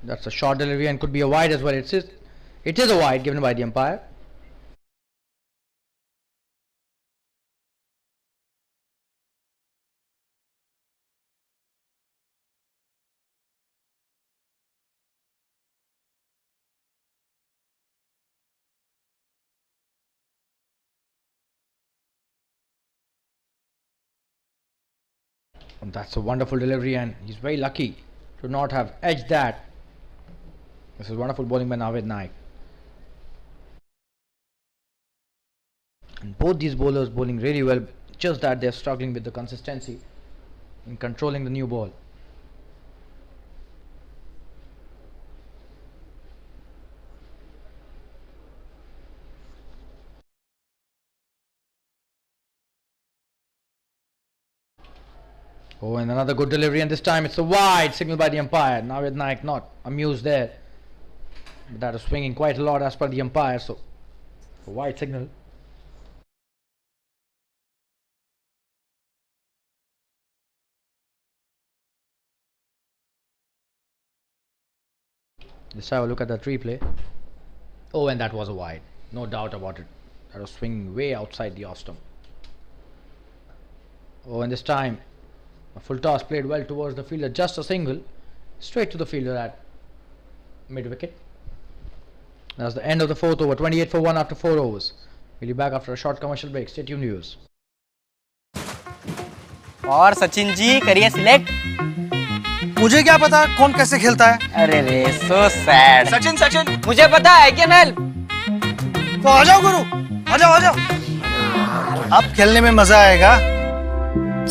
That's a short delivery and could be a wide as well. It is a wide given by the umpire. And that's a wonderful delivery and he's very lucky to not have edged that. This is wonderful bowling by Naveed Naik. And both these bowlers bowling really well, just that they're struggling with the consistency in controlling the new ball. Oh, and another good delivery, and this time it's a wide signal by the umpire. Naveed Naik not amused there, but that is swinging quite a lot as per the umpire, so a wide signal. Let's have a look at that replay. Oh, and that was a wide, no doubt about it. That was swinging way outside the off stump. Oh, and this time a full toss played well towards the fielder, just a single, straight to the fielder at mid wicket. That's the end of the fourth over, 28 for 1 after 4 overs. We'll be back after a short commercial break. Stay tuned, viewers. और सचिन जी करिए select. मुझे क्या पता कौन कैसे खेलता है। अरे रे सो सैड। Sachin, Sachin. मुझे पता है क्या नल। तो आ जाओ गुरु, आ जाओ आ जाओ। अब खेलने में मजा आएगा।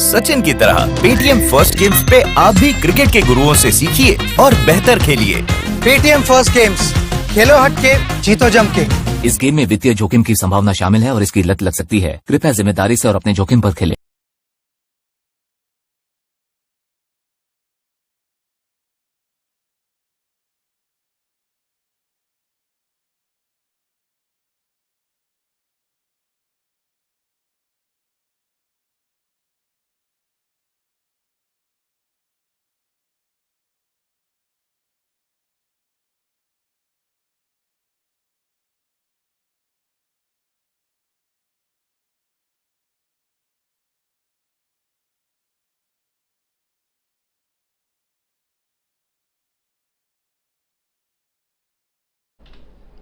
सचिन की तरह पेटीएम फर्स्ट गेम्स पे आप भी क्रिकेट के गुरुओं से सीखिए और बेहतर खेलिए। पेटीएम फर्स्ट गेम्स, खेलो हटके, जीतो जम के। इस गेम में वित्तीय जोखिम की संभावना शामिल है और इसकी लत लग सकती है। कृपया जिम्मेदारी से और अपने जोखिम पर खेलें।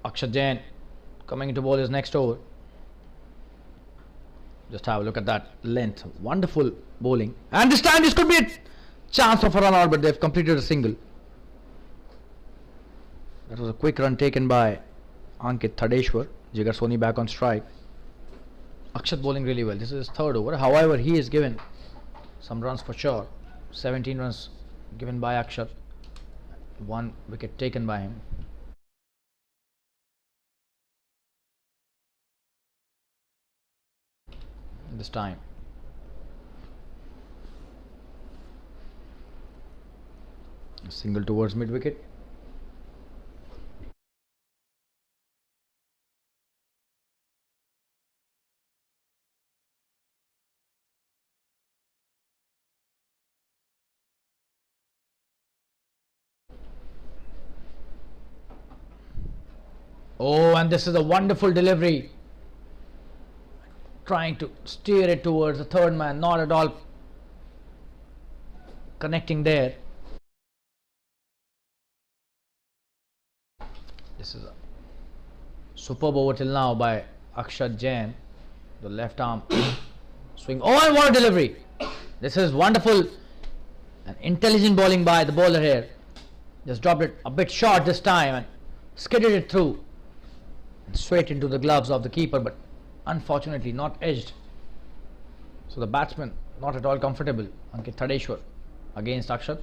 Akshat Jain coming into bowl his next over. Just have a look at that length. Wonderful bowling. And this time this could be a chance of a run out, but they've completed a single. That was a quick run taken by Ankit Thadeshwar. Jigar Soni back on strike. Akshat bowling really well. This is his third over. However, he is given some runs for sure. 17 runs given by Akshat. 1 wicket taken by him. This time a single towards mid wicket. Oh, and this is a wonderful delivery. Trying to steer it towards the third man, not at all connecting there. This is a superb over till now by Akshat Jain. The left arm swing. Oh, and what a delivery! This is wonderful and intelligent bowling by the bowler here. Just dropped it a bit short this time and skidded it through and straight into the gloves of the keeper, but unfortunately not edged. So the batsman not at all comfortable. Ankit Thadeshwar against Akshat.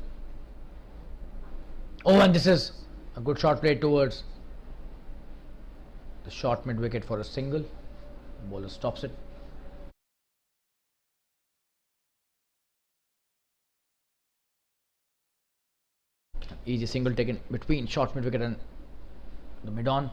Oh, and this is a good shot played towards the short mid wicket for a single. The bowler stops it. Easy single taken between short mid wicket and the mid on.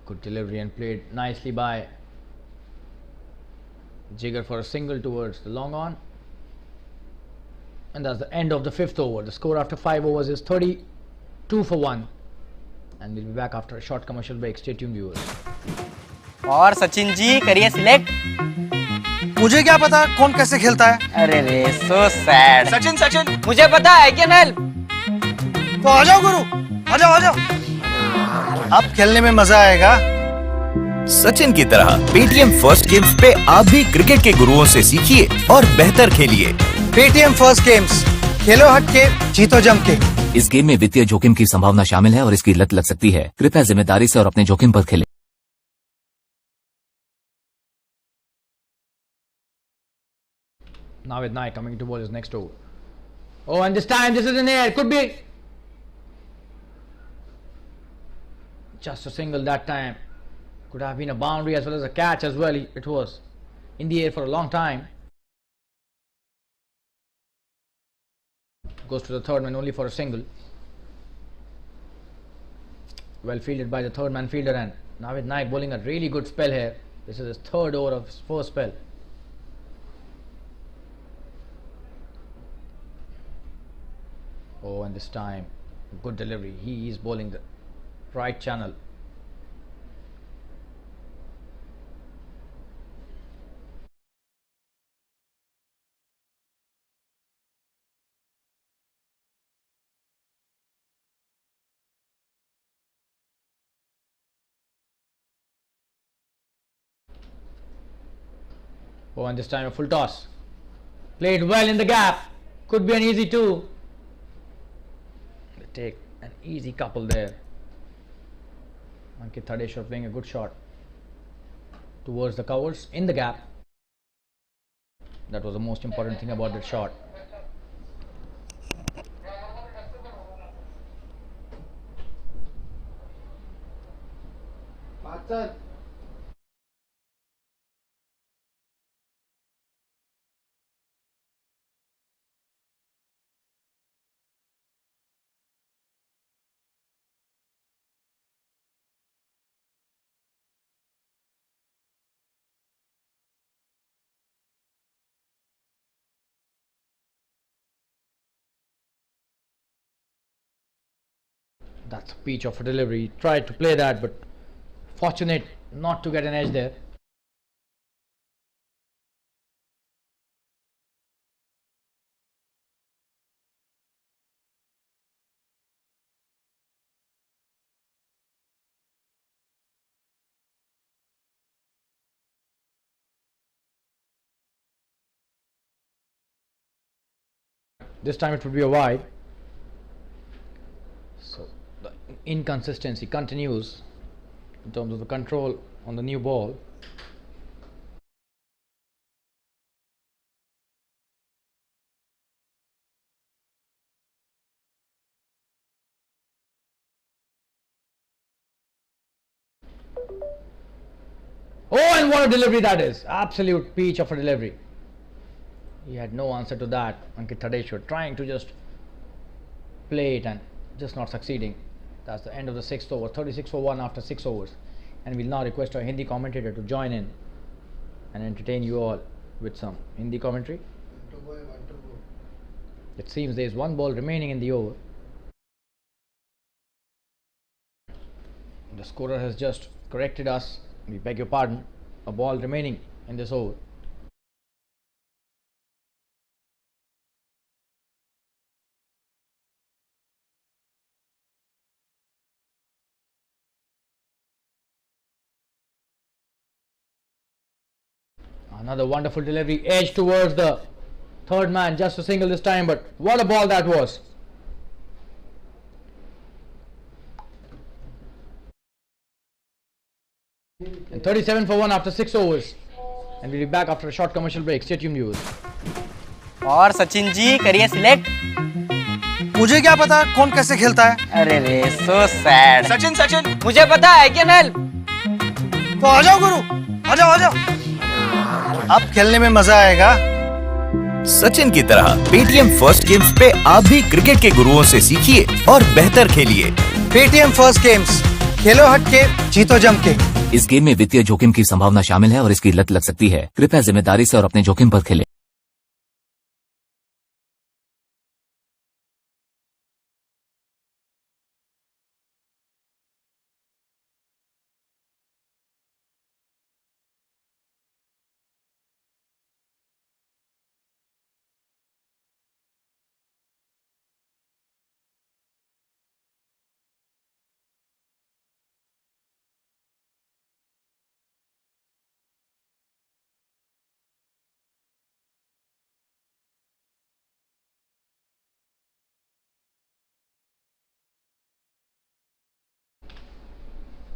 Good delivery and played nicely by Jigger for a single towards the long on. And that's the end of the 5th over. The score after 5 overs is 32 for 1. And we'll be back after a short commercial break. Stay tuned, viewers. और सचिन जी करिए select. मुझे क्या पता कौन कैसे खेलता है। अरे रे सो सैड। सचिन सचिन मुझे पता है कैन हेल्प। तो आ जाओ गुरु, आ जाओ आ जाओ। अब खेलने में मजा आएगा। सचिन की तरह पेटीएम फर्स्ट गेम्स पे आप भी क्रिकेट के गुरुओं से सीखिए और बेहतर खेलिए। पेटीएम फर्स्ट गेम्स, खेलो हट के जीतो जम के। इस गेम में वित्तीय जोखिम की संभावना शामिल है और इसकी लत लग सकती है। कृपया जिम्मेदारी से और अपने जोखिम पर खेलें। Now with Naik coming to bowl his next over. Oh, and this time this is in the air. Could be just a single that time. Could have been a boundary as well as a catch as well. It was in the air for a long time. Goes to the third man only for a single. Well fielded by the third man fielder, and now with Naik bowling a really good spell here. This is his third over of his first spell. Oh, and this time good delivery. He is bowling the right channel. Oh, and this time a full toss. Played well in the gap. Could be an easy two. They take an easy couple there. Ankit Thadeshwar playing a good shot towards the covers in the gap. That was the most important thing about that shot. That's a peach of a delivery. Tried to play that, but fortunate not to get an edge there. This time it would be a wide. So the inconsistency continues in terms of the control on the new ball. Oh, and what a delivery that is. Absolute peach of a delivery. He had no answer to that. Ankit Thadeshwar trying to just play it and just not succeeding. That's the end of the 6th over. 36 for 1 after 6 overs. And we'll now request our Hindi commentator to join in and entertain you all with some Hindi commentary. It seems there is one ball remaining in the over. The scorer has just corrected us. We beg your pardon. A ball remaining in this over. Another wonderful delivery, edge towards the third man, just a single this time, but what a ball that was. And 37 for 1 after 6 overs. And we'll be back after a short commercial break. Stay tuned, viewers. और सचिन जी करिए select. मुझे क्या पता कौन कैसे खेलता है। अरे रे सो सैड। सचिन सचिन मुझे पता है कैन हेल्प। तो आ जाओ गुरु, आ जाओ आ जाओ। अब खेलने में मजा आएगा। सचिन की तरह पेटीएम फर्स्ट गेम्स पे आप भी क्रिकेट के गुरुओं से सीखिए और बेहतर खेलिए। पेटीएम फर्स्ट गेम्स, खेलो हटके, जीतो जम के। इस गेम में वित्तीय जोखिम की संभावना शामिल है और इसकी लत लग सकती है। कृपया जिम्मेदारी से और अपने जोखिम पर खेलें।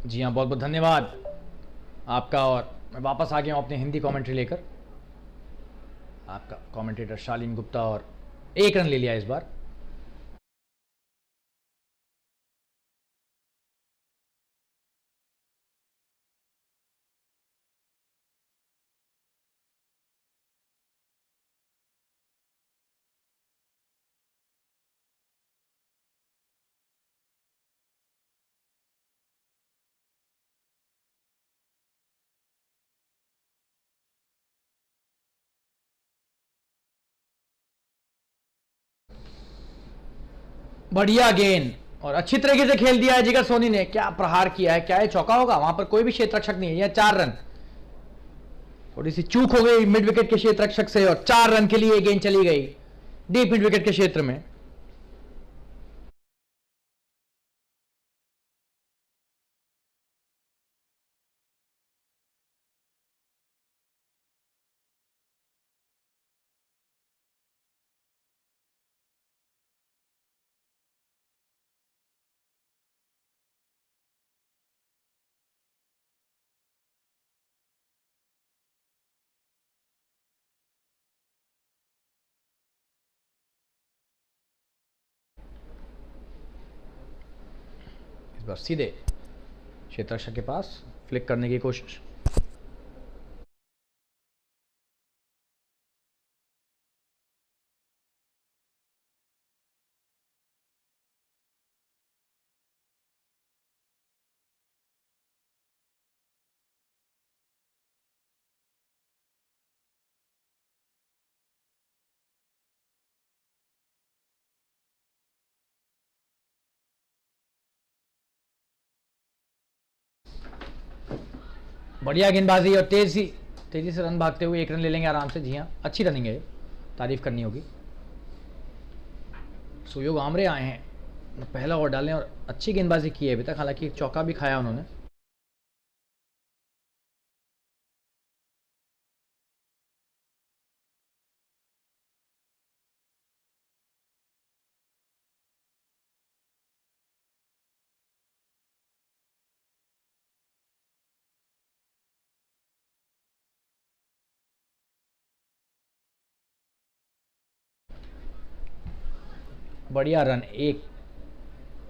जी हाँ, बहुत बहुत धन्यवाद आपका। और मैं वापस आ गया हूँ अपनी हिंदी कमेंट्री लेकर। आपका कमेंटेटर शालीन गुप्ता, और 1 रन ले लिया इस बार। बढ़िया गेंद और अच्छी तरीके से खेल दिया है जिगर सोनी ने। क्या प्रहार किया है, क्या है चौका होगा? वहां पर कोई भी क्षेत्र रक्षक नहीं है। यह 4 रन, थोड़ी सी चूक हो गई मिड विकेट के क्षेत्र रक्षक से, और 4 रन के लिए गेंद चली गई डीप मिड विकेट के क्षेत्र में। इस बार सीधे क्षेत्र रक्षक के पास फ्लिक करने की कोशिश। बढ़िया गेंदबाजी और तेजी से रन भागते हुए 1 रन ले लेंगे आराम से। जी हाँ, अच्छी रनिंग है, तारीफ करनी होगी। सुयोग आमरे आए हैं पहला ओवर डालने और अच्छी गेंदबाजी की है अभी तक, हालांकि एक चौका भी खाया उन्होंने। बढ़िया रन, 1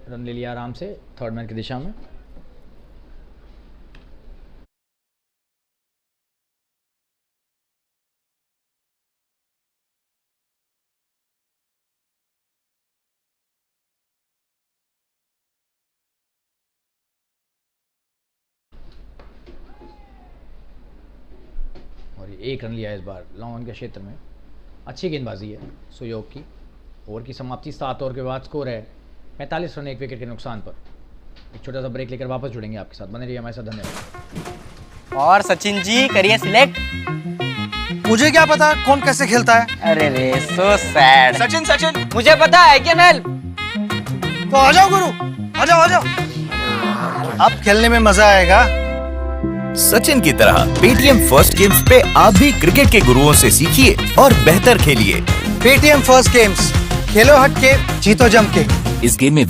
रन ले लिया आराम से थर्ड मैन की दिशा में। 1 रन लिया इस बार लॉन्ग ऑन के क्षेत्र में। अच्छी गेंदबाजी है सुयोग की। ओवर की समाप्ति 7 ओवर के बाद स्कोर है 45 रन 1 विकेट के नुकसान पर। एक छोटा सा ब्रेक लेकर वापस जुड़ेंगे आपके साथ, बने रहिए हमारे साथ, धन्यवाद। और सचिन जी करिए सिलेक्ट। मुझे क्या पता कौन कैसे खेलता है। अरे रे सो सैड। सचिन सचिन मुझे पता है कैन हेल्प। तो आ जाओ गुरु, आ जाओ आ जाओ, अब खेलने में मजा आएगा। सचिन की तरह पेटीएम फर्स्ट गेम्स पे आप भी क्रिकेट के गुरुओं से सीखिए और बेहतर खेलिए। पेटीएम फर्स्ट गेम्स, खेलो हट के, जीतो जम के। इस गेम में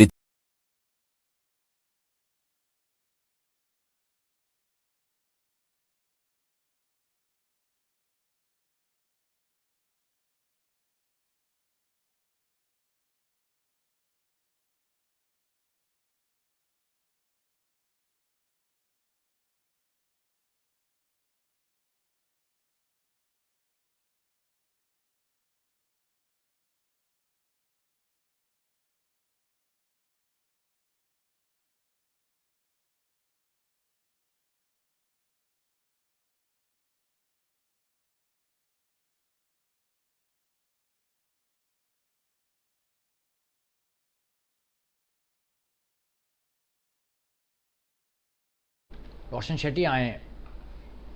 रोशन शेट्टी आए हैं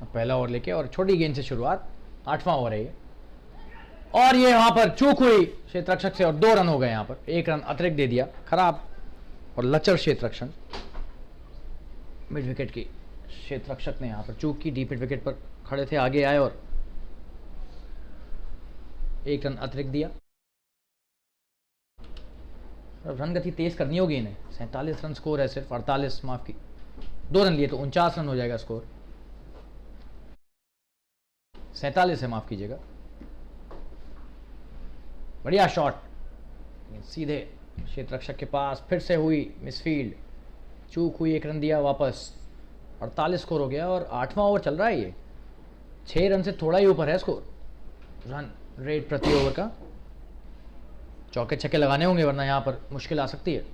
पहला ओवर लेके और छोटी गेंद से शुरुआत। 8वां ओवर है ये और ये वहां पर चूक हुई क्षेत्ररक्षक से और 2 रन हो गए। यहाँ पर 1 रन अतिरिक्त दे दिया। खराब और लचर क्षेत्ररक्षण मिड विकेट की क्षेत्ररक्षक ने यहाँ पर चूक की। डीप मिड विकेट पर खड़े थे, आगे आए और 1 रन अतिरिक्त दिया। रन गति तेज करनी होगी इन्हें। 47 रन स्कोर है, सिर्फ 48 माफ की 2 रन लिए तो 49 रन हो जाएगा स्कोर। 47 है, माफ कीजिएगा। बढ़िया शॉट, सीधे क्षेत्ररक्षक के पास, फिर से हुई मिसफील्ड, चूक हुई, 1 रन दिया वापस। 48 स्कोर हो गया और 8वां ओवर चल रहा है ये। 6 रन से थोड़ा ही ऊपर है स्कोर, रन रेट प्रति ओवर का। चौके छक्के लगाने होंगे वरना यहाँ पर मुश्किल आ सकती है।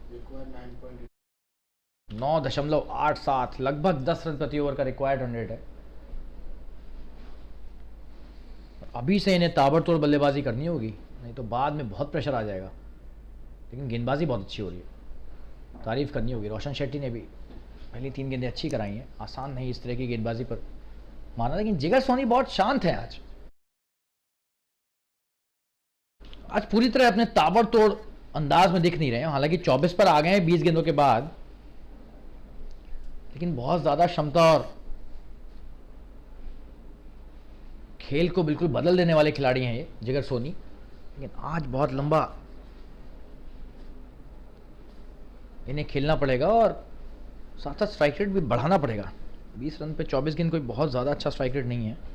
9.87, लगभग 10 रन प्रति ओवर का रिक्वायर्ड रन रेट है। अभी से इन्हें ताबड़तोड़ बल्लेबाजी करनी होगी, नहीं तो बाद में बहुत प्रेशर आ जाएगा। लेकिन गेंदबाजी बहुत अच्छी हो रही है, तारीफ करनी होगी। रोशन शेट्टी ने भी पहली 3 गेंदें अच्छी कराई हैं। आसान नहीं इस तरह की गेंदबाजी पर माना, लेकिन जिगर सोनी बहुत शांत है आज पूरी तरह अपने ताबड़तोड़ अंदाज में दिख नहीं रहे हैं। हालांकि 24 पर आ गए हैं 20 गेंदों के बाद, लेकिन बहुत ज्यादा क्षमता और खेल को बिल्कुल बदल देने वाले खिलाड़ी हैं ये जिगर सोनी। लेकिन आज बहुत लंबा इन्हें खेलना पड़ेगा और साथ साथ स्ट्राइक रेट भी बढ़ाना पड़ेगा। 20 रन पे 24 गेंद कोई बहुत ज्यादा अच्छा स्ट्राइक रेट नहीं है।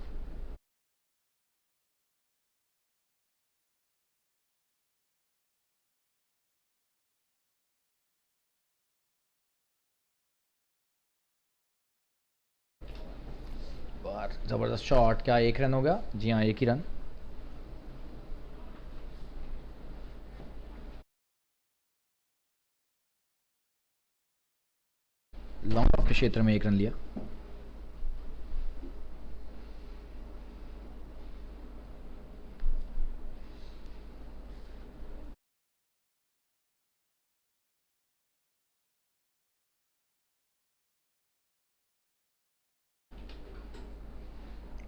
जबरदस्त शॉट, क्या 1 रन होगा? जी हाँ, 1 ही रन। लॉन्ग ऑफ के क्षेत्र में 1 रन लिया।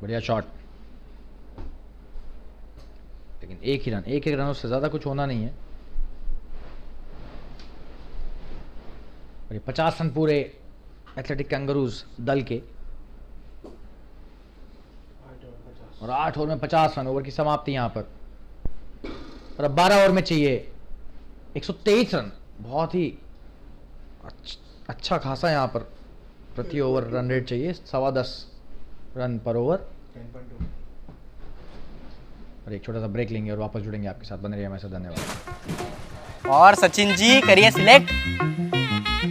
बढ़िया शॉट, लेकिन 1 ही रन। 1 रनों से ज्यादा कुछ होना नहीं है। और ये 50 रन पूरे एथलेटिक कैंगरूज दल के, और 8 ओवर में 50 रन। ओवर की समाप्ति यहां पर, और अब 12 ओवर में चाहिए 123 रन। बहुत ही अच्छा खासा यहां पर प्रति ओवर रन रेट चाहिए, 10.25 रन पर ओवर। और एक छोटा सा ब्रेक लेंगे और वापस जुड़ेंगे आपके साथ, बने रहिए हमारे साथ, धन्यवाद। और सचिन जी करिए सिलेक्ट।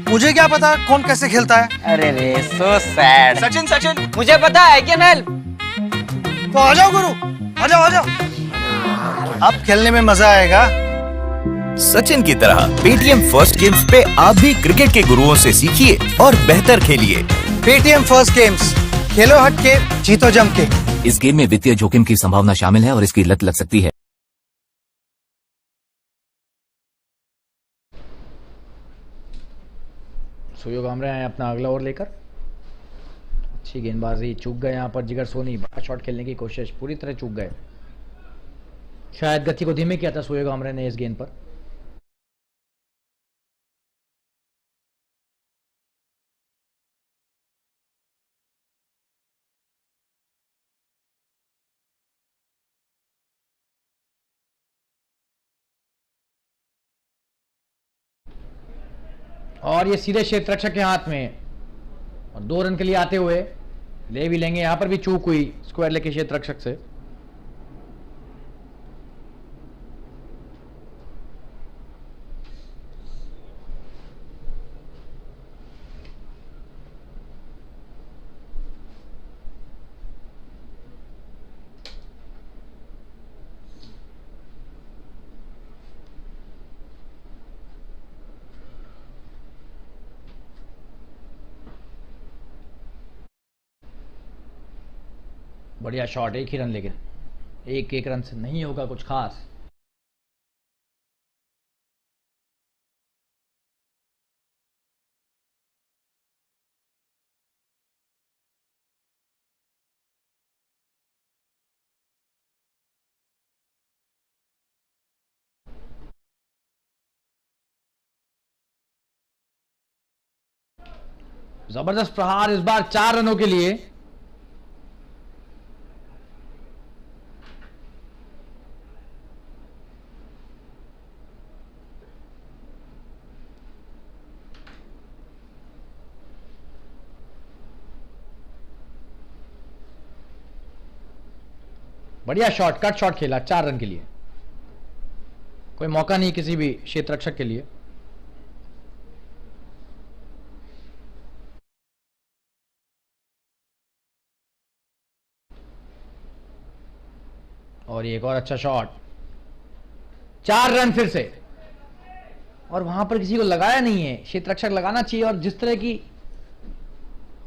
मुझे क्या पता कौन कैसे खेलता है। अरे रे सो सैड। सचिन सचिन मुझे पता है कैन हेल्प। तो आ जाओ गुरु, आ जाओ आ जाओ, अब खेलने में मजा आएगा। सचिन की तरह पेटीएम फर्स्ट गेम्स पे आप भी क्रिकेट के गुरुओं से सीखिए और बेहतर खेलिए। पेटीएम फर्स्ट गेम्स, खेलो हट के, जीतो जम के। इस गेम में वित्तीय जोखिम की संभावना शामिल है और इसकी लत लग सकती है। सूर्य कामरे आए अपना अगला ओवर लेकर। अच्छी गेंदबाजी, चूक गए यहाँ पर जिगर सोनी। बड़ा शॉट खेलने की कोशिश, पूरी तरह चूक गए। शायद गति को धीमे किया था सूर्य कामरे ने इस गेंद पर। और ये सीधे क्षेत्र रक्षक के हाथ में, और 2 रन के लिए आते हुए ले भी लेंगे। यहां पर भी चूक हुई स्क्वायर लेग के क्षेत्र रक्षक से। बढ़िया शॉट, 1 ही रन, लेकिन एक रन से नहीं होगा कुछ खास। जबरदस्त प्रहार इस बार 4 रनों के लिए। बढ़िया शॉट, कट शॉट खेला 4 रन के लिए। कोई मौका नहीं किसी भी क्षेत्र रक्षक के लिए। और एक और अच्छा शॉट, 4 रन फिर से। और वहां पर किसी को लगाया नहीं है, क्षेत्र रक्षक लगाना चाहिए। और जिस तरह की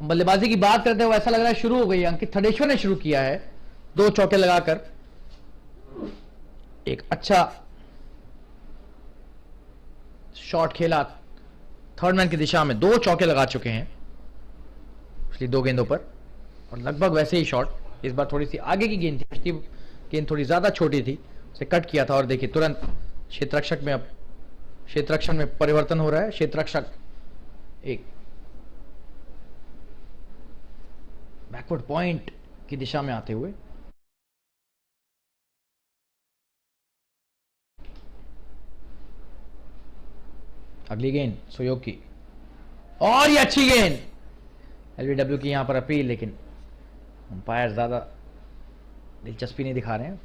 बल्लेबाजी की बात करते हैं वो ऐसा लग रहा है शुरू हो गई। अंकित थडेश्वर ने शुरू किया है 2 चौके लगाकर। एक अच्छा शॉट खेला, थर्ड मैन की दिशा में 2 चौके लगा चुके हैं पिछली 2 गेंदों पर। और लगभग वैसे ही शॉट, इस बार थोड़ी सी आगे की गेंद थी, पिछली गेंद थोड़ी ज्यादा छोटी थी, उसे कट किया था। और देखिए तुरंत क्षेत्ररक्षक में, अब क्षेत्ररक्षण में परिवर्तन हो रहा है। क्षेत्ररक्षक एक बैकवर्ड पॉइंट की दिशा में आते हुए। अगली गेंद सुयोग की, और ये अच्छी गेंद। एलबीडब्ल्यू की यहां पर अपील, लेकिन अंपायर ज्यादा दिलचस्पी नहीं दिखा रहे हैं।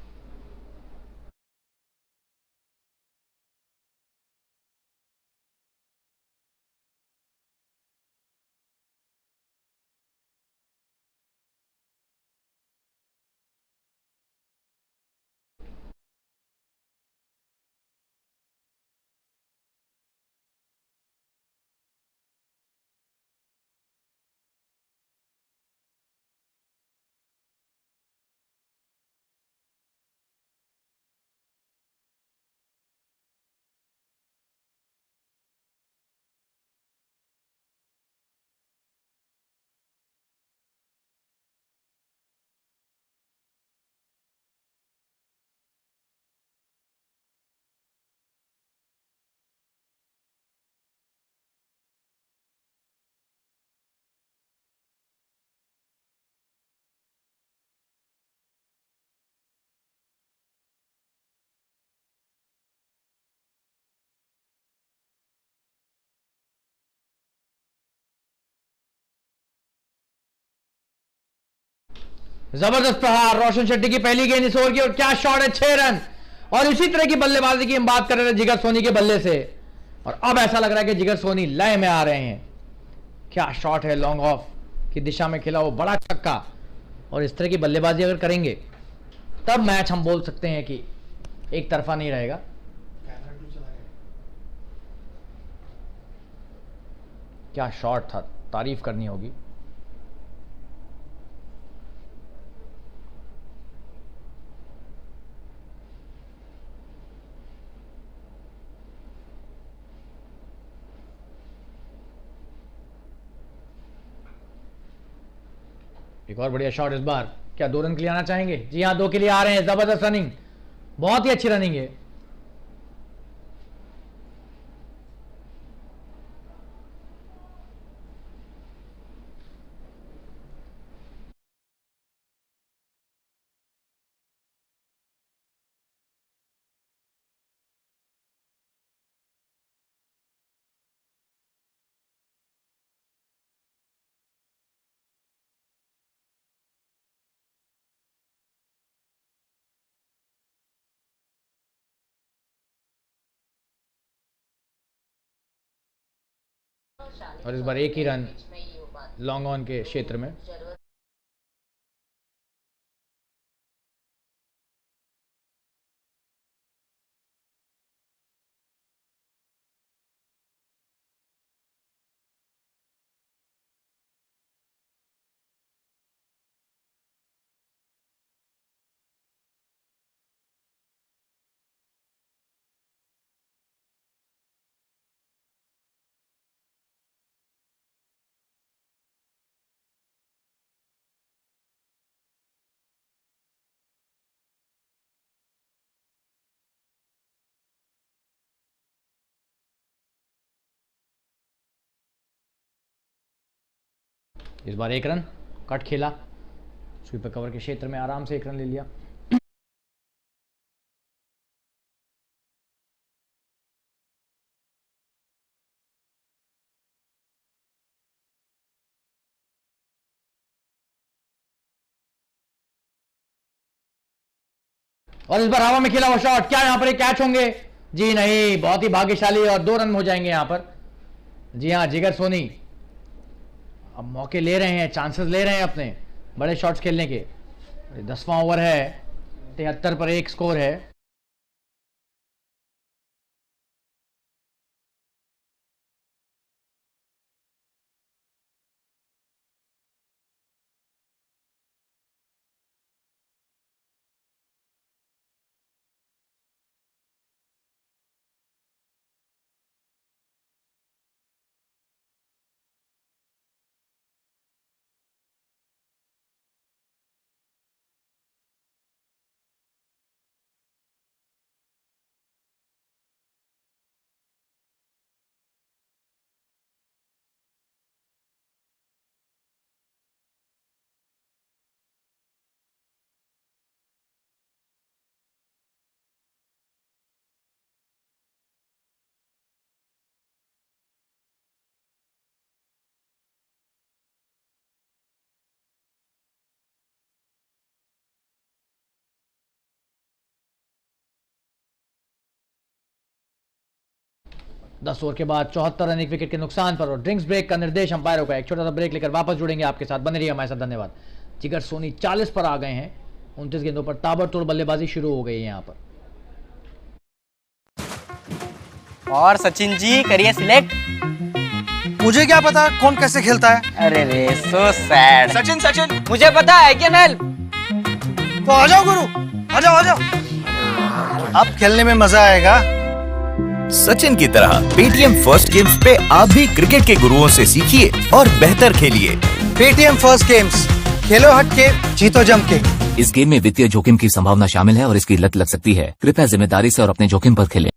जबरदस्त प्रहार, रोशन शेट्टी की पहली गेंद इस ओवर की, और क्या शॉट है, 6 रन। और इसी तरह की बल्लेबाजी की हम बात कर रहे थे जिगर सोनी के बल्ले से, और अब ऐसा लग रहा है कि जिगर सोनी लय में आ रहे हैं। क्या शॉट है, लॉन्ग ऑफ की दिशा में खेला वो बड़ा छक्का। और इस तरह की बल्लेबाजी अगर करेंगे तब मैच हम बोल सकते हैं कि एक तरफा नहीं रहेगा। क्या शॉट था, तारीफ करनी होगी। एक और बढ़िया शॉट इस बार, क्या 2 रन के लिए आना चाहेंगे? जी हाँ, 2 के लिए आ रहे हैं। जबरदस्त रनिंग, बहुत ही अच्छी रनिंग है। और इस बार एक ही रन लॉन्ग ऑन के क्षेत्र में। इस बार एक रन, कट खेला, स्वीपर कवर के क्षेत्र में आराम से एक रन ले लिया। और इस बार हवा में खेला हुआ शॉट, क्या यहां पर एक कैच होंगे? जी नहीं, बहुत ही भाग्यशाली, और 2 रन हो जाएंगे यहां पर। जी हाँ, जिगर सोनी अब मौके ले रहे हैं, चांसेस ले रहे हैं अपने बड़े शॉट्स खेलने के। 10वां ओवर है, 73 पर 1 स्कोर है। दस ओवर के बाद 74 रन एक विकेट के नुकसान पर, और ड्रिंक्स ब्रेक का निर्देश अंपायरों का। एक छोटा सा ब्रेक लेकर वापस जुड़ेंगे आपके साथ, बने रहिए हमारे साथ, धन्यवाद। जिगर सोनी 40 पर आ गए हैं, 29 गेंदों पर ताबड़तोड़ बल्लेबाजी शुरू हो गई है यहाँ पर। और सचिन जी करिए सिलेक्ट। मुझे क्या पता कौन कैसे खेलता है? अरे रे सो सैड। सचिन सचिन मुझे पता है, कैन हेल्प। तो आ जाओ गुरु, आ जाओ आ जाओ, अब खेलने में मजा आएगा। सचिन की तरह पेटीएम फर्स्ट गेम्स पे आप भी क्रिकेट के गुरुओं से सीखिए और बेहतर खेलिए। पेटीएम फर्स्ट गेम्स, खेलो हट के, जीतो जम के। इस गेम में वित्तीय जोखिम की संभावना शामिल है और इसकी लत लग सकती है। कृपया जिम्मेदारी से और अपने जोखिम पर खेलें।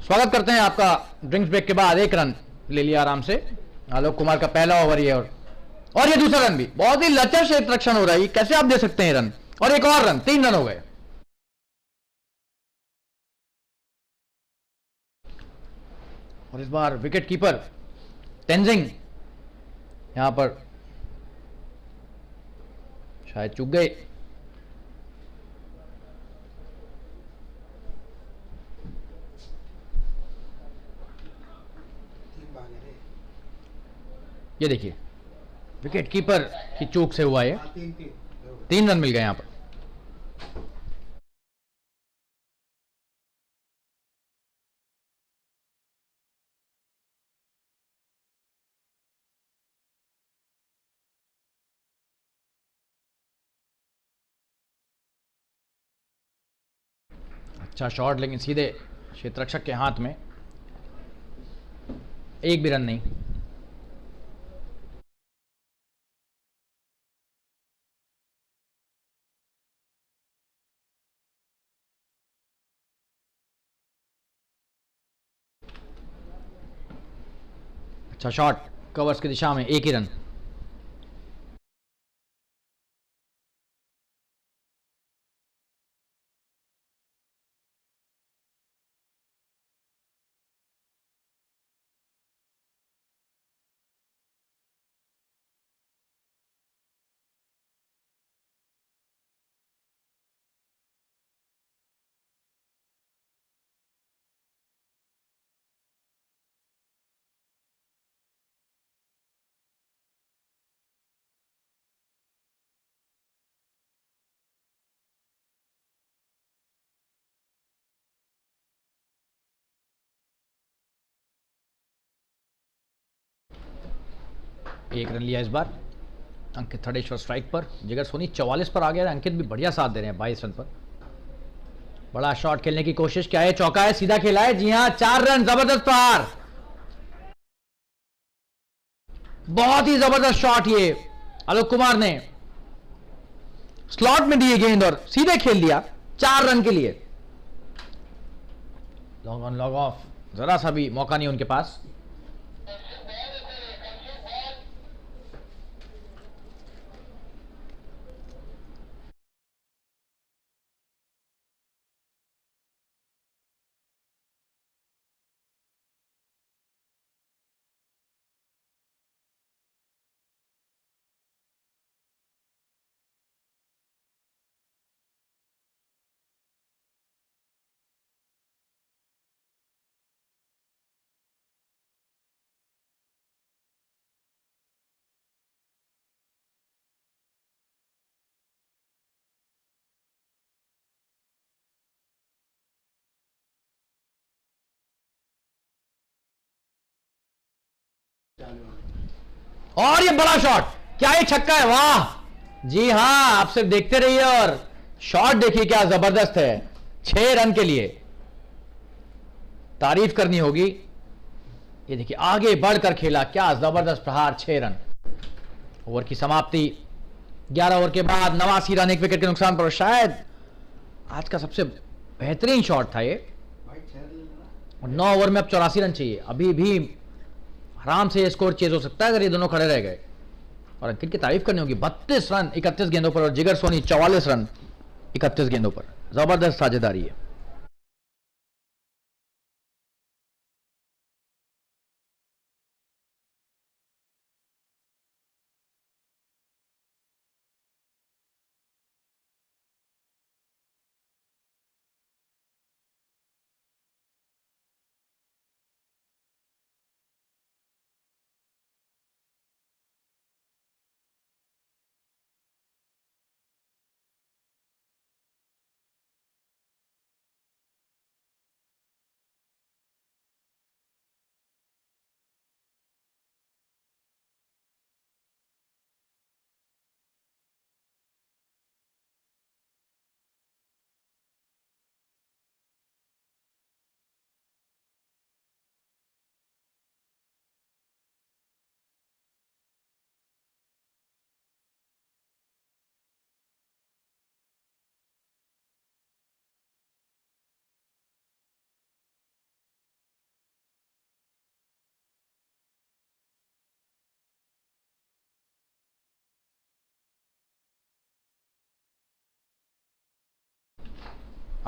स्वागत करते हैं आपका। ड्रिंक्स ब्रेक के बाद 1 रन ले लिया आराम से आलोक कुमार का पहला ओवर ये, और ये दूसरा रन भी बहुत ही लचर क्षेत्र रक्षण हो रहा है। कैसे आप दे सकते हैं रन, और एक और रन, 3 रन हो गए। और इस बार विकेट कीपर तेंजिंग यहां पर शायद चूक गए। ये देखिए विकेट कीपर की चूक से हुआ ये, 3 रन मिल गए यहां पर। अच्छा शॉट, लेकिन सीधे क्षेत्ररक्षक के हाथ में, एक भी रन नहीं। अच्छा शॉट कवर्स की दिशा में, एक ही रन। एक रन लिया इस बार अंकित थड़ेश्वर स्ट्राइक पर। जिगर सोनी 44 पर आ गया। अंकित भी बढ़िया साथ दे रहे हैं 22 रन पर। बड़ा शॉट खेलने की कोशिश, क्या है, चौका है, सीधा खेला है। जी हां, 4 रन, जबरदस्त प्रहार, बहुत ही जबरदस्त शॉट ये आलोक कुमार ने स्लॉट में दिए गेंद और सीधे खेल दिया 4 रन के लिए। लॉग ऑन लॉग ऑफ, जरा सा भी मौका नहीं उनके पास। और ये बड़ा शॉट, क्या ये छक्का है, वाह। जी हां, आप सिर्फ देखते रहिए और शॉट देखिए क्या जबरदस्त है। 6 रन के लिए तारीफ करनी होगी। ये देखिए आगे बढ़कर खेला, क्या जबरदस्त प्रहार, 6 रन। ओवर की समाप्ति 11 ओवर के बाद 89 रन, 1 विकेट के नुकसान पर। शायद आज का सबसे बेहतरीन शॉट था ये। और 9 ओवर में अब 84 रन चाहिए। अभी भी आराम से ये स्कोर चेज हो सकता है अगर ये दोनों खड़े रह गए। और अंकित की तारीफ करनी होगी, 32 रन 31 गेंदों पर, और जिगर सोनी 44 रन 31 गेंदों पर। जबरदस्त साझेदारी है।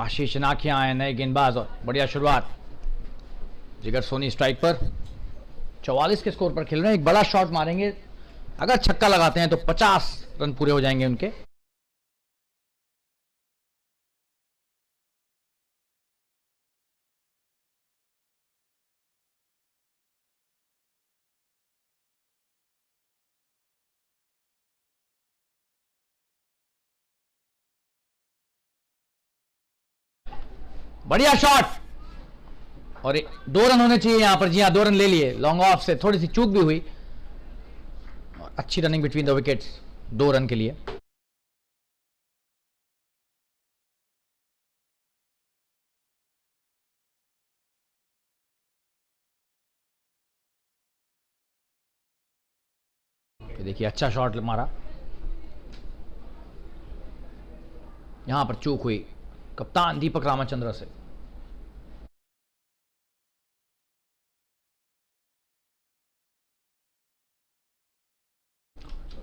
आशीष नाखिया आए नए गेंदबाज और बढ़िया शुरुआत। जिगर सोनी स्ट्राइक पर 44 के स्कोर पर खेल रहे हैं। एक बड़ा शॉट मारेंगे, अगर छक्का लगाते हैं तो 50 रन पूरे हो जाएंगे उनके। बढ़िया शॉट और 2 रन होने चाहिए यहां पर। जी हां, 2 रन ले लिए। लॉन्ग ऑफ से थोड़ी सी चूक भी हुई। अच्छी running between the wickets 2 run के लिए। देखिए अच्छा शॉट मारा, यहां पर चूक हुई कप्तान दीपक रामचंद्र से।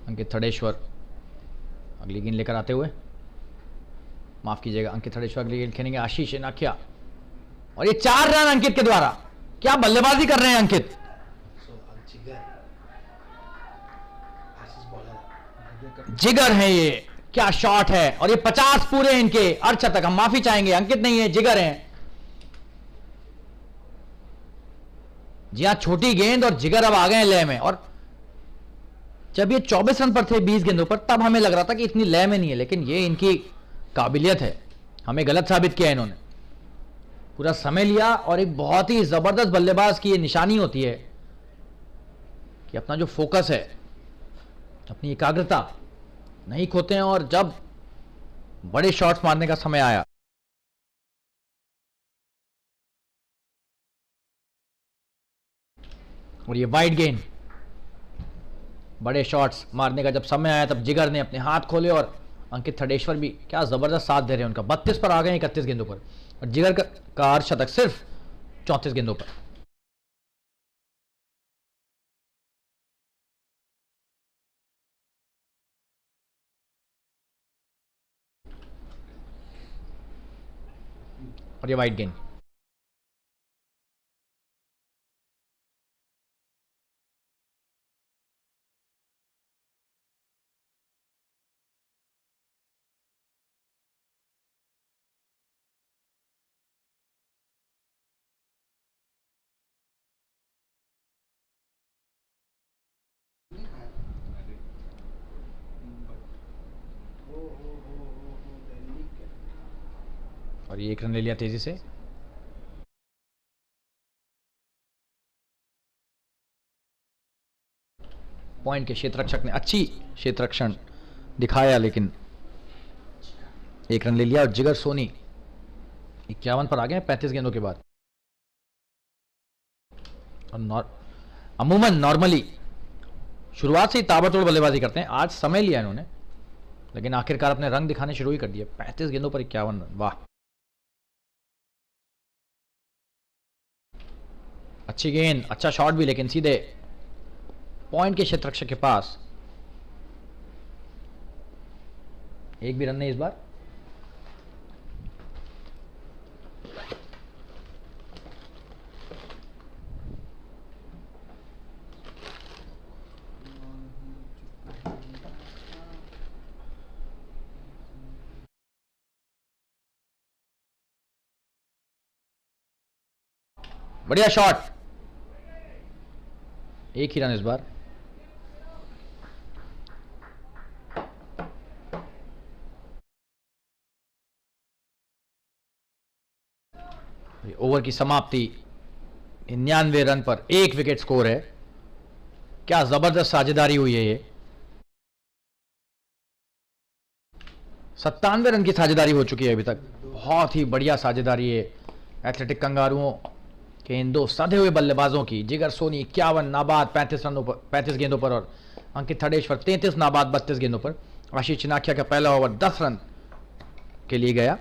अंकित थड़ेश्वर अगली गेंद लेकर आते हुए, माफ कीजिएगा, अंकित थड़ेश्वर अगली गेंद खेलेंगे। आशीष नाखिया और ये 4 रन अंकित के द्वारा। क्या बल्लेबाजी कर रहे हैं अंकित। जिगर है ये, क्या शॉट है। और ये 50 पूरे इनके अर्धशतक। हम माफी चाहेंगे, अंकित नहीं है, जिगर है। जी हां, छोटी गेंद और जिगर अब आ गए हैं लय में। और जब ये 24 रन पर थे 20 गेंदों पर, तब हमें लग रहा था कि इतनी लय में नहीं है, लेकिन ये इनकी काबिलियत है। हमें गलत साबित किया इन्होंने। पूरा समय लिया और एक बहुत ही जबरदस्त बल्लेबाज की ये निशानी होती है कि अपना जो फोकस है, अपनी एकाग्रता नहीं खोते हैं। और जब बड़े शॉट्स मारने का समय आया, और ये वाइड गेंद, बड़े शॉट्स मारने का जब समय आया, तब जिगर ने अपने हाथ खोले। और अंकित थड़ेश्वर भी क्या जबरदस्त साथ दे रहे हैं उनका। 32 पर आ गए 31 गेंदों पर, और जिगर का अर्धशतक सिर्फ 34 गेंदों पर। और ये वाइड गेंद, और ये 1 रन ले लिया तेजी से। पॉइंट के क्षेत्ररक्षक ने अच्छी क्षेत्ररक्षण दिखाया, लेकिन 1 रन ले लिया। और जिगर सोनी 51 पर आ गए 35 गेंदों के बाद। और अमूमन नॉर्मली शुरुआत से ही ताबड़तोड़ बल्लेबाजी करते हैं। आज समय लिया इन्होंने, लेकिन आखिरकार अपने रंग दिखाने शुरू ही कर दिए। 35 गेंदों पर 51 रन, वाह। अच्छी गेंद, अच्छा शॉट भी, लेकिन सीधे पॉइंट के क्षेत्ररक्षक के पास। एक भी रन नहीं इस बार। बढ़िया शॉट, एक ही रन इस बार। ओवर की समाप्ति 99 रन पर 1 विकेट स्कोर है। क्या जबरदस्त साझेदारी हुई है ये। 97 रन की साझेदारी हो चुकी है अभी तक। बहुत ही बढ़िया साझेदारी है एथलेटिक कंगारुओं के इन 2 सधे हुए बल्लेबाजों की। जिगर सोनी 51 नाबाद 35 रनों पर 35 गेंदों पर, और अंकित थड़ेश्वर 33 नाबाद 32 गेंदों पर। आशीष नाखिया का पहला ओवर 10 रन के लिए गया।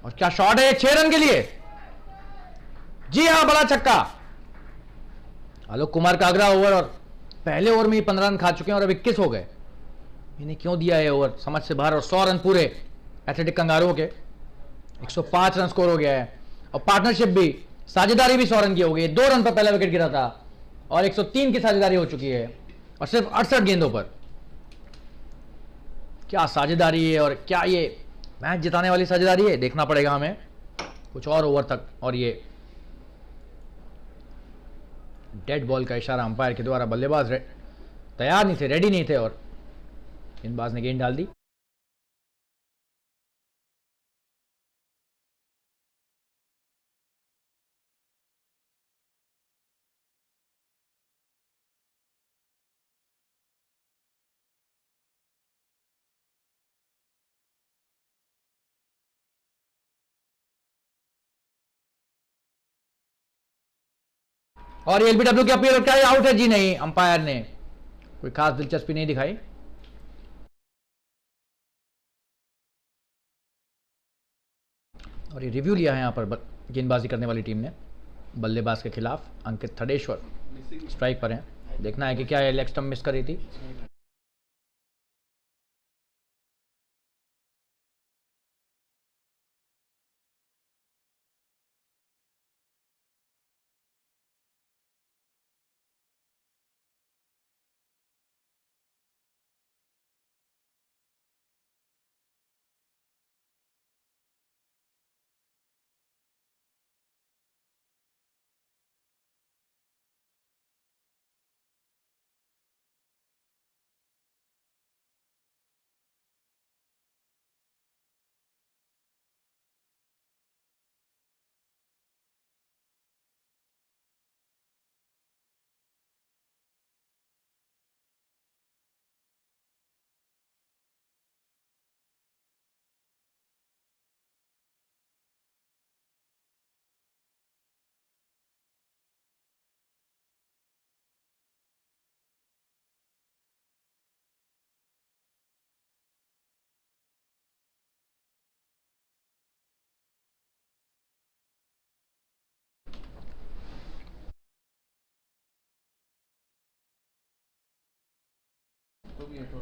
और क्या शॉट है 6 रन के लिए। जी हां, बड़ा छक्का। आलोक कुमार का अगला ओवर, और पहले ओवर में ही 15 रन खा चुके हैं और अब 21 हो गए। इन्हें क्यों दिया है ओवर, समझ से बाहर। और 100 रन पूरे एथलेटिक कंगारू के, 105 रन स्कोर हो गया है। और पार्टनरशिप भी, साझेदारी भी 100 रन की हो गई है। 2 रन पर पहला विकेट गिरा था और 103 की साझेदारी हो चुकी है, और सिर्फ 68 गेंदों पर। क्या साझेदारी है, और क्या ये मैच जिताने वाली साझेदारी है, देखना पड़ेगा हमें कुछ और ओवर तक। और ये डेड बॉल का इशारा अंपायर के द्वारा। बल्लेबाज तैयार नहीं थे, रेडी नहीं थे, और गेंदबाज ने गेंद डाल दी। और एलबीडब्ल्यू की अपील, क्या आउट है? जी नहीं, अंपायर ने कोई खास दिलचस्पी नहीं दिखाई। और ये रिव्यू लिया है यहां पर गेंदबाजी करने वाली टीम ने बल्लेबाज के खिलाफ। अंकित थडेश्वर स्ट्राइक पर हैं। देखना है कि क्या ये लेग स्टंप मिस करी थी।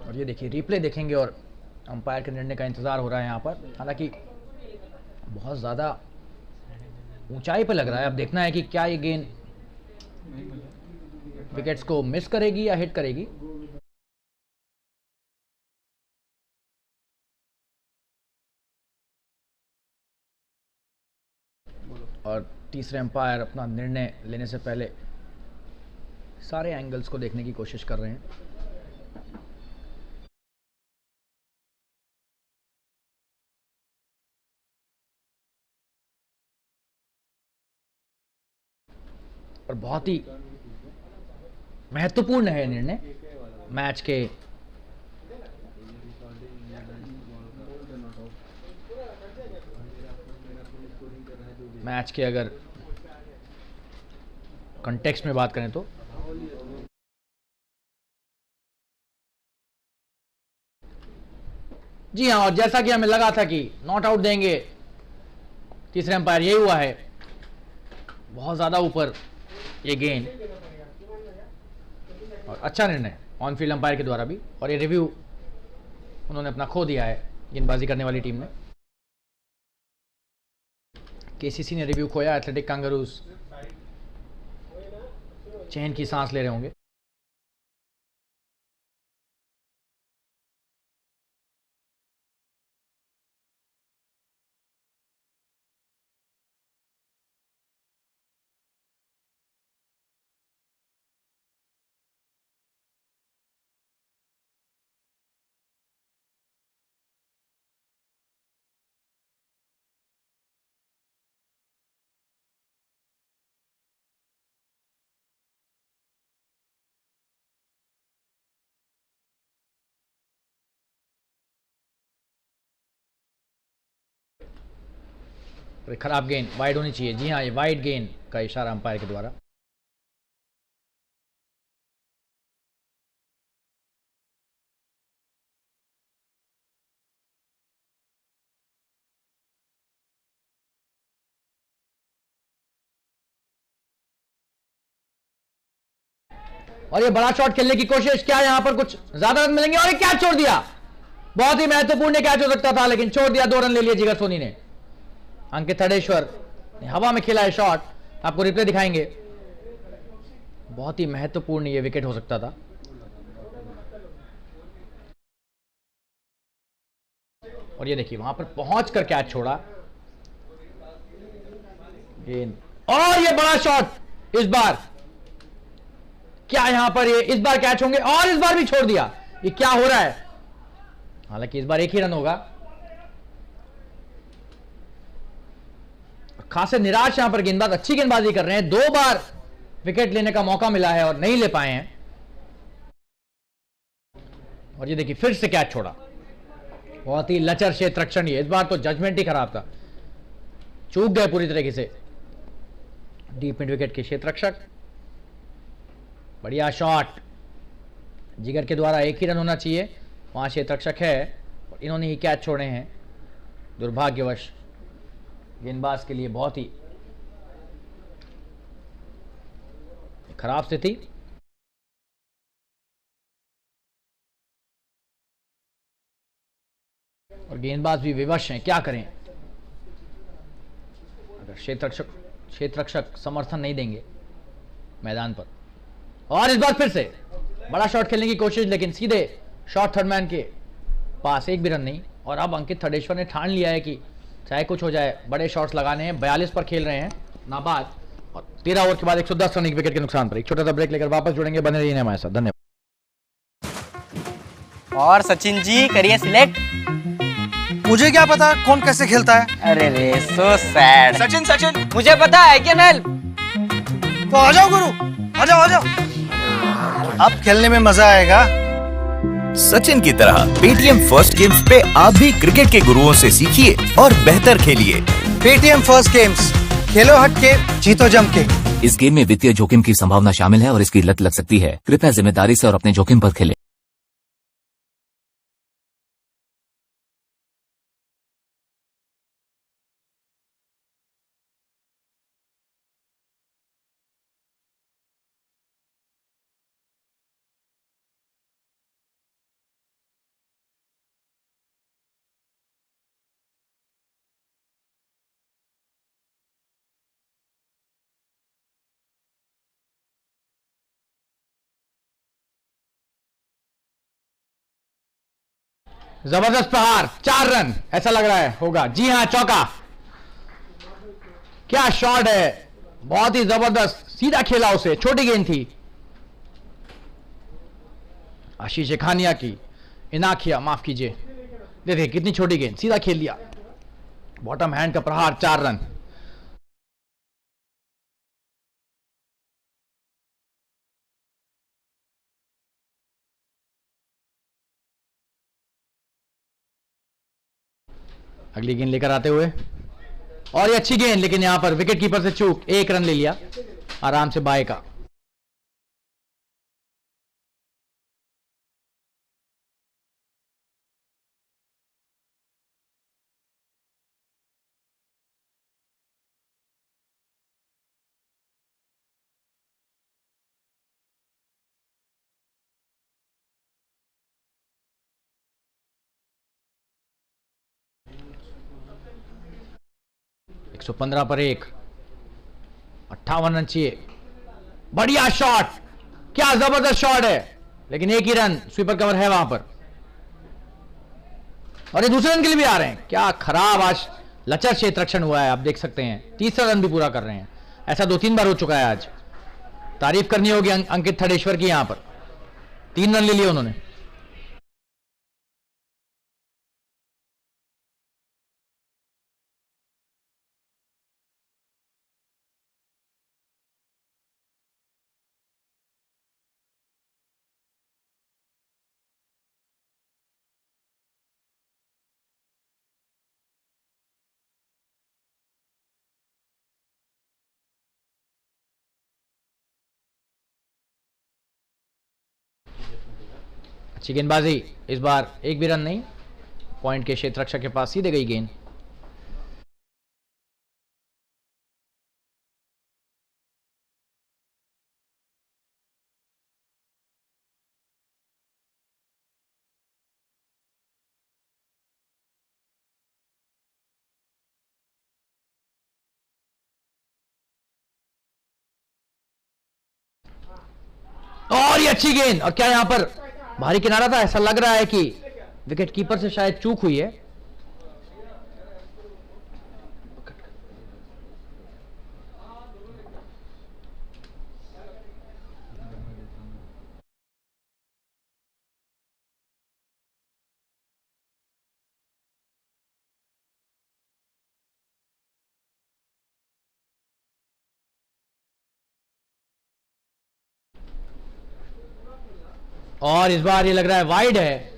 और ये देखिए, रिप्ले देखेंगे और अंपायर के निर्णय का इंतजार हो रहा है यहाँ पर। हालांकि बहुत ज़्यादा ऊंचाई पर लग रहा है। अब देखना है कि क्या ये गेंद विकेट्स को मिस करेगी या हिट करेगी। और तीसरे अंपायर अपना निर्णय लेने से पहले सारे एंगल्स को देखने की कोशिश कर रहे हैं। और बहुत ही महत्वपूर्ण है निर्णय मैच के अगर कॉन्टेक्स्ट में बात करें तो। जी हाँ, और जैसा कि हमें लगा था कि नॉट आउट देंगे तीसरे अंपायर, यही हुआ है। बहुत ज्यादा ऊपर ये गेंद, और अच्छा निर्णय ऑन फील्ड अंपायर के द्वारा भी। और ये रिव्यू उन्होंने अपना खो दिया है गेंदबाजी करने वाली टीम ने। केसीसी ने रिव्यू खोया। एथलेटिक कांगारूज चैन की सांस ले रहे होंगे। खराब गेंद, वाइड होनी चाहिए। जी हाँ, ये वाइड गेंद का इशारा अंपायर के द्वारा। और ये बड़ा शॉट खेलने की कोशिश, क्या यहां पर कुछ ज्यादा रन मिलेंगे? और ये कैच छोड़ दिया, बहुत ही महत्वपूर्ण कैच हो सकता था लेकिन छोड़ दिया। 2 रन ले लिए जिगर सोनी ने। अंकित थड़ेश्वर ने हवा में खेला है शॉट, आपको रिप्ले दिखाएंगे। बहुत ही महत्वपूर्ण ये विकेट हो सकता था। और ये देखिए वहां पर पहुंचकर कैच छोड़ा गेंद, और ये बड़ा शॉट इस बार, क्या यहां पर ये इस बार कैच होंगे? और इस बार भी छोड़ दिया, ये क्या हो रहा है? हालांकि इस बार एक ही रन होगा। खासे निराश यहां पर गेंदबाज, अच्छी गेंदबाजी कर रहे हैं। 2 बार विकेट लेने का मौका मिला है और नहीं ले पाए हैं। और ये देखिए फिर से कैच छोड़ा, बहुत ही लचर क्षेत्ररक्षण। इस बार तो जजमेंट ही खराब था, चूक गए पूरी तरीके से डीप मिड विकेट के क्षेत्ररक्षक। बढ़िया शॉट, जिगर के द्वारा एक ही रन होना चाहिए, वहां क्षेत्ररक्षक है और इन्होंने ही कैच छोड़े हैं। दुर्भाग्यवश गेंदबाज के लिए बहुत ही खराब स्थिति। और गेंदबाज भी विवश हैं, क्या करें? अगर क्षेत्ररक्षक समर्थन नहीं देंगे मैदान पर। और इस बार फिर से बड़ा शॉट खेलने की कोशिश, लेकिन सीधे शॉट थर्ड मैन के पास, एक भी रन नहीं। और अब अंकित थड़ेश्वर ने ठान लिया है कि चाहे कुछ हो जाए बड़े शॉट्स लगाने हैं। 42 पर खेल रहे हैं नाबाद, और 13 ओवर के बाद 110 रन, एक विकेट के नुकसान पर। एक छोटा सा ब्रेक लेकर वापस जुड़ेंगे, बने रहिए हमारे साथ। धन्यवाद। और सचिन जी करिए सिलेक्ट। मुझे क्या पता कौन कैसे खेलता है? अरे रे सो सैड। सचिन सचिन, मुझे पता है क्या हेल्प। तो आ जाओ गुरु, आ जाओ आ जाओ, अब खेलने में मजा आएगा। सचिन की तरह पेटीएम फर्स्ट गेम्स पे आप भी क्रिकेट के गुरुओं से सीखिए और बेहतर खेलिए। पेटीएम फर्स्ट गेम्स, खेलो हट के, जीतो जम के। इस गेम में वित्तीय जोखिम की संभावना शामिल है और इसकी लत लग सकती है। कृपया जिम्मेदारी से और अपने जोखिम पर खेलें। जबरदस्त प्रहार, 4 रन ऐसा लग रहा है होगा। जी हां, चौका। क्या शॉट है, बहुत ही जबरदस्त, सीधा खेला उसे, छोटी गेंद थी। आशीष खानिया की इनाखिया, माफ कीजिए, देखिए कितनी छोटी गेंद, सीधा खेल लिया। बॉटम हैंड का प्रहार, 4 रन। अगली गेंद लेकर आते हुए, और ये अच्छी गेंद, लेकिन यहां पर विकेट कीपर से चूक, 1 रन ले लिया आराम से बाय का। एक 115 पर 1, 58 रन चाहिए। बढ़िया शॉट, क्या जबरदस्त शॉट है, लेकिन एक ही रन, स्वीपर कवर है वहां पर। और ये दूसरे रन के लिए भी आ रहे हैं। क्या खराब आज लचर क्षेत्ररक्षण हुआ है, आप देख सकते हैं। तीसरा रन भी पूरा कर रहे हैं, ऐसा 2-3 बार हो चुका है आज। तारीफ करनी होगी अंकित थड़ेश्वर की, यहां पर 3 रन ले लिए उन्होंने। अच्छी गेंदबाजी, इस बार एक भी रन नहीं, पॉइंट के क्षेत्ररक्षक के पास सीधे गई गेंद। और ये अच्छी गेंद, और क्या यहाँ पर भारी किनारा था, ऐसा लग रहा है कि विकेट कीपर से शायद चूक हुई है। और इस बार ये लग रहा है वाइड है।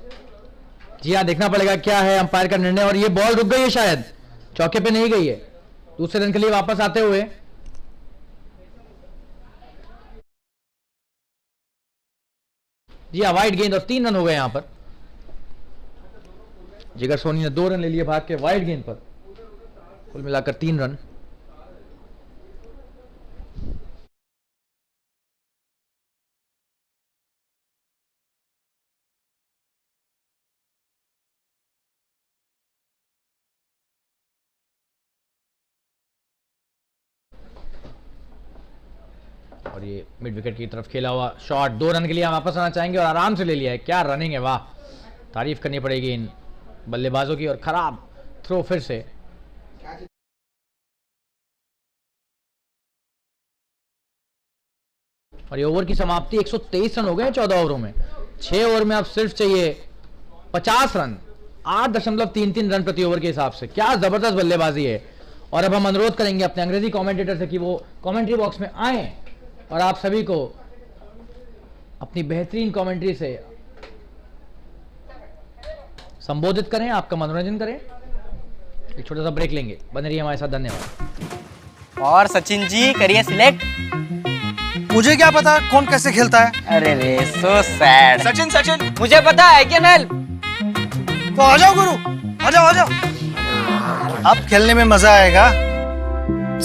जी हाँ, देखना पड़ेगा क्या है अंपायर का निर्णय। और ये बॉल रुक गई है, शायद चौके पे नहीं गई है। दूसरे रन के लिए वापस आते हुए जी हाँ, वाइड गेंद और 3 रन हो गए यहां पर। जिगर सोनी ने 2 रन ले लिए भाग के वाइड गेंद पर, कुल मिलाकर 3 रन। और ये मिड विकेट की तरफ खेला हुआ शॉट, 2 रन के लिए हम वापस आना चाहेंगे और आराम से ले लिया है। क्या रनिंग है, वाह, तारीफ करनी पड़ेगी इन बल्लेबाजों की। और खराब थ्रो फिर से। और ये ओवर की समाप्ति, 123 रन हो गए 14 ओवरों में। 6 ओवर में अब सिर्फ चाहिए 50 रन, 8.33 रन प्रति ओवर के हिसाब से। क्या जबरदस्त बल्लेबाजी है। और अब हम अनुरोध करेंगे अपने अंग्रेजी कमेंटेटर से कि वो कमेंट्री बॉक्स में आए और आप सभी को अपनी बेहतरीन कमेंट्री से संबोधित करें, आपका मनोरंजन करें। एक छोटा सा ब्रेक लेंगे, बने रहिए हमारे साथ, धन्यवाद। और सचिन जी करिए सिलेक्ट। मुझे क्या पता कौन कैसे खेलता है। अरे रे सो सैड। सचिन सचिन मुझे पता है कैन हेल्प। तो आ जाओ गुरु, आ जाओ आ जाओ, अब खेलने में मजा आएगा।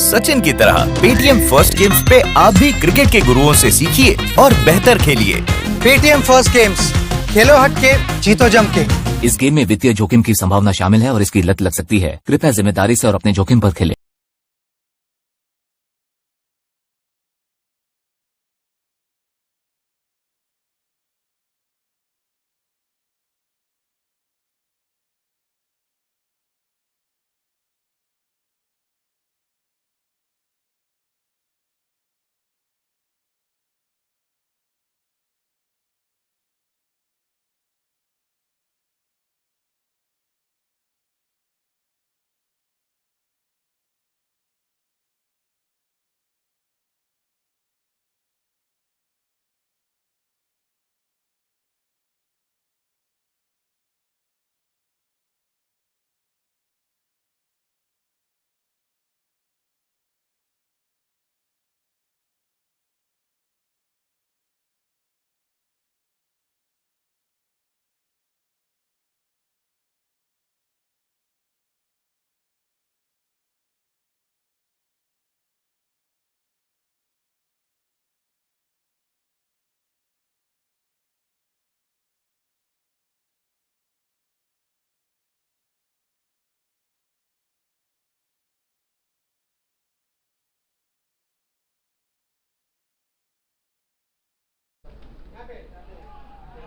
सचिन की तरह पेटीएम फर्स्ट गेम्स पे आप भी क्रिकेट के गुरुओं से सीखिए और बेहतर खेलिए। पेटीएम फर्स्ट गेम्स, खेलो हट के, जीतो जम के। इस गेम में वित्तीय जोखिम की संभावना शामिल है और इसकी लत लग सकती है। कृपया जिम्मेदारी से और अपने जोखिम पर खेलें।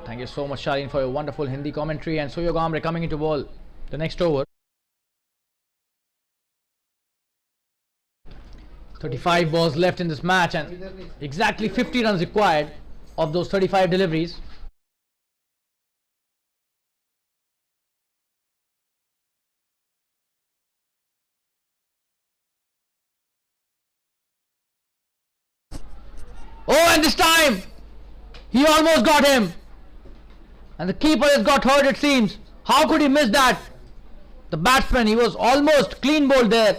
Thank you so much, Shalin, for your wonderful Hindi commentary. And Surya Gamre coming into ball the next over. 35 balls left in this match and exactly 50 runs required of those 35 deliveries. Oh, and this time he almost got him. And the keeper has got hurt, it seems. How could he miss that? The batsman, he was almost clean bowled there.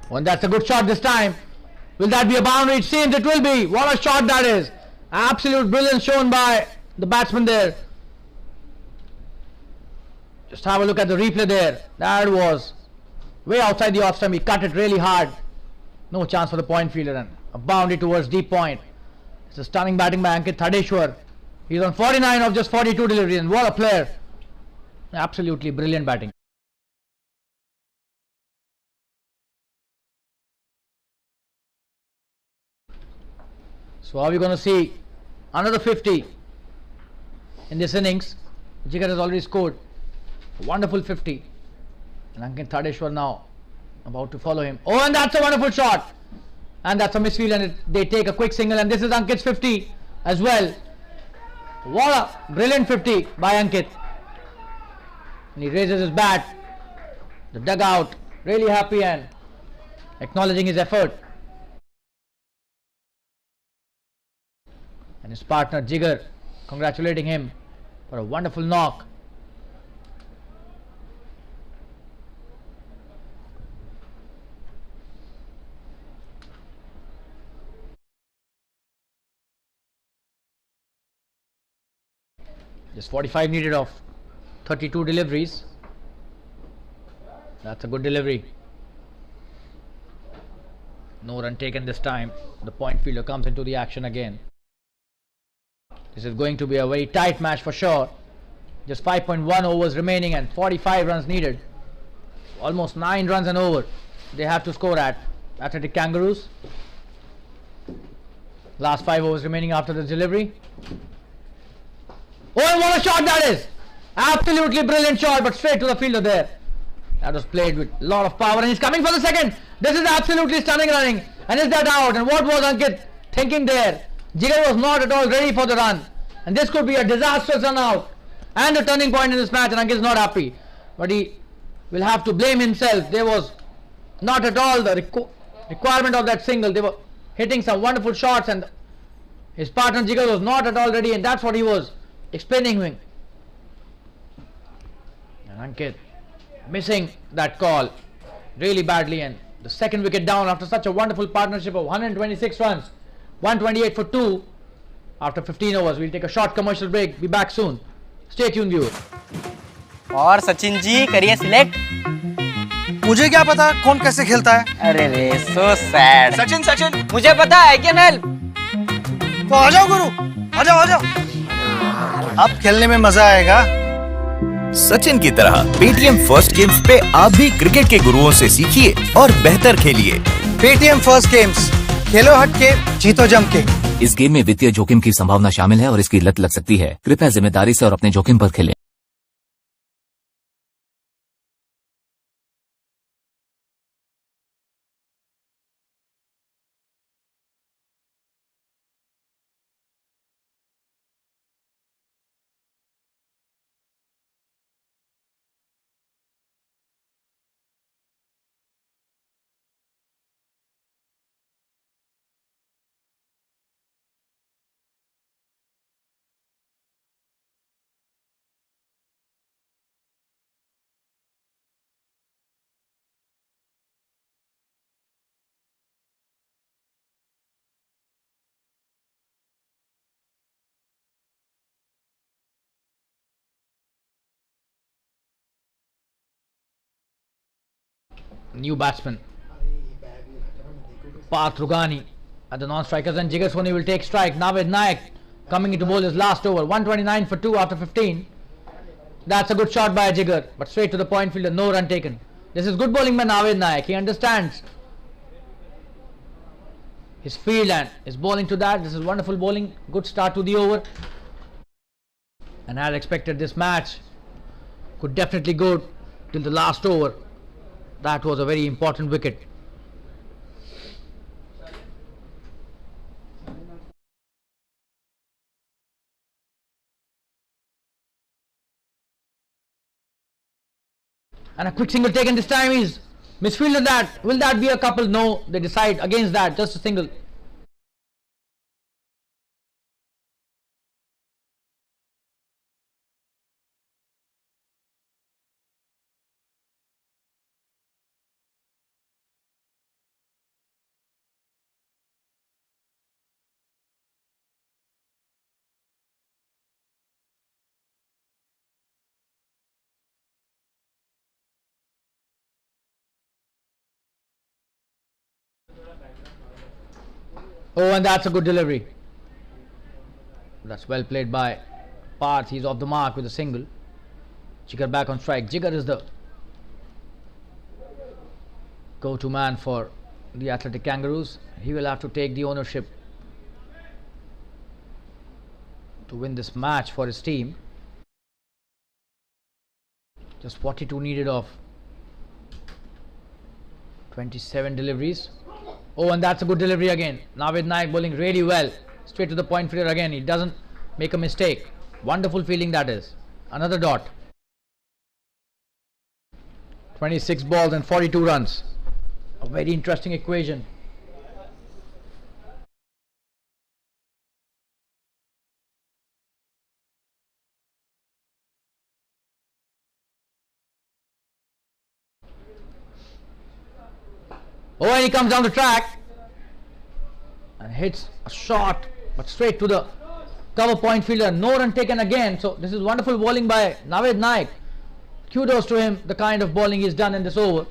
Well, that's a good shot this time. Will that be a boundary? It seems it will be. What a shot that is. Absolute brilliance shown by the batsman there. Just have a look at the replay there. That was way outside the off stump. He cut it really hard. No chance for the point fielder, and a boundary towards deep point. It's a stunning batting by Ankit Thadeshwar. He's on 49 of just 42 deliveries, and what a player. Absolutely brilliant batting. So are we going to see another 50 in this innings? Jigar has already scored a wonderful 50, and Ankit Thadeshwar now about to follow him. Oh, and that's a wonderful shot, and that's a misfield, and they take a quick single, and this is Ankit's 50 as well. What a brilliant 50 by Ankit, and he raises his bat. The dugout really happy and acknowledging his effort, and his partner Jigar congratulating him for a wonderful knock. Just 45 needed of 32 deliveries. That's a good delivery. No run taken this time. The point fielder comes into the action again. This is going to be a very tight match for sure. Just 5.1 overs remaining and 45 runs needed. Almost 9 runs and over they have to score at Athletic Kangaroos. Last 5 overs remaining after the delivery. Oh, and what a shot that is! Absolutely brilliant shot, but straight to the fielder there. That was played with a lot of power, and he's coming for the second. This is absolutely stunning running, and is that out? And what was Ankit thinking there? Jigar was not at all ready for the run, and this could be a disastrous run out and a turning point in this match, and Ankit is not happy, but he will have to blame himself. There was not at all the requirement of that single. They were hitting some wonderful shots, and his partner Jigar was not at all ready, and that's what he was explaining him. And Ankit missing that call really badly, and the second wicket down after such a wonderful partnership of 126 runs, 128 for 2 after 15 overs. We'll take a short commercial break. Be back soon. Stay tuned, viewers. और सचिन जी करिए select. मुझे क्या पता कौन कैसे खेलता है. अरे रे सो सैड. सचिन मुझे पता है कैन हेल्प. तो आ जाओ गुरु, आ जाओ. अब खेलने में मजा आएगा. सचिन की तरह पेटीएम फर्स्ट गेम्स पे आप भी क्रिकेट के गुरुओं से सीखिए और बेहतर खेलिए. पेटीएम फर्स्ट गेम्स, खेलो हटके, जीतो जम के. इस गेम में वित्तीय जोखिम की संभावना शामिल है और इसकी लत लग सकती है. कृपया जिम्मेदारी से और अपने जोखिम पर खेलें. New batsman Parth Rugani at the non-strikers, and Jigar Soni will take strike. Navid Nayak coming into bowl his last over. 129 for 2 after 15. That's a good shot by Jigar, but straight to the point fielder. No run taken. This is good bowling by Navid Nayak. He understands his field and is bowling to that. This is wonderful bowling. Good start to the over, and as expected, this match could definitely go till the last over. That was a very important wicket. And a quick single taken this time is misfielded that. Will that be a couple? No, they decide against that. Just a single. Oh, and that's a good delivery. That's well played by Parth. He's off the mark with a single. Jigar back on strike. Jigar is the go-to man for the Athletic Kangaroos. He will have to take the ownership to win this match for his team. Just 42 needed of 27 deliveries. Oh, and that's a good delivery again. Navid Naik bowling really well. Straight to the point fielder again. He doesn't make a mistake. Wonderful fielding that is. Another dot. 26 balls and 42 runs. A very interesting equation. Oh, and he comes down the track and hits a shot, but straight to the cover point fielder. No run taken again. So this is wonderful bowling by Navid Naik. Kudos to him, the kind of bowling he's done in this over.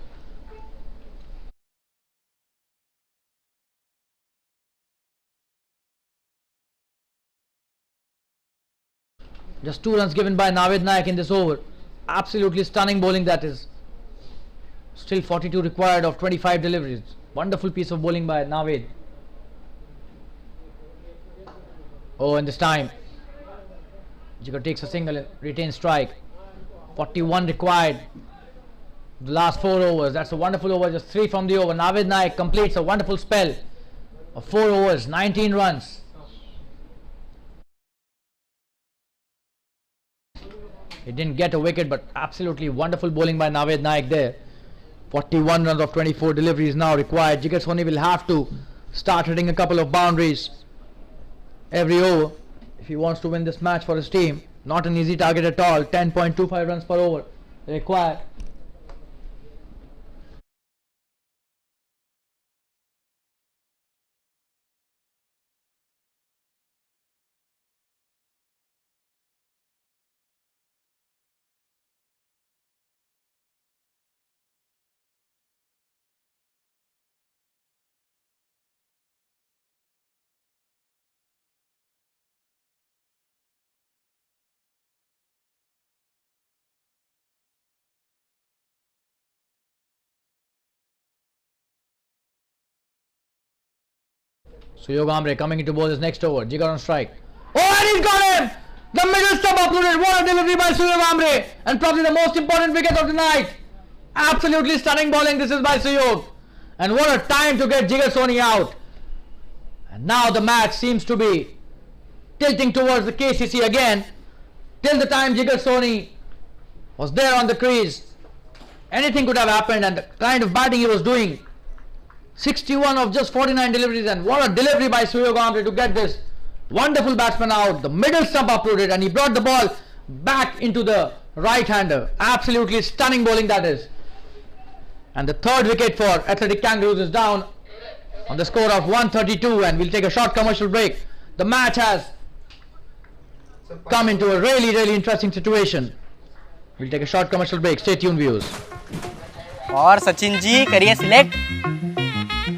Just 2 runs given by Navid Naik in this over. Absolutely stunning bowling that is. Still 42 required of 25 deliveries. Wonderful piece of bowling by Navid. Oh, and this time Jigar takes a single and retains strike. 41 required. The last 4 overs. That's a wonderful over. Just 3 from the over. Navid Naik completes a wonderful spell of 4 overs, 19 runs. He didn't get a wicket, but absolutely wonderful bowling by Navid Naik there. 41 runs of 24 deliveries now required. Jigar Soni will have to start hitting a couple of boundaries every over if he wants to win this match for his team. Not an easy target at all. 10.25 runs per over required. Suyog Amre coming into bowl his next over. Jigar on strike. Oh, and he's got him! The middle stump uprooted. What a delivery by Suyog Amre. And probably the most important wicket of the night. Absolutely stunning bowling this is by Suyog. And what a time to get Jigar Soni out. And now the match seems to be tilting towards the KCC again. Till the time Jigar Soni was there on the crease, anything could have happened, and the kind of batting he was doing. 61 of just 49 deliveries, and what a delivery by Suyog Amre to get this wonderful batsman out. The middle stump uprooted, and he brought the ball back into the right-hander. Absolutely stunning bowling that is. And the third wicket for Athletic Kangaroos is down on the score of 132, and we'll take a short commercial break. The match has come into a really interesting situation. We'll take a short commercial break. Stay tuned, viewers. और सचिन जी करिए select.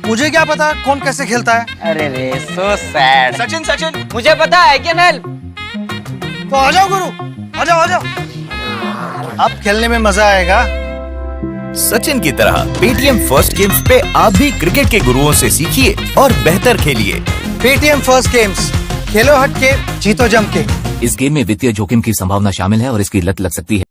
मुझे क्या पता कौन कैसे खेलता है. अरे रे सो सैड. सचिन मुझे पता है कैन हेल्प. तो आ जाओ गुरु, आ जाओ. अब खेलने में मजा आएगा. सचिन की तरह पेटीएम फर्स्ट गेम्स पे आप भी क्रिकेट के गुरुओं से सीखिए और बेहतर खेलिए. पेटीएम फर्स्ट गेम्स, खेलो हटके, जीतो जम के. इस गेम में वित्तीय जोखिम की संभावना शामिल है और इसकी लत लग सकती है.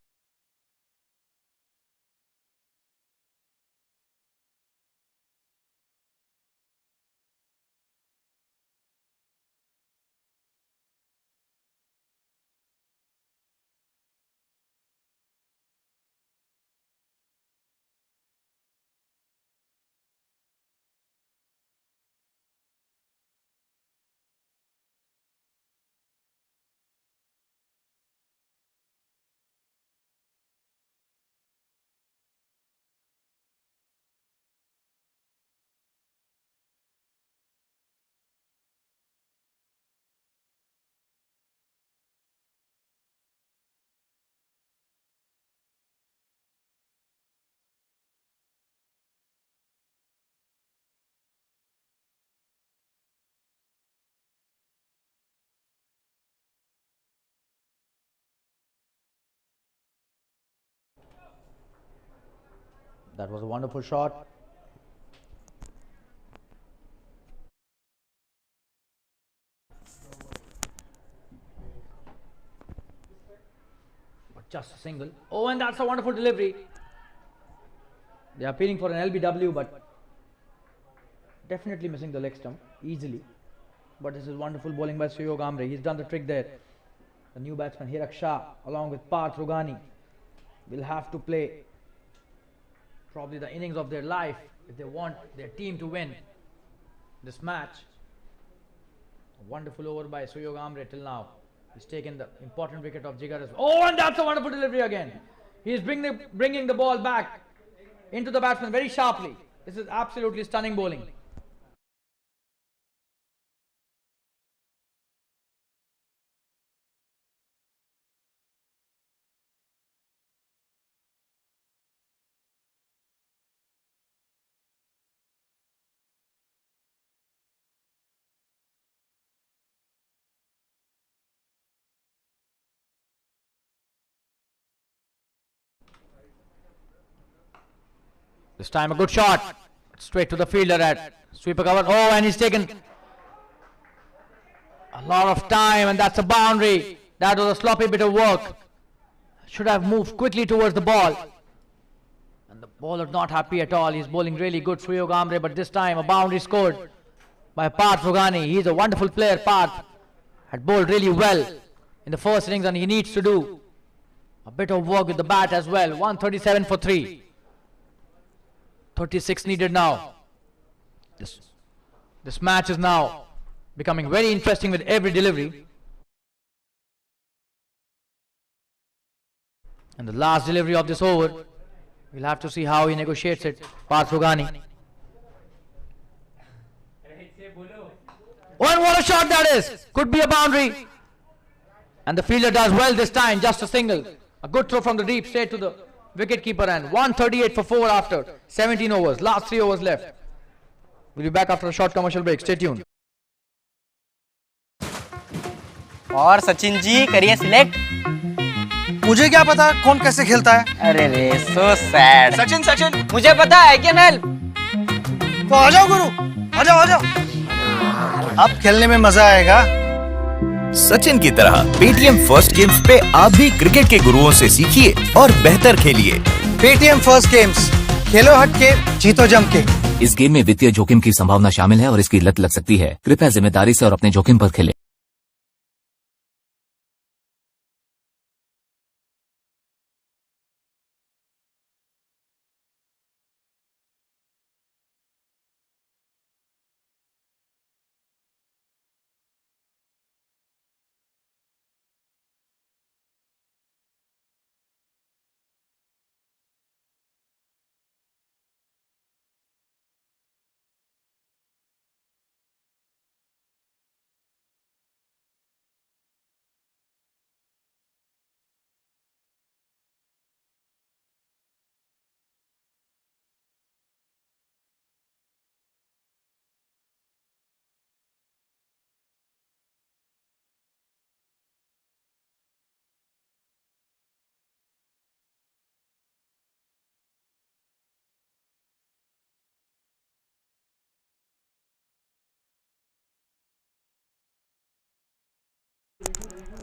That was a wonderful shot. But just a single. Oh, and that's a wonderful delivery. They are appealing for an LBW, but definitely missing the leg stump easily. But this is wonderful bowling by Suyog Amre. He's done the trick there. The new batsman Hirak Shah along with Parth Rogani will have to play probably the innings of their life if they want their team to win this match. A wonderful over by Suyog Amre till now. He's taken the important wicket of Jigar as well. Oh, and that's a wonderful delivery again. He's bringing the ball back into the batsman very sharply. This is absolutely stunning bowling. This time a good shot. Straight to the fielder at sweeper cover. Oh, and he's taken a lot of time, and that's a boundary. That was a sloppy bit of work. Should have moved quickly towards the ball. And the bowler not happy at all. He's bowling really good, Suyog Amre, but this time a boundary scored by Parth Rogani. He's a wonderful player. Parth had bowled really well in the first innings, and he needs to do a bit of work with the bat as well. 137 for 3. 36 needed now. This match is now becoming very interesting with every delivery. And the last delivery of this over, we'll have to see how he negotiates it. Parth Rogani. Oh, and what a shot that is! Could be a boundary. And the fielder does well this time, just a single. A good throw from the deep straight to the wicketkeeper, and 138 for 4 after 17 overs. Last 3 overs left. We'll be back after a short commercial break. Stay tuned. और सचिन जी करिए select. मुझे क्या पता कौन कैसे खेलता है। अरे रे सो सैड। सचिन मुझे पता है कैन हेल्प। तो आ जाओ गुरु, आ जाओ। अब खेलने में मजा आएगा। सचिन की तरह पेटीएम फर्स्ट गेम्स पे आप भी क्रिकेट के गुरुओं से सीखिए और बेहतर खेलिए। पेटीएम फर्स्ट गेम्स, खेलो हटके, जीतो जम के। इस गेम में वित्तीय जोखिम की संभावना शामिल है और इसकी लत लग सकती है। कृपया जिम्मेदारी से और अपने जोखिम पर खेलें।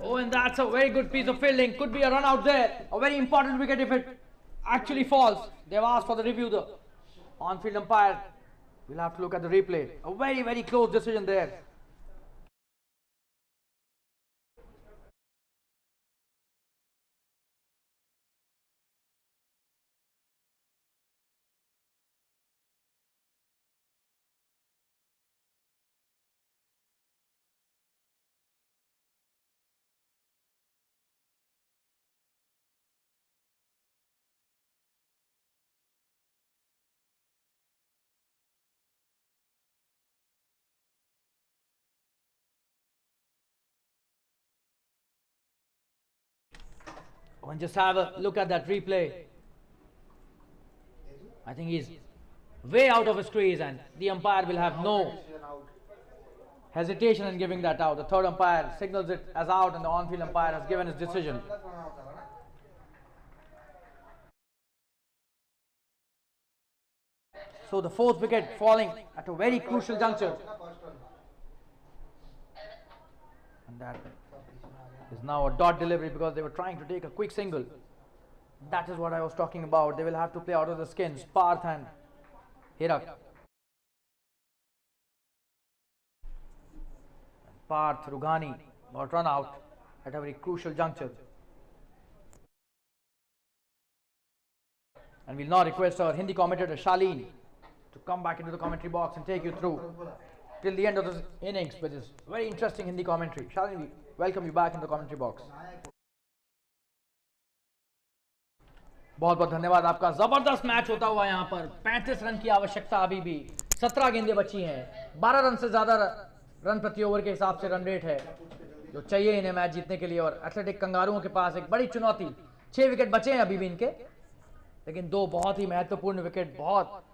Oh, and that's a very good piece of fielding. Could be a run out there. A very important wicket if it actually falls. They've asked for the review. The on-field umpire will have to look at the replay. A very, very close decision there. And just have a look at that replay. I think he's way out of his crease, and the umpire will have no hesitation in giving that out. The third umpire signals it as out, and the on-field umpire has given his decision. So the fourth wicket falling at a very crucial juncture. And that is now a dot delivery because they were trying to take a quick single. That is what I was talking about. They will have to play out of the skins. Parth and Hirak. Parth, Rughani got run out at a very crucial juncture. And we'll now request our Hindi commentator Shaleen to come back into the commentary box and take you through till the end of this innings, which is very interesting Hindi commentary. Shaleen, we welcome you back in the commentary box. बहुत बहुत धन्यवाद आपका। जबरदस्त match होता हुआ यहाँ पर 35 run की आवश्यकता अभी भी, 17 गेंदें बची हैं, 12 रन से ज्यादा रन प्रति ओवर के हिसाब से रन रेट है जो चाहिए इन्हें मैच जीतने के लिए। और एथलेटिक कंगारुओं के पास एक बड़ी चुनौती, 6 विकेट बचे हैं अभी भी इनके, लेकिन 2 बहुत ही महत्वपूर्ण विकेट बहुत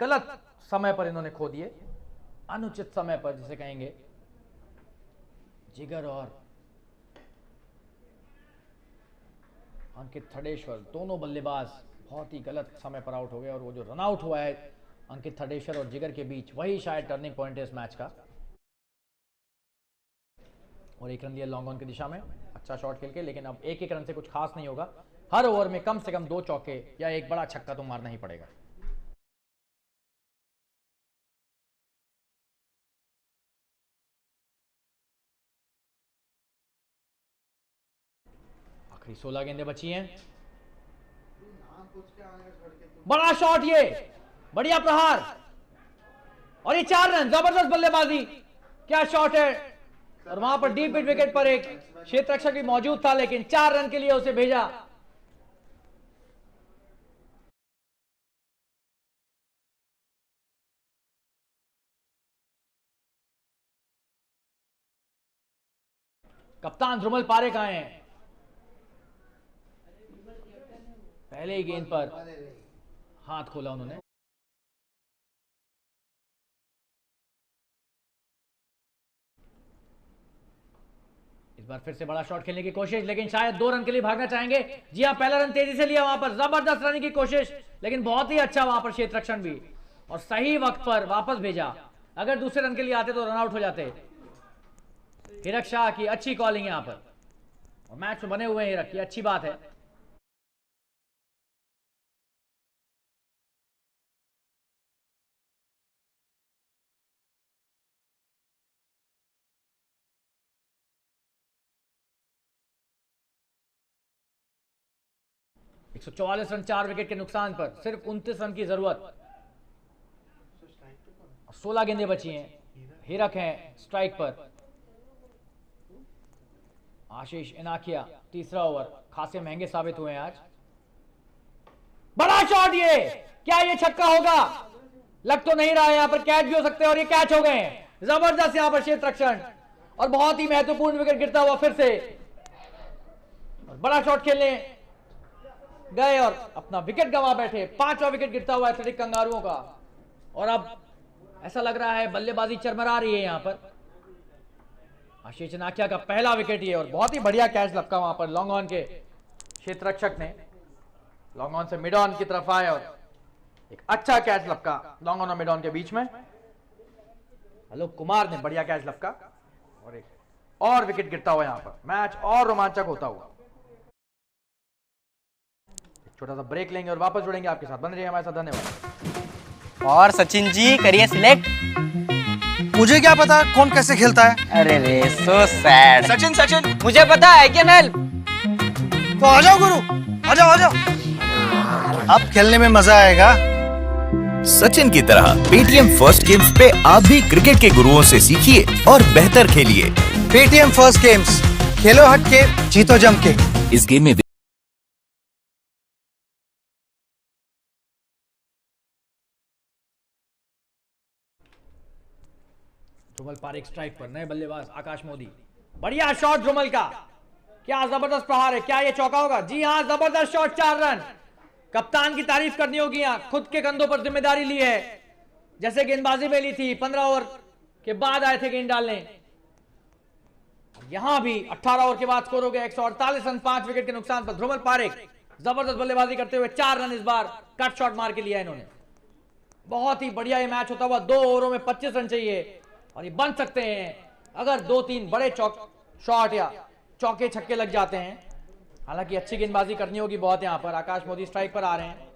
गलत समय पर इन्होंने खो दिए, अनुचित समय पर जिसे कहेंगे। जिगर और अंकित थडेश्वर दोनों बल्लेबाज बहुत ही गलत समय पर आउट हो गए और वो जो रन आउट हुआ है अंकित थडेश्वर और जिगर के बीच, वही शायद टर्निंग पॉइंट है इस मैच का। और 1 रन दिया लॉन्ग ऑन की दिशा में, अच्छा शॉट खेल के, लेकिन अब 1-1 रन से कुछ खास नहीं होगा। हर ओवर में कम से कम 2 चौके या एक बड़ा छक्का तो मारना ही पड़ेगा। आखिरी 16 गेंदें बची हैं। बड़ा शॉट, ये बढ़िया प्रहार और ये 4 रन, जबरदस्त बल्लेबाजी, क्या शॉट है। और वहां पर डीप मिड विकेट पर एक क्षेत्र रक्षक भी मौजूद था, लेकिन 4 रन के लिए उसे भेजा। कप्तान ध्रुमल पारेख आए हैं। पहले ही गेंद पर हाथ खोला उन्होंने। इस बार फिर से बड़ा शॉट खेलने की कोशिश, लेकिन शायद 2 रन के लिए भागना चाहेंगे। जी हां, पहला रन तेजी से लिया वहां पर, जबरदस्त रन की कोशिश, लेकिन बहुत ही अच्छा वहां पर क्षेत्र रक्षण भी और सही वक्त पर वापस भेजा। अगर दूसरे रन के लिए आते तो रन आउट हो जाते। हिरक शाह की अच्छी कॉलिंग यहां पर, और मैच में बने हुए हैं हिरक, की अच्छी बात है। एक 144 रन 4 विकेट के नुकसान पर, सिर्फ 29 रन की जरूरत। 16 गेंदें बची हैं। हिरक हैं स्ट्राइक पर। आशीष इनाकिया तीसरा ओवर, खासे महंगे साबित हुए हैं आज। बड़ा शॉट, ये क्या ये छक्का होगा? लग तो नहीं रहा है, यहां पर कैच भी हो सकते हैं और ये कैच हो गए हैं। जबरदस्त यहां पर क्षेत्र रक्षण और बहुत ही महत्वपूर्ण विकेट गिरता हुआ फिर से, और बड़ा शॉट खेलने गए और अपना विकेट गंवा बैठे। 5वां विकेट गिरता हुआ एथलेटिक कंगारुओं का, और अब ऐसा लग रहा है बल्लेबाजी चरमरा रही है यहां पर। आशीष नाकिया का पहला विकेट ये, और बहुत ही बढ़िया कैच लपका वहां पर लॉन्ग ऑन के क्षेत्र रक्षक ने। लॉन्ग ऑन से मिड ऑन की तरफ आए और एक अच्छा कैच लपका लॉन्ग ऑन और मिड ऑन के बीच में। आलोक कुमार ने बढ़िया कैच लपका और एक और विकेट गिरता हुआ यहां पर। मैच और रोमांचक होता हुआ। छोटा सा ब्रेक लेंगे और वापस जुड़ेंगे आपके साथ, बन रहिए हमारे साथ। धन्यवाद। और सचिन जी करिए सिलेक्ट। मुझे क्या पता कौन कैसे खेलता है। अरे रे सो सैड। सचिन मुझे पता है, कैन हेल्प। तो आ जाओ गुरु, आ जाओ आ जाओ, अब खेलने में मजा आएगा। सचिन की तरह पेटीएम फर्स्ट गेम्स पे आप भी क्रिकेट के गुरुओं से सीखिए और बेहतर खेलिए। पेटीएम फर्स्ट गेम्स, खेलो हट के, जीतो जम के। इस गेम में ध्रुमल पारेख स्ट्राइक पर, नए बल्लेबाज आकाश मोदी। बढ़िया शॉट ध्रुमल का, क्या जबरदस्त प्रहार है, क्या ये चौका होगा? जी हां, जबरदस्त शॉट, 4 रन। कप्तान की तारीफ करनी होगी यहां, खुद के कंधों पर जिम्मेदारी ली है, जैसे गेंदबाजी में ली थी। 15 ओवर के बाद आए थे गेंद डालने। यहां भी 18 ओवर के बाद स्कोर हो गया 148 रन 5 विकेट के नुकसान पर। ध्रुमल पारेख जबरदस्त बल्लेबाजी करते हुए 4 रन इस बार कट शॉट मार के लिया इन्होंने। बहुत ही बढ़िया ये मैच होता हुआ, 2 ओवरों में 25 रन चाहिए और ये बन सकते हैं अगर 2-3 बड़े शॉट या चौके छक्के लग जाते हैं। हालांकि अच्छी गेंदबाजी करनी होगी बहुत यहां पर। आकाश मोदी स्ट्राइक पर आ रहे हैं।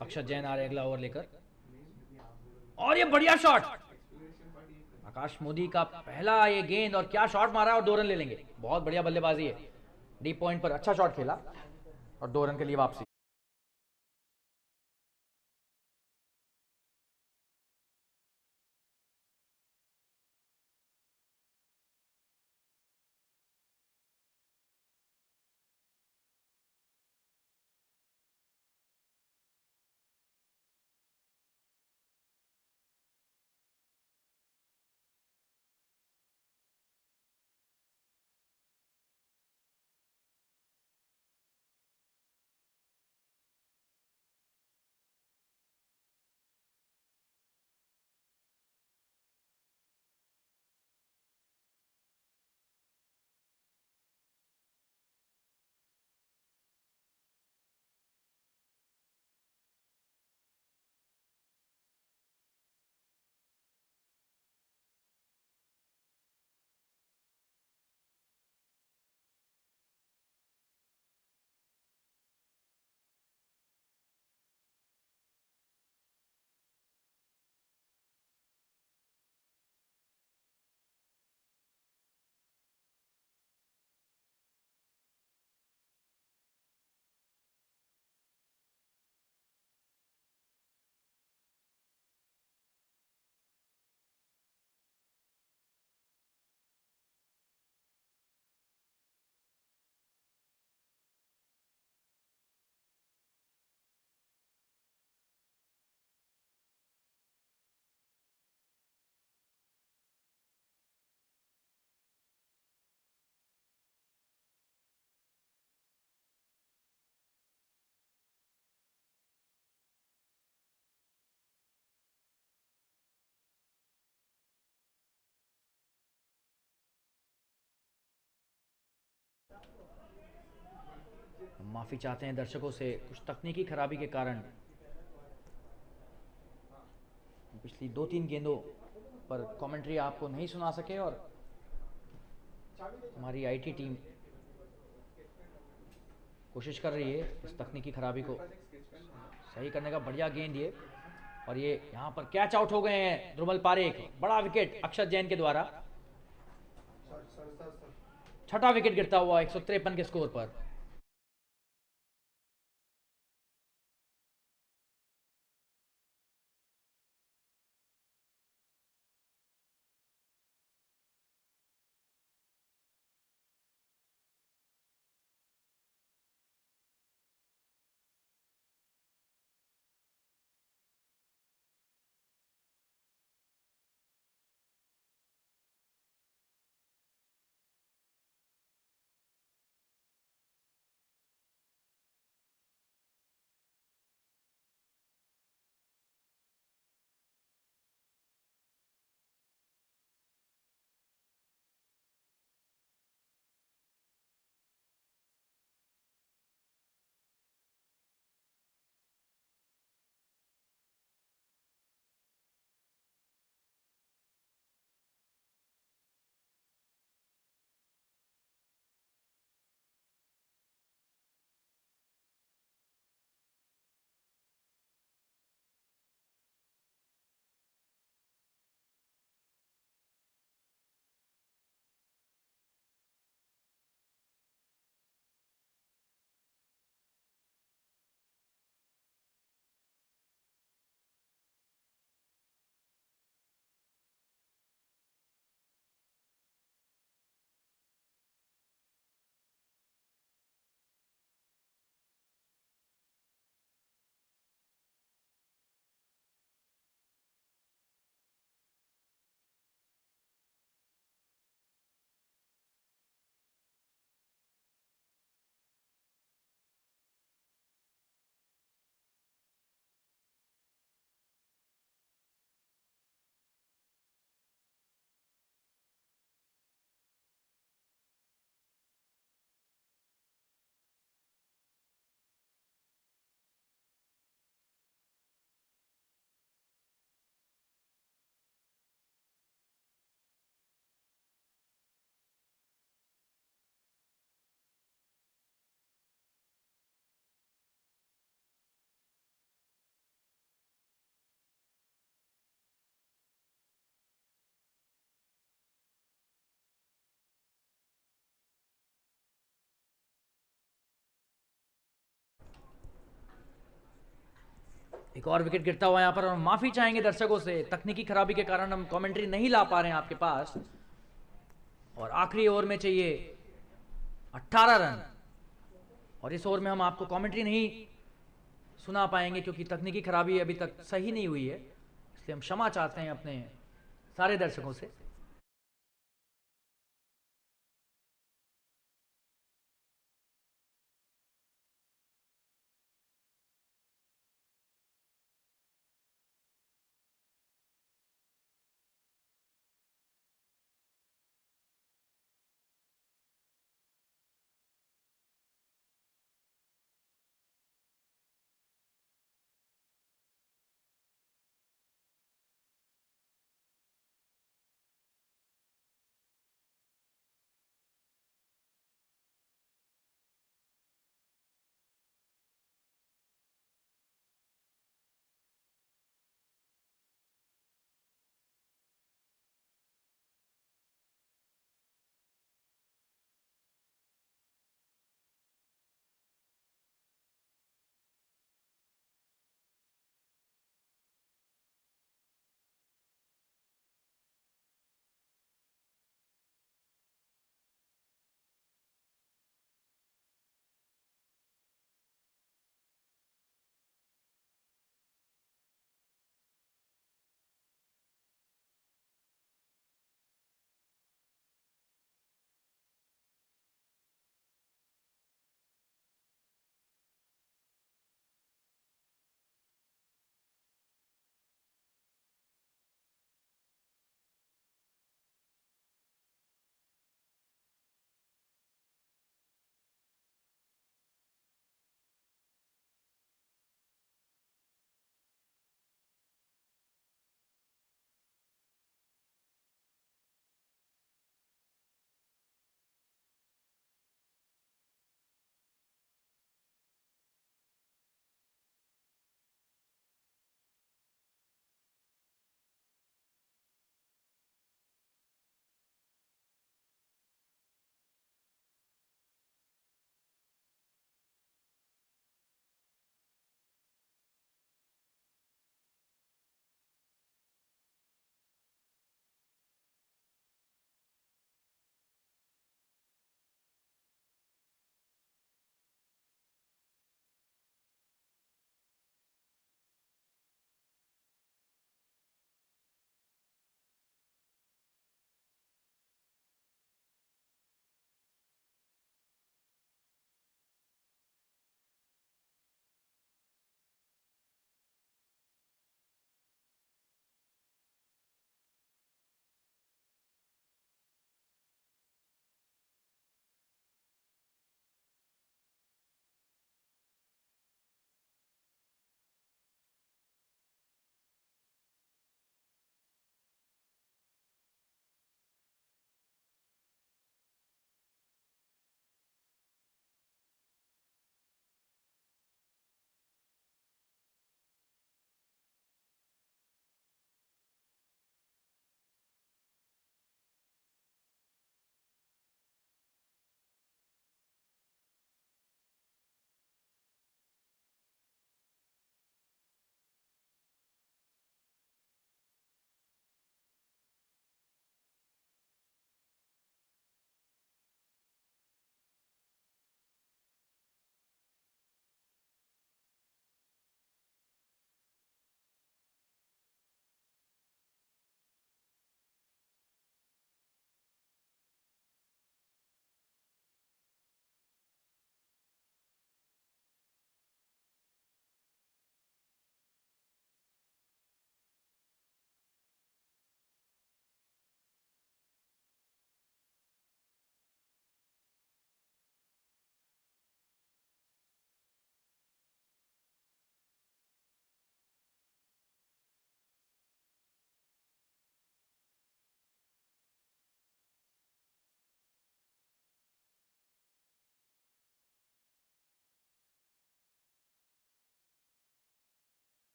अक्षर जैन आ रहे हैं अगला ओवर लेकर और ये बढ़िया शॉट। आकाश मोदी का पहला ये गेंद और क्या शॉट मारा और 2 रन ले लेंगे। बहुत बढ़िया बल्लेबाजी है। डीप पॉइंट पर अच्छा शॉट खेला और 2 रन के लिए वापसी। माफी चाहते हैं दर्शकों से, कुछ तकनीकी खराबी के कारण पिछली 2-3 गेंदों पर कमेंट्री आपको नहीं सुना सके और हमारी आईटी टीम कोशिश कर रही है इस तकनीकी खराबी को सही करने का। बढ़िया गेंद ये और ये यहाँ पर कैच आउट हो गए हैं ध्रुवल पारेख। बड़ा विकेट अक्षर जैन के द्वारा, 6ठा विकेट गिरता हुआ 153 के स्कोर पर। एक और विकेट गिरता हुआ यहाँ पर, और माफी चाहेंगे दर्शकों से, तकनीकी खराबी के कारण हम कमेंट्री नहीं ला पा रहे हैं आपके पास। और आखिरी ओवर में चाहिए 18 रन, और इस ओवर में हम आपको कमेंट्री नहीं सुना पाएंगे क्योंकि तकनीकी खराबी अभी तक सही नहीं हुई है, इसलिए हम क्षमा चाहते हैं अपने सारे दर्शकों से।